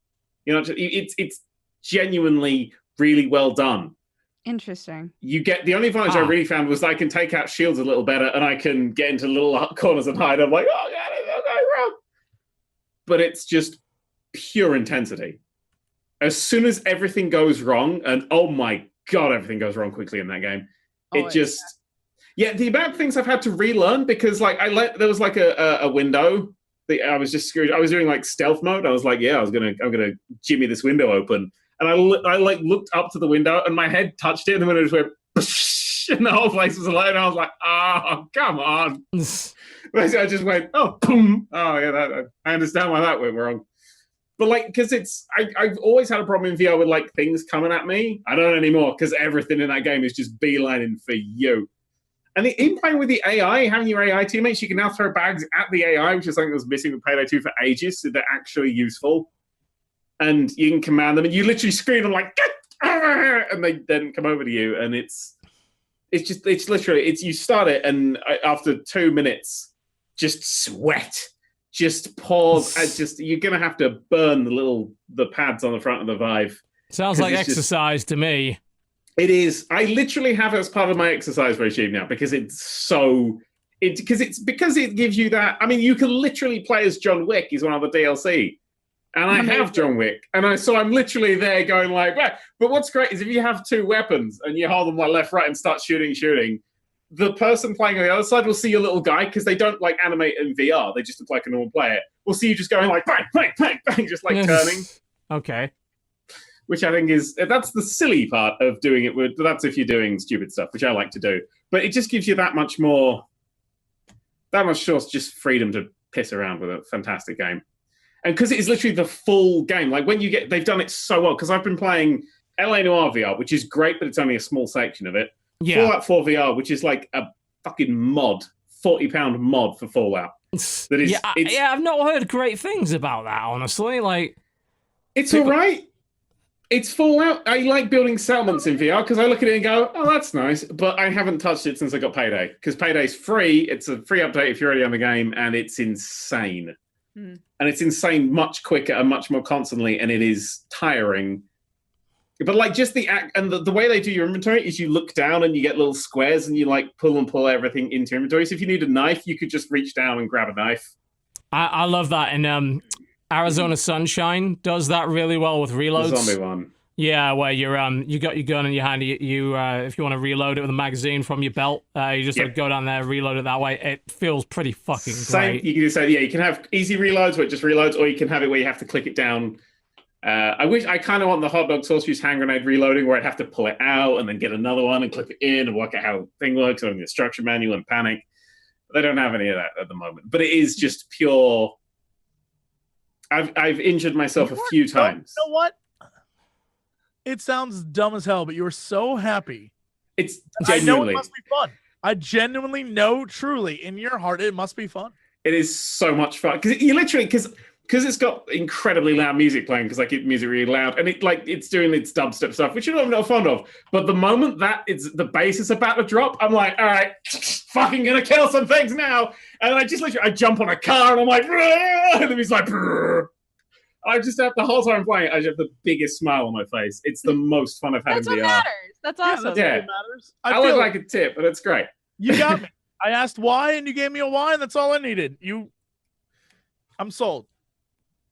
it's genuinely really well done. Interesting. You get the only advantage I really found was that I can take out shields a little better, and I can get into little corners and hide. I'm like, oh god, it's okay, run. But it's just pure intensity. As soon as everything goes wrong, and oh my god, everything goes wrong quickly in that game. The amount of things I've had to relearn, because there was like a window that I was just screwed. I was doing like stealth mode. I was like, I'm gonna jimmy this window open, and I looked up to the window, and my head touched it, and the window just went, and the whole place was alight. And I was like, oh, come on. I just went, oh, boom. Oh yeah, I understand why that went wrong. But because I've always had a problem in VR with things coming at me. I don't anymore, because everything in that game is just beelining for you. And in playing with the AI, having your AI teammates, you can now throw bags at the AI, which is something that was missing with PayDay 2 for ages, so they're actually useful. And you can command them, and you literally scream them like, and they then come over to you, and it's literally, you start it, and after 2 minutes, just sweat. Just pause. You're gonna have to burn the pads on the front of the Vive. Sounds like exercise to me. It is. I literally have it as part of my exercise regime now, because it gives you that. I mean, you can literally play as John Wick. He's one of the DLC, and I have John Wick, and I'm literally there going like, but what's great is if you have 2 weapons and you hold them left, right, and start shooting. The person playing on the other side will see your little guy, because they don't animate in VR. They just look like a normal player. We'll see you just going like bang, bang, bang, bang, just turning. Okay. Which I think that's the silly part of doing it with. That's if you're doing stupid stuff, which I like to do. But it just gives you that much just freedom to piss around with a fantastic game. And because it is literally the full game. They've done it so well. Because I've been playing LA Noire VR, which is great, but it's only a small section of it. Yeah. Fallout 4 VR, which is like a fucking mod, £40 mod for Fallout. I've not heard great things about that, honestly. It's all right. It's Fallout. I like building settlements in VR because I look at it and go, oh, that's nice. But I haven't touched it since I got PayDay, because PayDay's free. It's a free update if you're already on the game, and it's insane. And it's insane much quicker and much more constantly, and it is tiring. But just the act and the way they do your inventory is you look down and you get little squares and you pull everything into inventory. So if you need a knife, you could just reach down and grab a knife. I love that. And Arizona Sunshine does that really well with reloads. The zombie one. Yeah, where you got your gun in your hand. You if you want to reload it with a magazine from your belt, you just go down there, reload it that way. It feels pretty fucking great. You can just say, you can have easy reloads where it just reloads, or you can have it where you have to click it down. I kind of want the hot dog sauce hand grenade reloading, where I'd have to pull it out and then get another one and click it in and work out how the thing works on the instruction manual and panic. They don't have any of that at the moment, but it is just pure. I've injured myself a few times. You know what? It sounds dumb as hell, but you were so happy. It's genuinely. I know it must be fun. I genuinely know, truly, in your heart, it must be fun. It is so much fun because you literally because it's got incredibly loud music playing because I keep the music really loud and it's doing its dubstep stuff, which I'm not fond of. But the moment that the bass is about to drop, I'm like, all right, fucking gonna kill some things now. And I just literally I jump on a car and I'm like, and then he's like, I just have the whole time playing. I just have the biggest smile on my face. It's the most fun I've had That's in what VR. matters. That's awesome. Yeah, that's what matters. I look like a tip, but it's great. You got me. I asked why, and you gave me a why, and that's all I needed. I'm sold.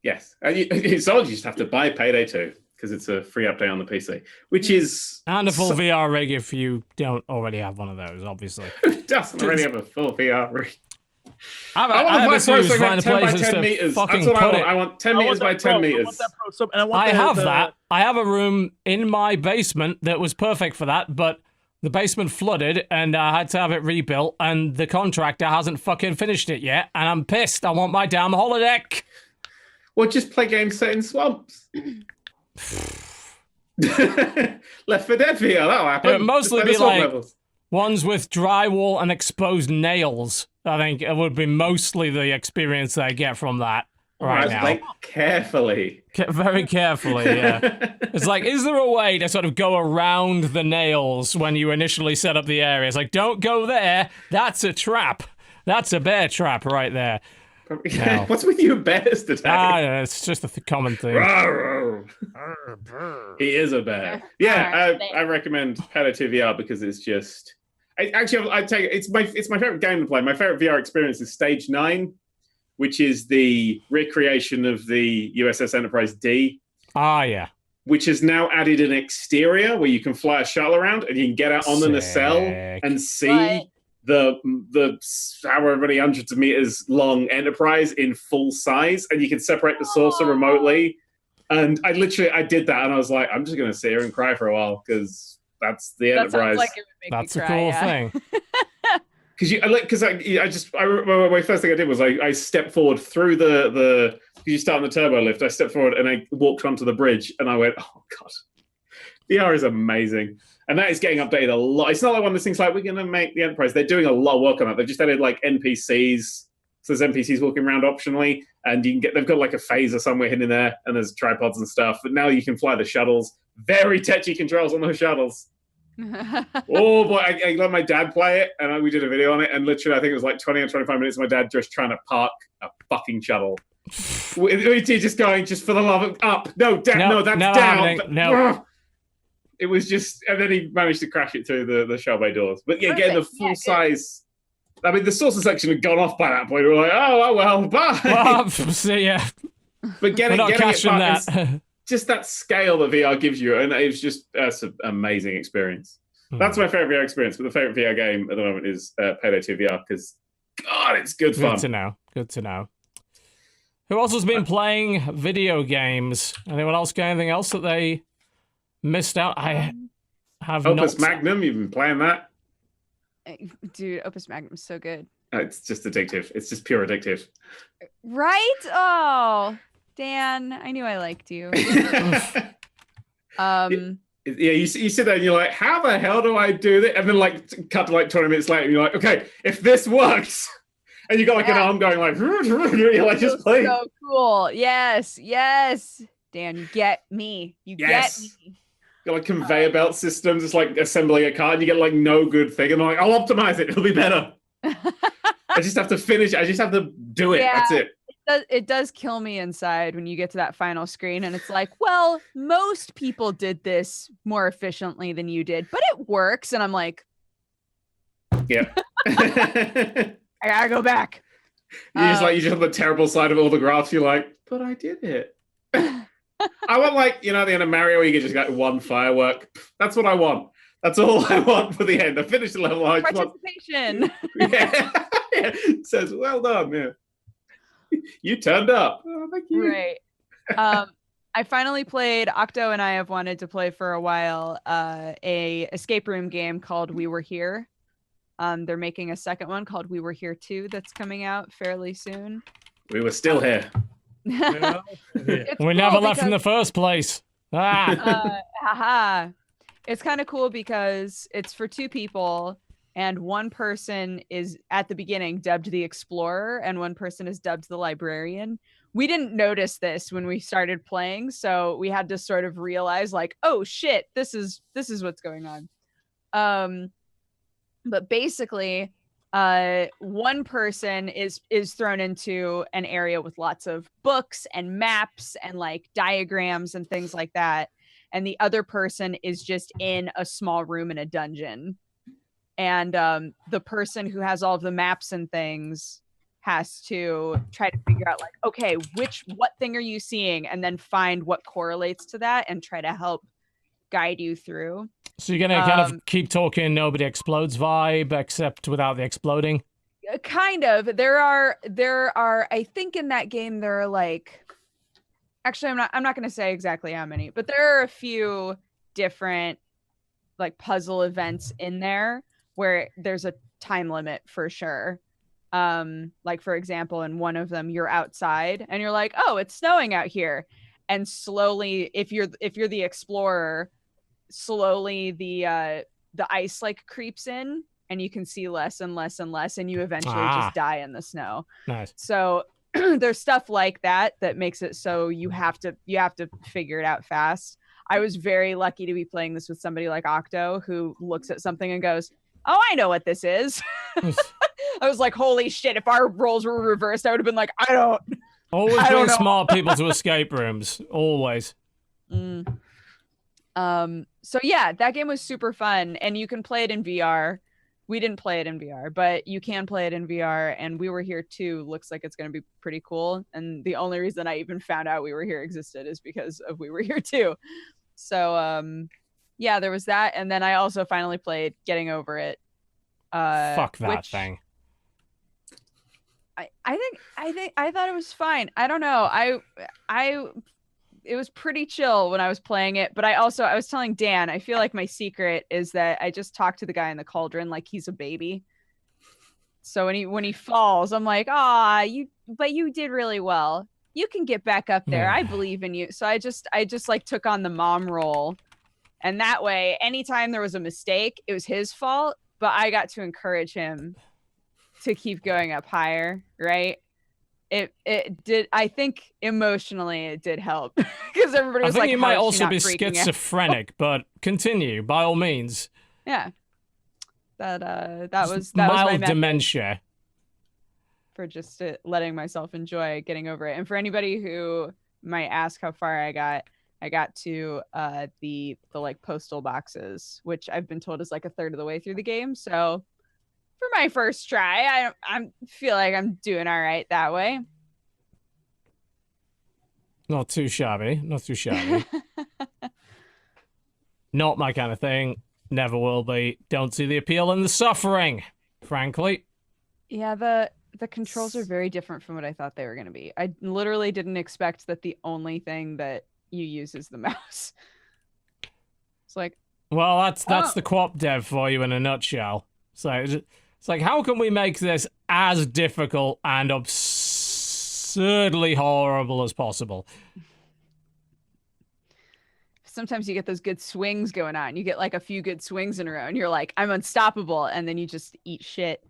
Yes, and you sold. You just have to buy PayDay 2 because it's a free update on the PC, which is And a full VR rig if you don't already have one of those, obviously. Who doesn't already have a full VR rig? I want my to pro find a 10 by place 10 to meters. fucking That's what put I want. it. I want 10 meters by 10 meters. I have that. I have a room in my basement that was perfect for that, but the basement flooded and I had to have it rebuilt, and the contractor hasn't fucking finished it yet, and I'm pissed. I want my damn holodeck. Well, just play games set in swamps. Left 4 Dead VR, that'll happen. It would mostly be Just play the swamp like levels. ones with drywall and exposed nails. I think it would be mostly the experience that I get from that right now. Like, carefully. Very carefully, yeah. It's like, is there a way to sort of go around the nails when you initially set up the area? It's like, don't go there. That's a trap. That's a bear trap right there. No. What's with you bears today? It's just a common thing. He is a bear. Yeah, I recommend PayDay 2 VR because it's just. I take it. It's my favorite game to play. My favorite VR experience is Stage 9, which is the recreation of the USS Enterprise D. Ah, yeah. Which has now added an exterior where you can fly a shuttle around and you can get out on the nacelle and see the however many hundreds of meters long Enterprise in full size, and you can separate the saucer remotely. And I did that, and I was like, I'm just going to sit here and cry for a while because that's the Enterprise. Sounds like it would make That's me a cry, cool yeah. thing. My first thing I did was I stepped forward through the you start on the turbo lift. I stepped forward and I walked onto the bridge, and I went, oh god, VR is amazing, and that is getting updated a lot. It's not like one of those things like we're going to make the Enterprise. They're doing a lot of work on that. They've just added like NPCs, so there's NPCs walking around optionally, and they've got like a phaser somewhere hidden in there, and there's tripods and stuff. But now you can fly the shuttles. Very tetchy controls on those shuttles. Oh boy, I let my dad play it, and we did a video on it, and literally I think it was like 20 or 25 minutes of my dad just trying to park a fucking shuttle. We just going, just for the love of up. No, down. No, that's down. No. It was just, and then he managed to crash it through the shell bay doors. But yeah, getting the full size. I mean, the saucer section had gone off by that point. We were like, oh well, bye. Well, see ya. But getting it back, that. Just that scale that VR gives you, and it's just that's an amazing experience. That's my favorite VR experience, but the favorite VR game at the moment is PayDay 2 VR because, God, it's good fun. Good to know. Good to know. Who else has been playing video games? Anyone else got anything else that they missed out? I have Opus not. Magnum, you've been playing that? Dude, Opus Magnum is so good. It's just addictive. It's just pure addictive. Right? Oh, Dan, I knew I liked you. Yeah, you sit there and you're like, how the hell do I do this? And then like cut to like 20 minutes later and you're like, okay, if this works, and you got like an arm going like, you're like, just play. So cool. Yes. Dan, you get me. You get me. Got like conveyor belt systems. It's like assembling a car and you get like no good thing. And I'm like, I'll optimize it. It'll be better. I just have to finish. I just have to do it. Yeah. That's it. It does kill me inside when you get to that final screen and it's like, well, most people did this more efficiently than you did, but it works. And I'm like, yeah. I gotta go back. You just have the terrible side of all the graphs. You're like, but I did it. I want like, at the end of Mario, you can just get one firework. That's what I want. That's all I want for the end. I finished the level. Participation. Yeah. It says, well done. Yeah. You turned up. Oh, thank you. Right. I finally played. Octo and I have wanted to play for a while. A escape room game called We Were Here. They're making a second one called We Were Here 2 that's coming out fairly soon. We were still here. We never left in the first place. It's kind of cool because it's for 2 people and one person is at the beginning dubbed the explorer and one person is dubbed the librarian. We didn't notice this when we started playing, so we had to sort of realize like, oh shit, this is what's going on. But basically, one person is thrown into an area with lots of books and maps and like diagrams and things like that, and the other person is just in a small room in a dungeon. And the person who has all of the maps and things has to try to figure out like, okay, what thing are you seeing, and then find what correlates to that and try to help guide you through. So you're gonna kind of keep talking nobody explodes vibe, except without the exploding? Kind of. There are I think in that game there are like, actually I'm not gonna say exactly how many, but there are a few different like puzzle events in there where there's a time limit for sure. Like for example, in one of them you're outside and you're like, oh, it's snowing out here, and slowly, if you're the explorer, slowly the ice like creeps in and you can see less and less and less, and you eventually just die in the snow. Nice. So there's stuff like that makes it so you have to figure it out fast. I was very lucky to be playing this with somebody like Octo, who looks at something and goes, oh, I know what this is. I was like, holy shit, if our roles were reversed, I would have been like, I don't Always I don't bring know. smart people to escape rooms. Always. So yeah, that game was super fun, and you can play it in VR. We didn't play it in VR, but you can play it in VR, and We Were Here Too looks like it's going to be pretty cool. And the only reason I even found out We Were Here existed is because of We Were Here Too. So yeah, there was that, and then I also finally played Getting Over It. Fuck that thing. I thought it was fine. I don't know. It was pretty chill when I was playing it, but I was telling Dan, I feel like my secret is that I just talk to the guy in the cauldron like he's a baby. So when he falls, I'm like, but you did really well. You can get back up there. I believe in you. So I just like took on the mom role. And that way, anytime there was a mistake, it was his fault, but I got to encourage him to keep going up higher, right? It did. I think emotionally it did help because everybody was like, I think you might also be freaking out? schizophrenic, but continue by all means. Yeah, that was mild my method dementia for just letting myself enjoy getting over it. And for anybody who might ask how far I got to the like postal boxes, which I've been told is like a third of the way through the game. So for my first try, I feel like I'm doing all right that way. Not too shabby. Not too shabby. Not my kind of thing. Never will be. Don't see the appeal in the suffering, frankly. Yeah, the controls are very different from what I thought they were going to be. I literally didn't expect that the only thing that you use is the mouse. It's like, well, that's the co-op dev for you in a nutshell. So it's like, how can we make this as difficult and absurdly horrible as possible? Sometimes you get those good swings going on. You get like a few good swings in a row and you're like, I'm unstoppable. And then you just eat shit.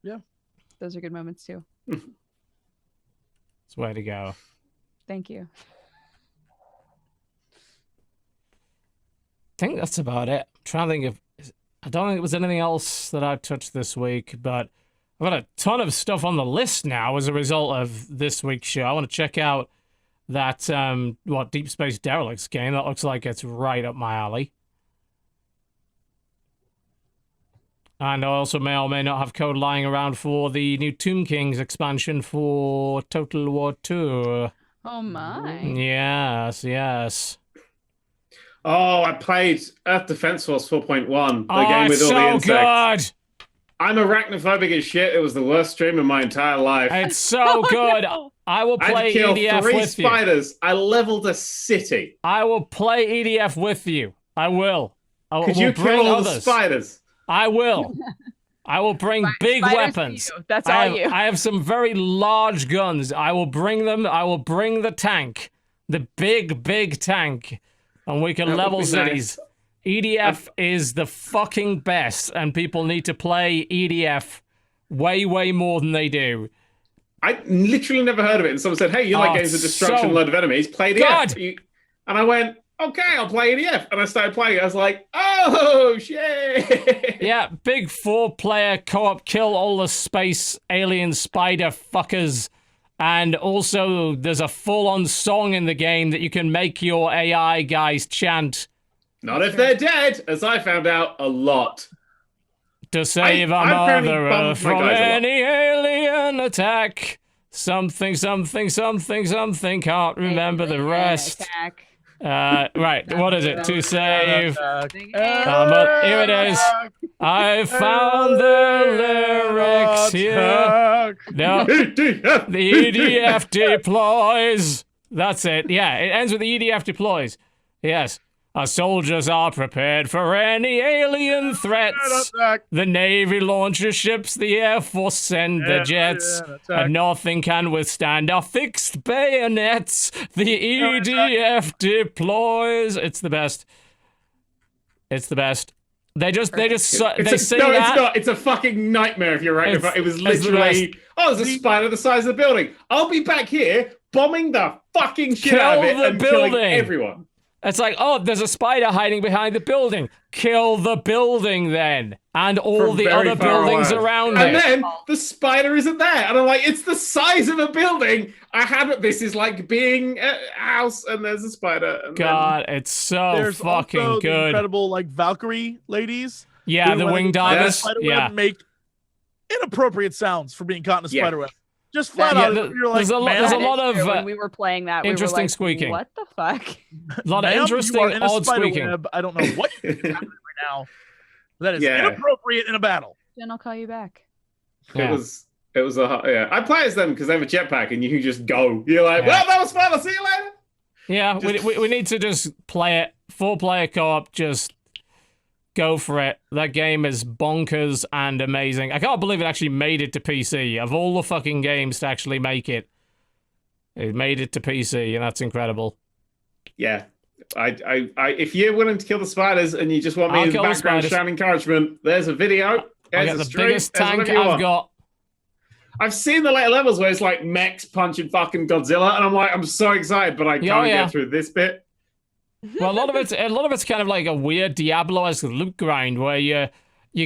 Yeah. Those are good moments too. It's the way to go. Thank you. I think that's about it. I'm trying to think of... I don't think there was anything else that I touched this week, but I've got a ton of stuff on the list now as a result of this week's show. I want to check out that, Deep Space Derelicts game. That looks like it's right up my alley. And I also may or may not have code lying around for the new Tomb Kings expansion for Total War 2. Oh my. Yes. Oh, I played Earth Defense Force 4.1, the game with all the insects. Good. I'm arachnophobic as shit. It was the worst stream of my entire life. It's so good. No. I will I play killed EDF 3 with you. spiders. I leveled a city. I will play EDF with you. I will. Could you kill all the spiders? I will. I will bring big Spiders weapons. for you. That's all you. I have some very large guns. I will bring them. I will bring the tank. The big tank. And we can That would level be cities. nice. EDF is the fucking best, and people need to play EDF way, way more than they do. I literally never heard of it, and someone said, "Hey, you like games of destruction, load of enemies? Play EDF." And I went, "Okay, I'll play EDF." And I started playing. I was like, "Oh shit!" Yeah, big 4-player co-op, kill all the space alien spider fuckers, and also there's a full-on song in the game that you can make your AI guys chant. Not if they're dead, as I found out a lot. To save our mother from any alien attack. Something, something, something, something. Can't remember the rest. Right, what is it? To save. Here it is. I found the lyrics here. No, the EDF deploys. That's it. Yeah, it ends with the EDF deploys. Yes. Our soldiers are prepared for any alien threats. The Navy launches ships, the Air Force send the jets, and nothing can withstand our fixed bayonets. The EDF deploys. It's the best. It's the best. They say that. It's not. It's a fucking nightmare if you're right. It was literally, there's a spider the size of the building. I'll be back here bombing the fucking shit out of it and killing everyone. It's like, there's a spider hiding behind the building. Kill the building then. And all the other buildings around it. And then the spider isn't there. And I'm like, it's the size of a building. This is like being a house and there's a spider. And God, it's so fucking also good. The incredible like Valkyrie ladies. Yeah, the wing divers. Yeah. Make inappropriate sounds for being caught in a spider web. Just flat out, you're like, there's a lot of when we were playing that, interesting we were like, squeaking. What the fuck? A lot of interesting, odd squeaking. Web. I don't know what is happening right now. That is inappropriate in a battle. Then I'll call you back. It was I play as them because they have a jetpack and you can just go. You're like, well, that was fun. I'll see you later. Yeah, we need to just play it. 4-player co-op, just go for it. That game is bonkers and amazing. I can't believe it actually made it to PC. Of all the fucking games to actually make it, it made it to PC, and that's incredible. Yeah. I if you're willing to kill the spiders and you just want me in the background shouting encouragement, there's a video. I got the biggest tank I've got. I've seen the later levels where it's like mechs punching fucking Godzilla, and I'm like, I'm so excited, but I can't get through this bit. Well, a lot of it's kind of like a weird Diablo-esque loot grind where you're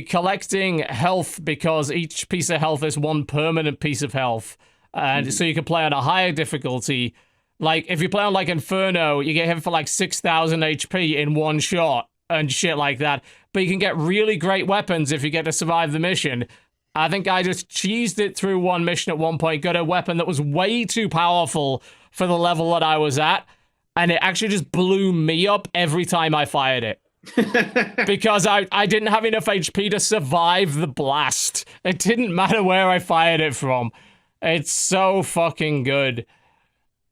collecting health because each piece of health is one permanent piece of health, and so you can play on a higher difficulty. Like if you play on like Inferno, you get hit for like 6,000 HP in one shot and shit like that. But you can get really great weapons if you get to survive the mission. I think I just cheesed it through one mission at one point, got a weapon that was way too powerful for the level that I was at. And it actually just blew me up every time I fired it. Because I didn't have enough HP to survive the blast. It didn't matter where I fired it from. It's so fucking good.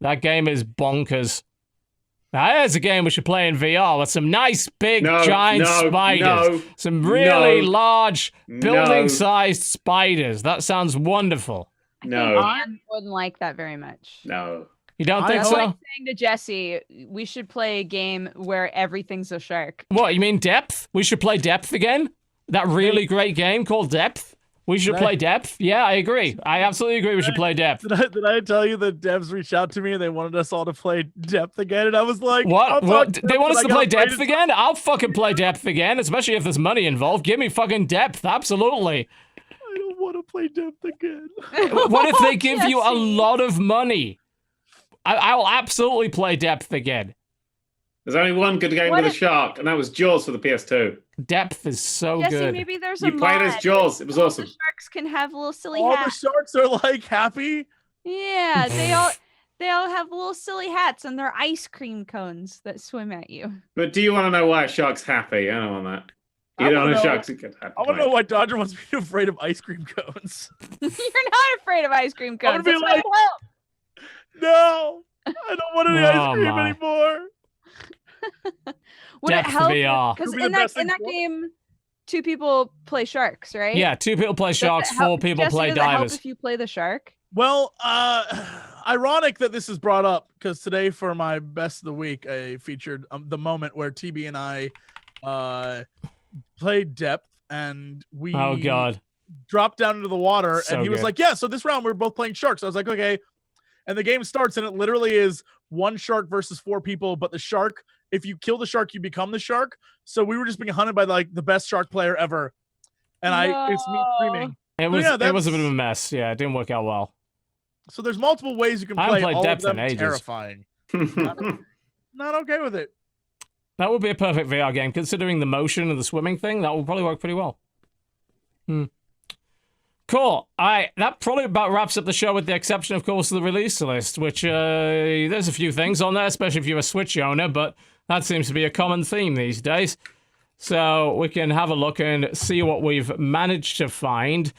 That game is bonkers. Now, there's a game we should play in VR with some nice, big, giant spiders. Some really large, building-sized spiders. That sounds wonderful. I wouldn't like that very much. No. You don't think so? I like saying to Jesse, we should play a game where everything's a shark. What, you mean Depth? We should play Depth again? That really great game called Depth? We should play Depth? Yeah, I agree. I absolutely agree we should play Depth. Did I tell you that devs reached out to me and they wanted us all to play Depth again? And I was like, what? They want us to play Depth again? I'll fucking play Depth again, especially if there's money involved. Give me fucking Depth, absolutely. I don't want to play Depth again. What if they give you a lot of money? I will absolutely play Depth again. There's only one good game with a shark, and that was Jaws for the PS2. Depth is so Jesse, good. Maybe there's a You played as Jaws. It was awesome. The sharks can have little silly all hats. The sharks are like happy. Yeah, they all have little silly hats and they're ice cream cones that swim at you. But do you want to know why a shark's happy? I don't want that. You don't know sharks are happy. I want to know why Dodger wants me to be afraid of ice cream cones. You're not afraid of ice cream cones. I want to be like, no, I don't want any ice cream anymore. Would Depth it help? VR. Because in that game, 2 people play sharks, right? Yeah, 2 people play sharks, 4 people Jesse, play does divers. It help if you play the shark? Well, ironic that this is brought up because today for my best of the week, I featured the moment where TB and I played depth, and we Oh God. dropped down into the water, So and he was good. like, yeah, so this round we were both playing sharks. I was like, okay. And the game starts, and it literally is one shark versus 4 people, but the shark, if you kill the shark, you become the shark. So we were just being hunted by like the best shark player ever. And it's me screaming. It was yeah, it was a bit of a that's- mess. Yeah, it didn't work out well. So there's multiple ways you can I haven't play, played all of depth in them ages. terrifying. Not okay with it. That would be a perfect VR game, considering the motion of the swimming thing. That would probably work pretty well. Cool. All right, that probably about wraps up the show, with the exception, of course, of the release list, which there's a few things on there, especially if you're a Switch owner, but that seems to be a common theme these days. So we can have a look and see what we've managed to find.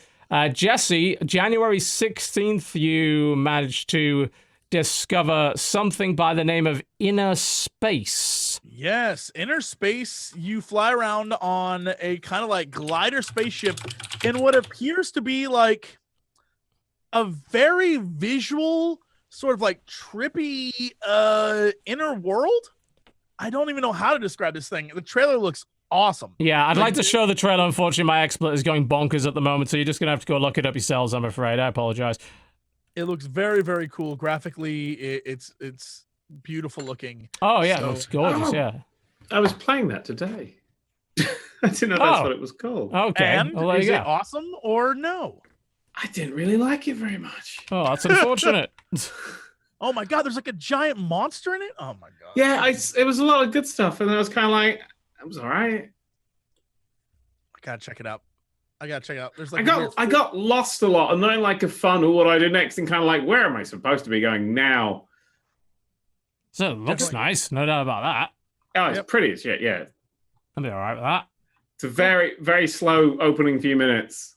Jesse, January 16th, you managed to discover something by the name of Inner Space. Yes, Inner Space, you fly around on a kind of like glider spaceship in what appears to be like a very visual, sort of like trippy inner world. I don't even know how to describe this thing. The trailer looks awesome. Yeah, I'd like to show the trailer. Unfortunately, my XSplit is going bonkers at the moment, so you're just going to have to go look it up yourselves, I'm afraid. I apologize. It looks very, very cool. Graphically, it's beautiful looking. Oh, yeah, So- it looks gorgeous, Oh. yeah. I was playing that today. I didn't know that's Oh. what it was called. Okay, And well, there is you it go. awesome or no? I didn't really like it very much. Oh, that's unfortunate. Oh my god, there's like a giant monster in it. Oh my god. Yeah, it was a lot of good stuff, and then I was kind of like, it was all right. I gotta check it out. There's I like got lost a lot, and then like a fun, what do I do next, and kind of like, where am I supposed to be going now? So it looks Definitely. nice, no doubt about that. Oh, it's Yep. pretty as shit. Yeah, I'll be all right with that. it's a very, very slow opening few minutes.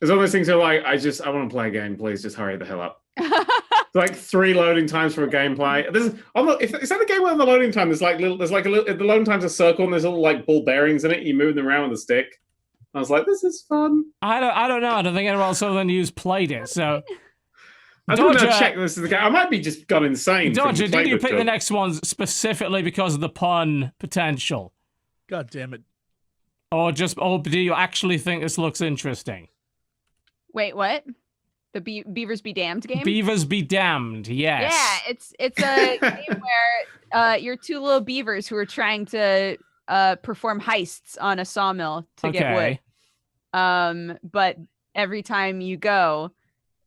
There's all those things that are like, I want to play a game. Please just hurry the hell up. It's like 3 loading times for a gameplay. Is that a game where the loading time the loading time's a circle and there's little like ball bearings in it. You move them around with a stick. I was like, this is fun. I don't know. I don't think anyone else other than you's played it, so... I don't know. Dodger- Check this is the game. I might be just gone insane. from Dodger, the did you Claybook pick the job. next one specifically because of the pun potential? God damn it. Or do you actually think this looks interesting? Wait, what? The Beavers Be Damned game? Beavers be damned, yes. Yeah, it's a game where you're 2 little beavers who are trying to perform heists on a sawmill to get wood. But every time you go,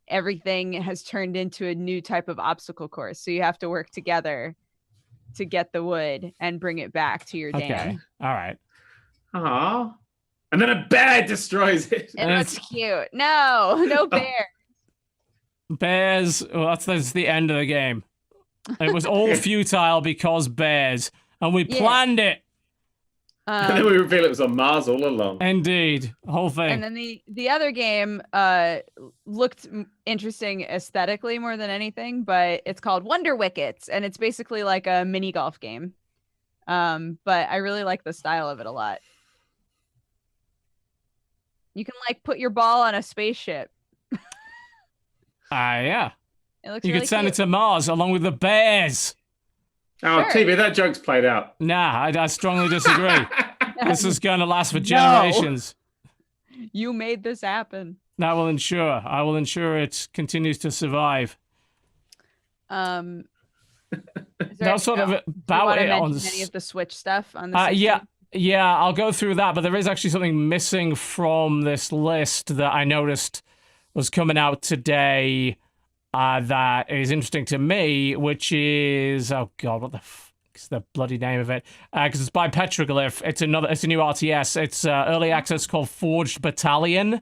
everything has turned into a new type of obstacle course. So you have to work together to get the wood and bring it back to your Okay, dam. all right. Aw. And then a bear destroys it. It looks cute. No bear. Bears, well, that's the end of the game. It was all futile because bears, and we Yeah. planned it. And then we reveal it was on Mars all along. Indeed, whole thing. And then the other game looked interesting aesthetically more than anything, but it's called Wonder Wickets, and it's basically like a mini golf game. But I really like the style of it a lot. You can like put your ball on a spaceship. Yeah. It looks You really could send cute. it to Mars along with the bears. Oh, Sure. TV, that joke's played out. Nah, I strongly disagree. This is going to last for generations. You made this happen. I will ensure it continues to survive. Is there That's sort of do you about wanna it on. mention any of the Switch stuff on the Yeah, I'll go through that, but there is actually something missing from this list that I noticed was coming out today that is interesting to me, which is, oh god, what the is the bloody name of it? Because it's by Petroglyph. It's a new RTS. It's early access called Forged Battalion,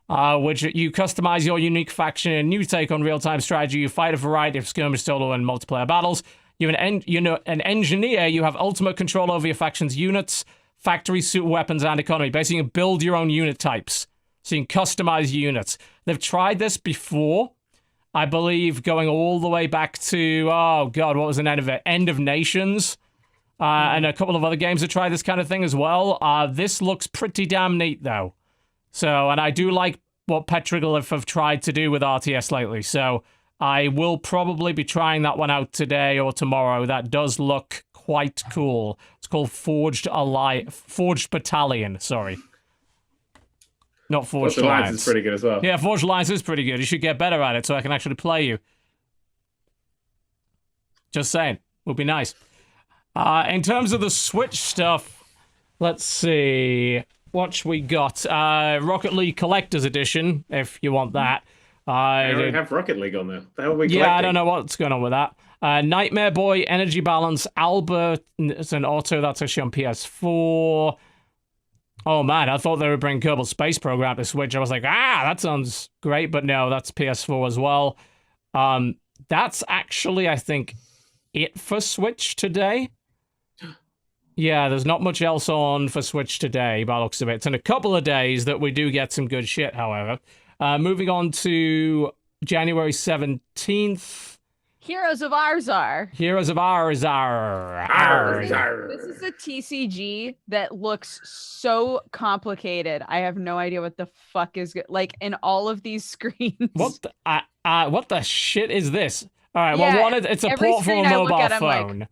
which you customize your unique faction and new take on real-time strategy. You fight a variety of skirmish, solo, and multiplayer battles. You're an engineer. You have ultimate control over your faction's units, factory suit weapons, and economy. Basically, you can build your own unit types, so you can customize units. They've tried this before, I believe, going all the way back to, oh god, what was the name of it? End of Nations, and a couple of other games that try this kind of thing as well. This looks pretty damn neat, though. So, and I do like what Petroglyph have tried to do with RTS lately, so I will probably be trying that one out today or tomorrow. That does look quite cool. It's called Forged Battalion, sorry. Not Forged Alliance. Is pretty good as well. Yeah, Forged Alliance is pretty good. You should get better at it so I can actually play you. Just saying. Would be nice. In terms of the Switch stuff, let's see. What we got? Rocket League Collector's Edition, if you want that. I already have Rocket League on there. The hell are we yeah, collecting? I don't know what's going on with that. Nightmare Boy, Energy Balance, Albert, it's an auto that's actually on PS4. Oh man, I thought they would bring Kerbal Space Program to Switch. I was like, that sounds great, but no, that's PS4 as well. That's actually, I think, it for Switch today. Yeah, there's not much else on for Switch today, by the looks of it. It's in a couple of days that we do get some good shit, however. Moving on to January 17th. Heroes of Arzar. Heroes of Arzar. This is a TCG that looks so complicated. I have no idea what the fuck is like in all of these screens. What the shit is this? All right, Yeah, well, it's a port for a mobile phone. Like,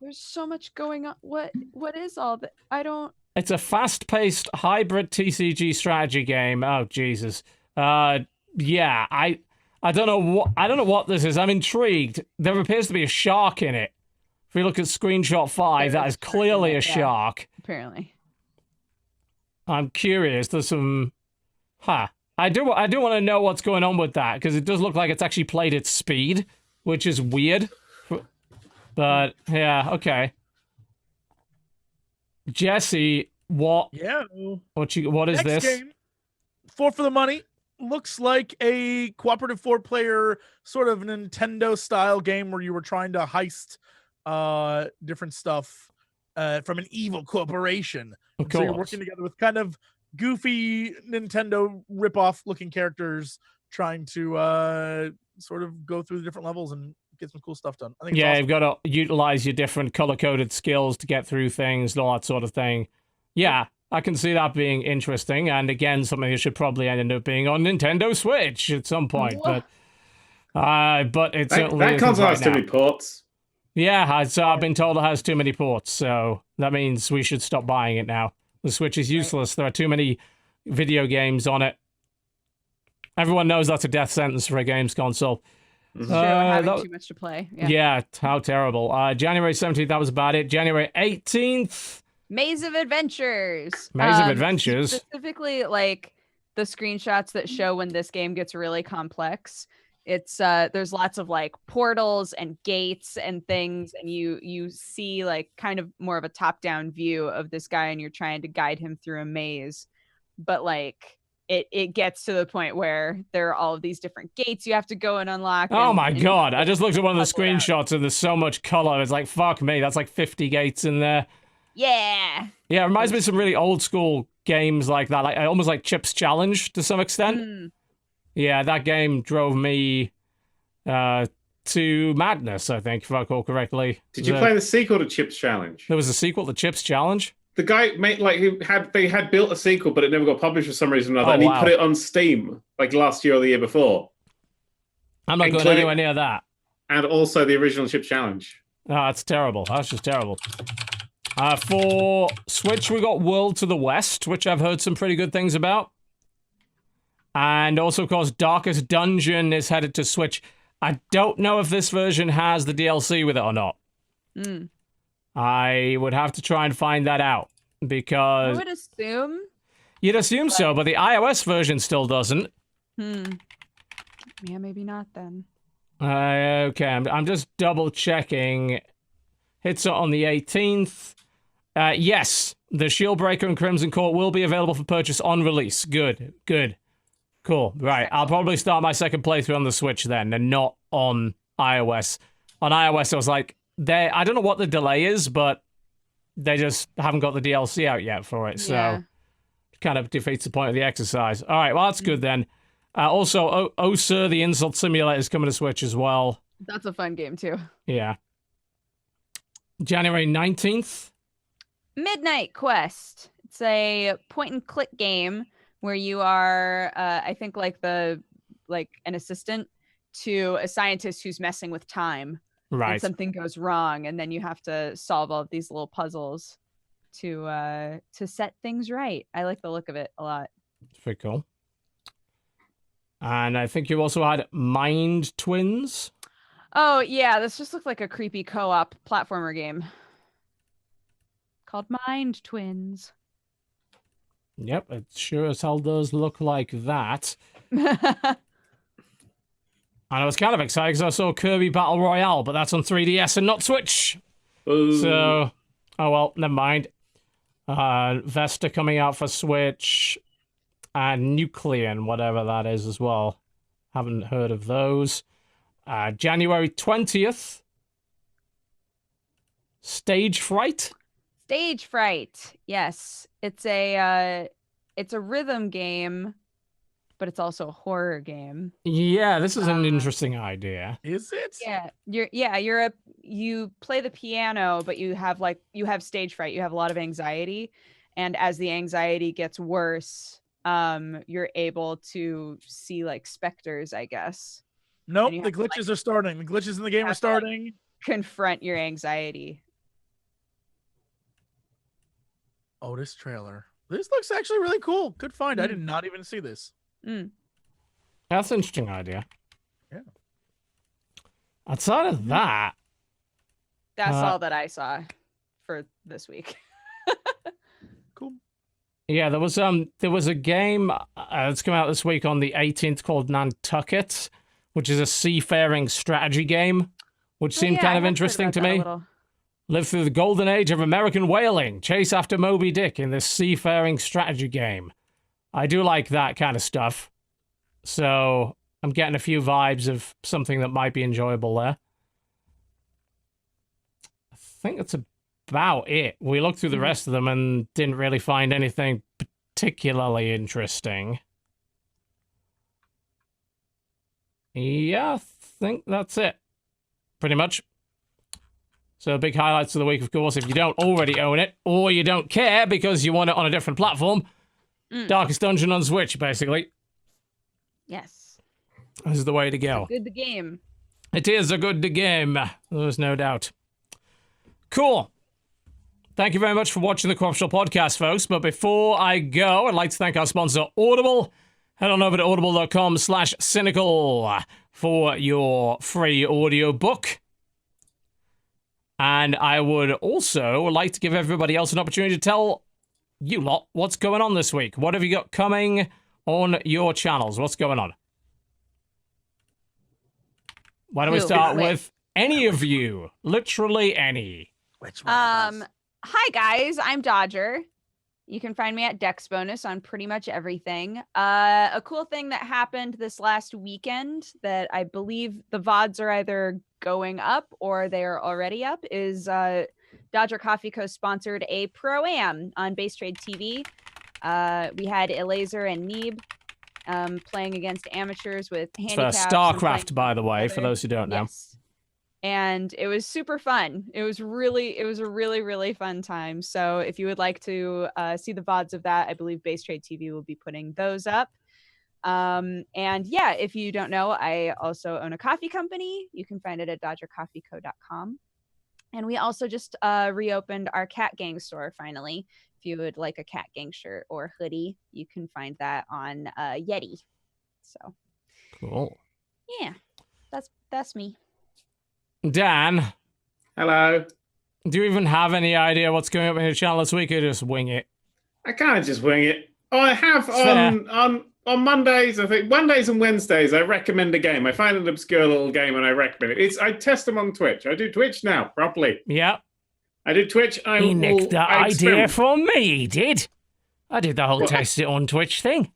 there's so much going on. What is all that? I don't. It's a fast-paced hybrid TCG strategy game. Oh Jesus. Yeah, I don't know what this is. I'm intrigued. There appears to be a shark in it. If we look at screenshot 5, that is clearly a shark. Apparently. I'm curious. There's some I do want to know what's going on with that, because it does look like it's actually played at speed, which is weird. But yeah, okay. Jesse, what? Yeah. What is Next this? Game, 4 for the money. Looks like a cooperative 4-player sort of Nintendo-style game where you were trying to heist different stuff from an evil corporation. So you're working together with kind of goofy Nintendo rip-off looking characters trying to sort of go through the different levels and get some cool stuff done. I think it's awesome. You've got to utilize your different color-coded skills to get through things and all that sort of thing. Yeah, I can see that being interesting, and again, something that should probably end up being on Nintendo Switch at some point. But it certainly that console has too many ports. Yeah, I've been told it has too many ports, so that means we should stop buying it now. The Switch is useless. There are too many video games on it. Everyone knows that's a death sentence for a games console. It's true, having too much to play. Yeah, how terrible. January 17th, that was about it. January 18th. Maze of Adventures. Maze of Adventures. Specifically, like, the screenshots that show when this game gets really complex. It's there's lots of like portals and gates and things, and you see like kind of more of a top-down view of this guy, and you're trying to guide him through a maze. But like it gets to the point where there are all of these different gates you have to go and unlock. Oh my god! I just looked at one of the screenshots and there's so much color. It's like, fuck me, that's like 50 gates in there. Yeah. Yeah, it reminds me of some really old school games like that, like almost like Chips Challenge to some extent. Yeah, that game drove me to madness, I think, if I recall correctly. Did you play the sequel to Chips Challenge? There was a sequel to Chips Challenge? The guy made they had built a sequel, but it never got published for some reason or another, and he put it on Steam like last year or the year before. I'm not going anywhere near that. And also the original Chips Challenge. Oh, that's terrible. That's just terrible. For Switch, we got World to the West, which I've heard some pretty good things about. And also, of course, Darkest Dungeon is headed to Switch. I don't know if this version has the DLC with it or not. I would have to try and find that out, because... I would assume. You'd assume so, but the iOS version still doesn't. Yeah, maybe not then. Okay, I'm just double-checking. Hits it on the 18th. Yes, the Shieldbreaker and Crimson Court will be available for purchase on release. Good. Cool. Right, I'll probably start my second playthrough on the Switch then, and not on iOS. On iOS, I was like, I don't know what the delay is, but they just haven't got the DLC out yet for it, so it kind of defeats the point of the exercise. All right, well, that's good then. Also, Oh Sir, the Insult Simulator is coming to Switch as well. That's a fun game, too. Yeah. January 19th. Midnight Quest. It's a point-and-click game where you are, I think, like an assistant to a scientist who's messing with time. and Right. something goes wrong, and then you have to solve all of these little puzzles to set things right. I like the look of it a lot. It's pretty cool. And I think you also had Mind Twins. Oh yeah, this just looked like a creepy co-op platformer game called Mind Twins. Yep, it sure as hell does look like that. And I was kind of excited because I saw Kirby Battle Royale, but that's on 3DS and not Switch. Ooh. So, oh well, never mind. Vesta coming out for Switch, and Nuclean, whatever that is as well. Haven't heard of those. January 20th. Stage Fright. Stage Fright. Yes, it's a rhythm game, but it's also a horror game. Yeah, this is an interesting idea. Is it? Yeah, you play the piano, but you have stage fright. You have a lot of anxiety, and as the anxiety gets worse, you're able to see like specters, I guess. Nope, And you the have to, glitches are starting. The glitches in the game are starting. Confront your anxiety. Oh, this trailer. This looks actually really cool. Good find. I did not even see this. That's an interesting idea. Yeah. Outside of that, That's all that I saw for this week. Cool. yeah, there was a game that's come out this week on the 18th called Nantucket, which is a seafaring strategy game, which seemed kind of interesting to me. Live through the golden age of American whaling, chase after Moby Dick in this seafaring strategy game. I do like that kind of stuff. So I'm getting a few vibes of something that might be enjoyable there. I think that's about it. We looked through the rest of them and didn't really find anything particularly interesting. Yeah, I think that's it. Pretty much. So big highlights of the week, of course, if you don't already own it, or you don't care because you want it on a different platform. Darkest Dungeon on Switch, basically. Yes. This is the way to go. Good the game. It is a good game. There's no doubt. Cool. Thank you very much for watching the Co-op Shop Podcast, folks. But before I go, I'd like to thank our sponsor, Audible. Head on over to audible.com/cynical for your free audiobook. And I would also like to give everybody else an opportunity to tell you lot what's going on this week. What have you got coming on your channels? What's going on? Why don't we start with any of you? Literally any. Which one of us? Hi guys, I'm Dodger. You can find me at Dex Bonus on pretty much everything. A cool thing that happened this last weekend that I believe the VODs are either going up or they are already up is Dodger Coffee Co. sponsored a Pro-Am on Base Trade TV. We had Elazer and Neeb playing against amateurs with handicaps. For StarCraft, by the way, for those who don't know. Yes. And it was super fun. It was a really fun time. So if you would like to see the VODs of that, I believe Base Trade TV will be putting those up. And yeah, if you don't know, I also own a coffee company. You can find it at dodgercoffeeco.com. And we also just reopened our Cat Gang store finally. If you would like a Cat Gang shirt or hoodie, you can find that on Yeti. So Cool. yeah, that's me. Dan, Hello. do you even have any idea what's going up in your channel this week, or just wing it? I kind of just wing it. Oh, I have Fair. on Mondays, I think Mondays and Wednesdays, I recommend a game. I find an obscure little game and I recommend it. I test them on Twitch. I do Twitch now properly. Yeah. I do Twitch. He nicked that idea experiment. from me, he did. I did the whole test it on Twitch thing.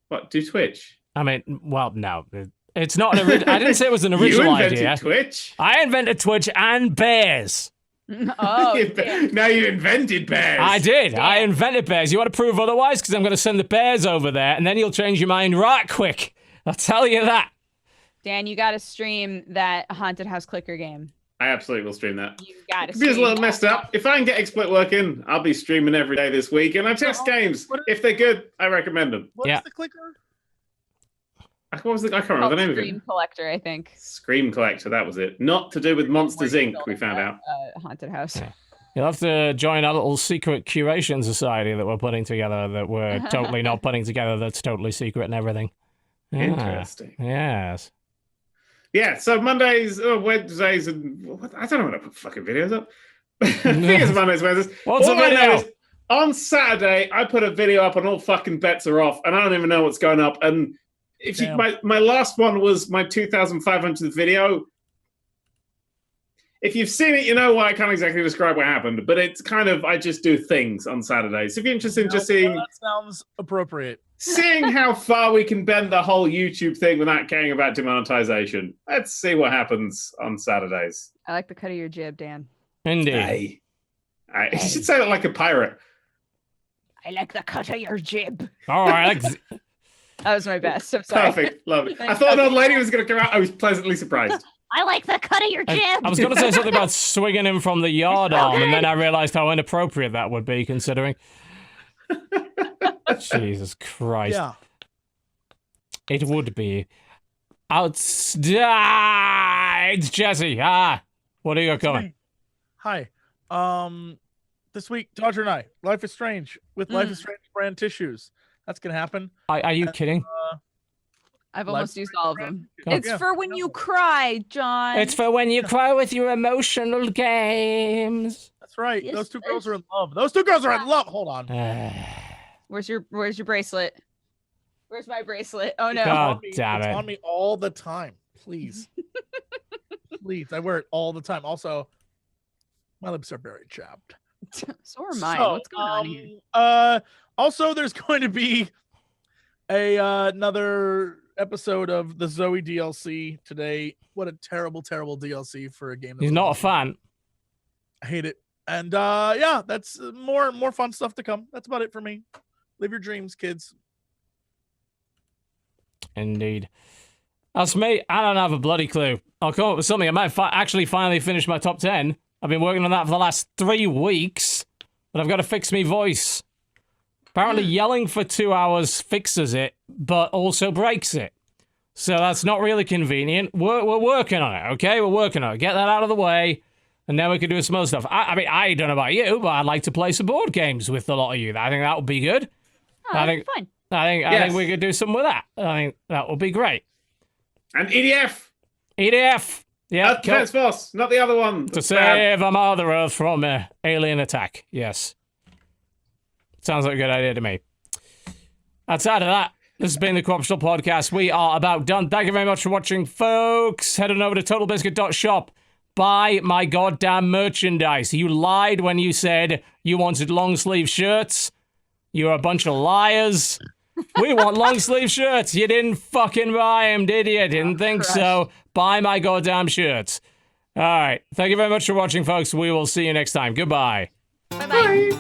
What, do Twitch? I mean, well, no. It's not an original. I didn't say it was an original You invented idea. Twitch? I invented Twitch and bears. Oh, damn. Now you invented bears. I did. I invented bears. You want to prove otherwise? Because I'm going to send the bears over there, and then you'll change your mind right quick. I'll tell you that. Dan, you got to stream that Haunted House Clicker game. I absolutely will stream that. You got to Computer's a stream little messed up. If I can get XSplit working, I'll be streaming every day this week, and I test games. If they're good, I recommend them. What is the clicker? What was the? I can't remember the name of Scream it. Collector, I think. Scream Collector. That was it. Not to do with Monsters Inc. We found out. Haunted house. Yeah. You'll have to join our little secret curation society that we're putting together. That we're totally not putting together. That's totally secret and everything. Yeah. Interesting. Yes. Yeah. So Mondays, Wednesdays, and I don't know when I put fucking videos up. I think it's Mondays, Wednesdays. What's All a I know video? is, on Saturday, I put a video up and all fucking bets are off, and I don't even know what's going up. And if you, my last one was my 2,500th video. If you've seen it, you know why I can't exactly describe what happened, but it's kind of, I just do things on Saturdays. So if you're interested in just seeing... That sounds appropriate. Seeing how far we can bend the whole YouTube thing without caring about demonetization. Let's see what happens on Saturdays. I like the cut of your jib, Dan. Indeed. You should say that like a pirate. I like the cut of your jib. All right. That was my best. I'm sorry. Perfect. Love it. I thought an old lady was going to come out. I was pleasantly surprised. I like the cut of your jib. I was going to say something about swinging him from the yard arm, and then I realized how inappropriate that would be, considering. Jesus Christ. Yeah. It would be. Outside, Jesse. What do you got coming? Hi. This week, Dodger and I, Life is Strange with Life is Strange brand tissues. That's gonna happen. Are you kidding? I've almost used all of them. God. It's for when you cry, John. It's for when you cry with your emotional games. That's right. Yes, Those two girls are in love. Those two girls are in love. Hold on. Where's your bracelet? Where's my bracelet? Oh no. God damn It's it. on me all the time. Please. Please. I wear it all the time. Also, my lips are very chapped. So are mine. So, What's going on here? Also, there's going to be another episode of the Zoe DLC today. What a terrible, terrible DLC for a game. He's not a fan. I hate it. And yeah, that's more fun stuff to come. That's about it for me. Live your dreams, kids. Indeed. That's me. I don't have a bloody clue. I'll come up with something. I might actually finally finish my top 10. I've been working on that for the last 3 weeks, but I've got to fix my voice. Apparently yelling for 2 hours fixes it, but also breaks it. So that's not really convenient. We're working on it, okay? We're working on it. Get that out of the way, and then we can do some other stuff. I mean, I don't know about you, but I'd like to play some board games with a lot of you. I think that would be good. Oh, I think fun. I think we could do something with that. I think that would be great. And EDF. EDF. Yeah. Defense Force, not the other one. To save our Mother Earth from alien attack. Yes. Sounds like a good idea to me. Outside of that, this has been the Corruptional Podcast. We are about done. Thank you very much for watching, folks. Head on over to TotalBiscuit.shop. Buy my goddamn merchandise. You lied when you said you wanted long sleeve shirts. You're a bunch of liars. We want long sleeve shirts. You didn't fucking buy them, did you? Didn't think so. Buy my goddamn shirts. All right. Thank you very much for watching, folks. We will see you next time. Goodbye. Bye-bye.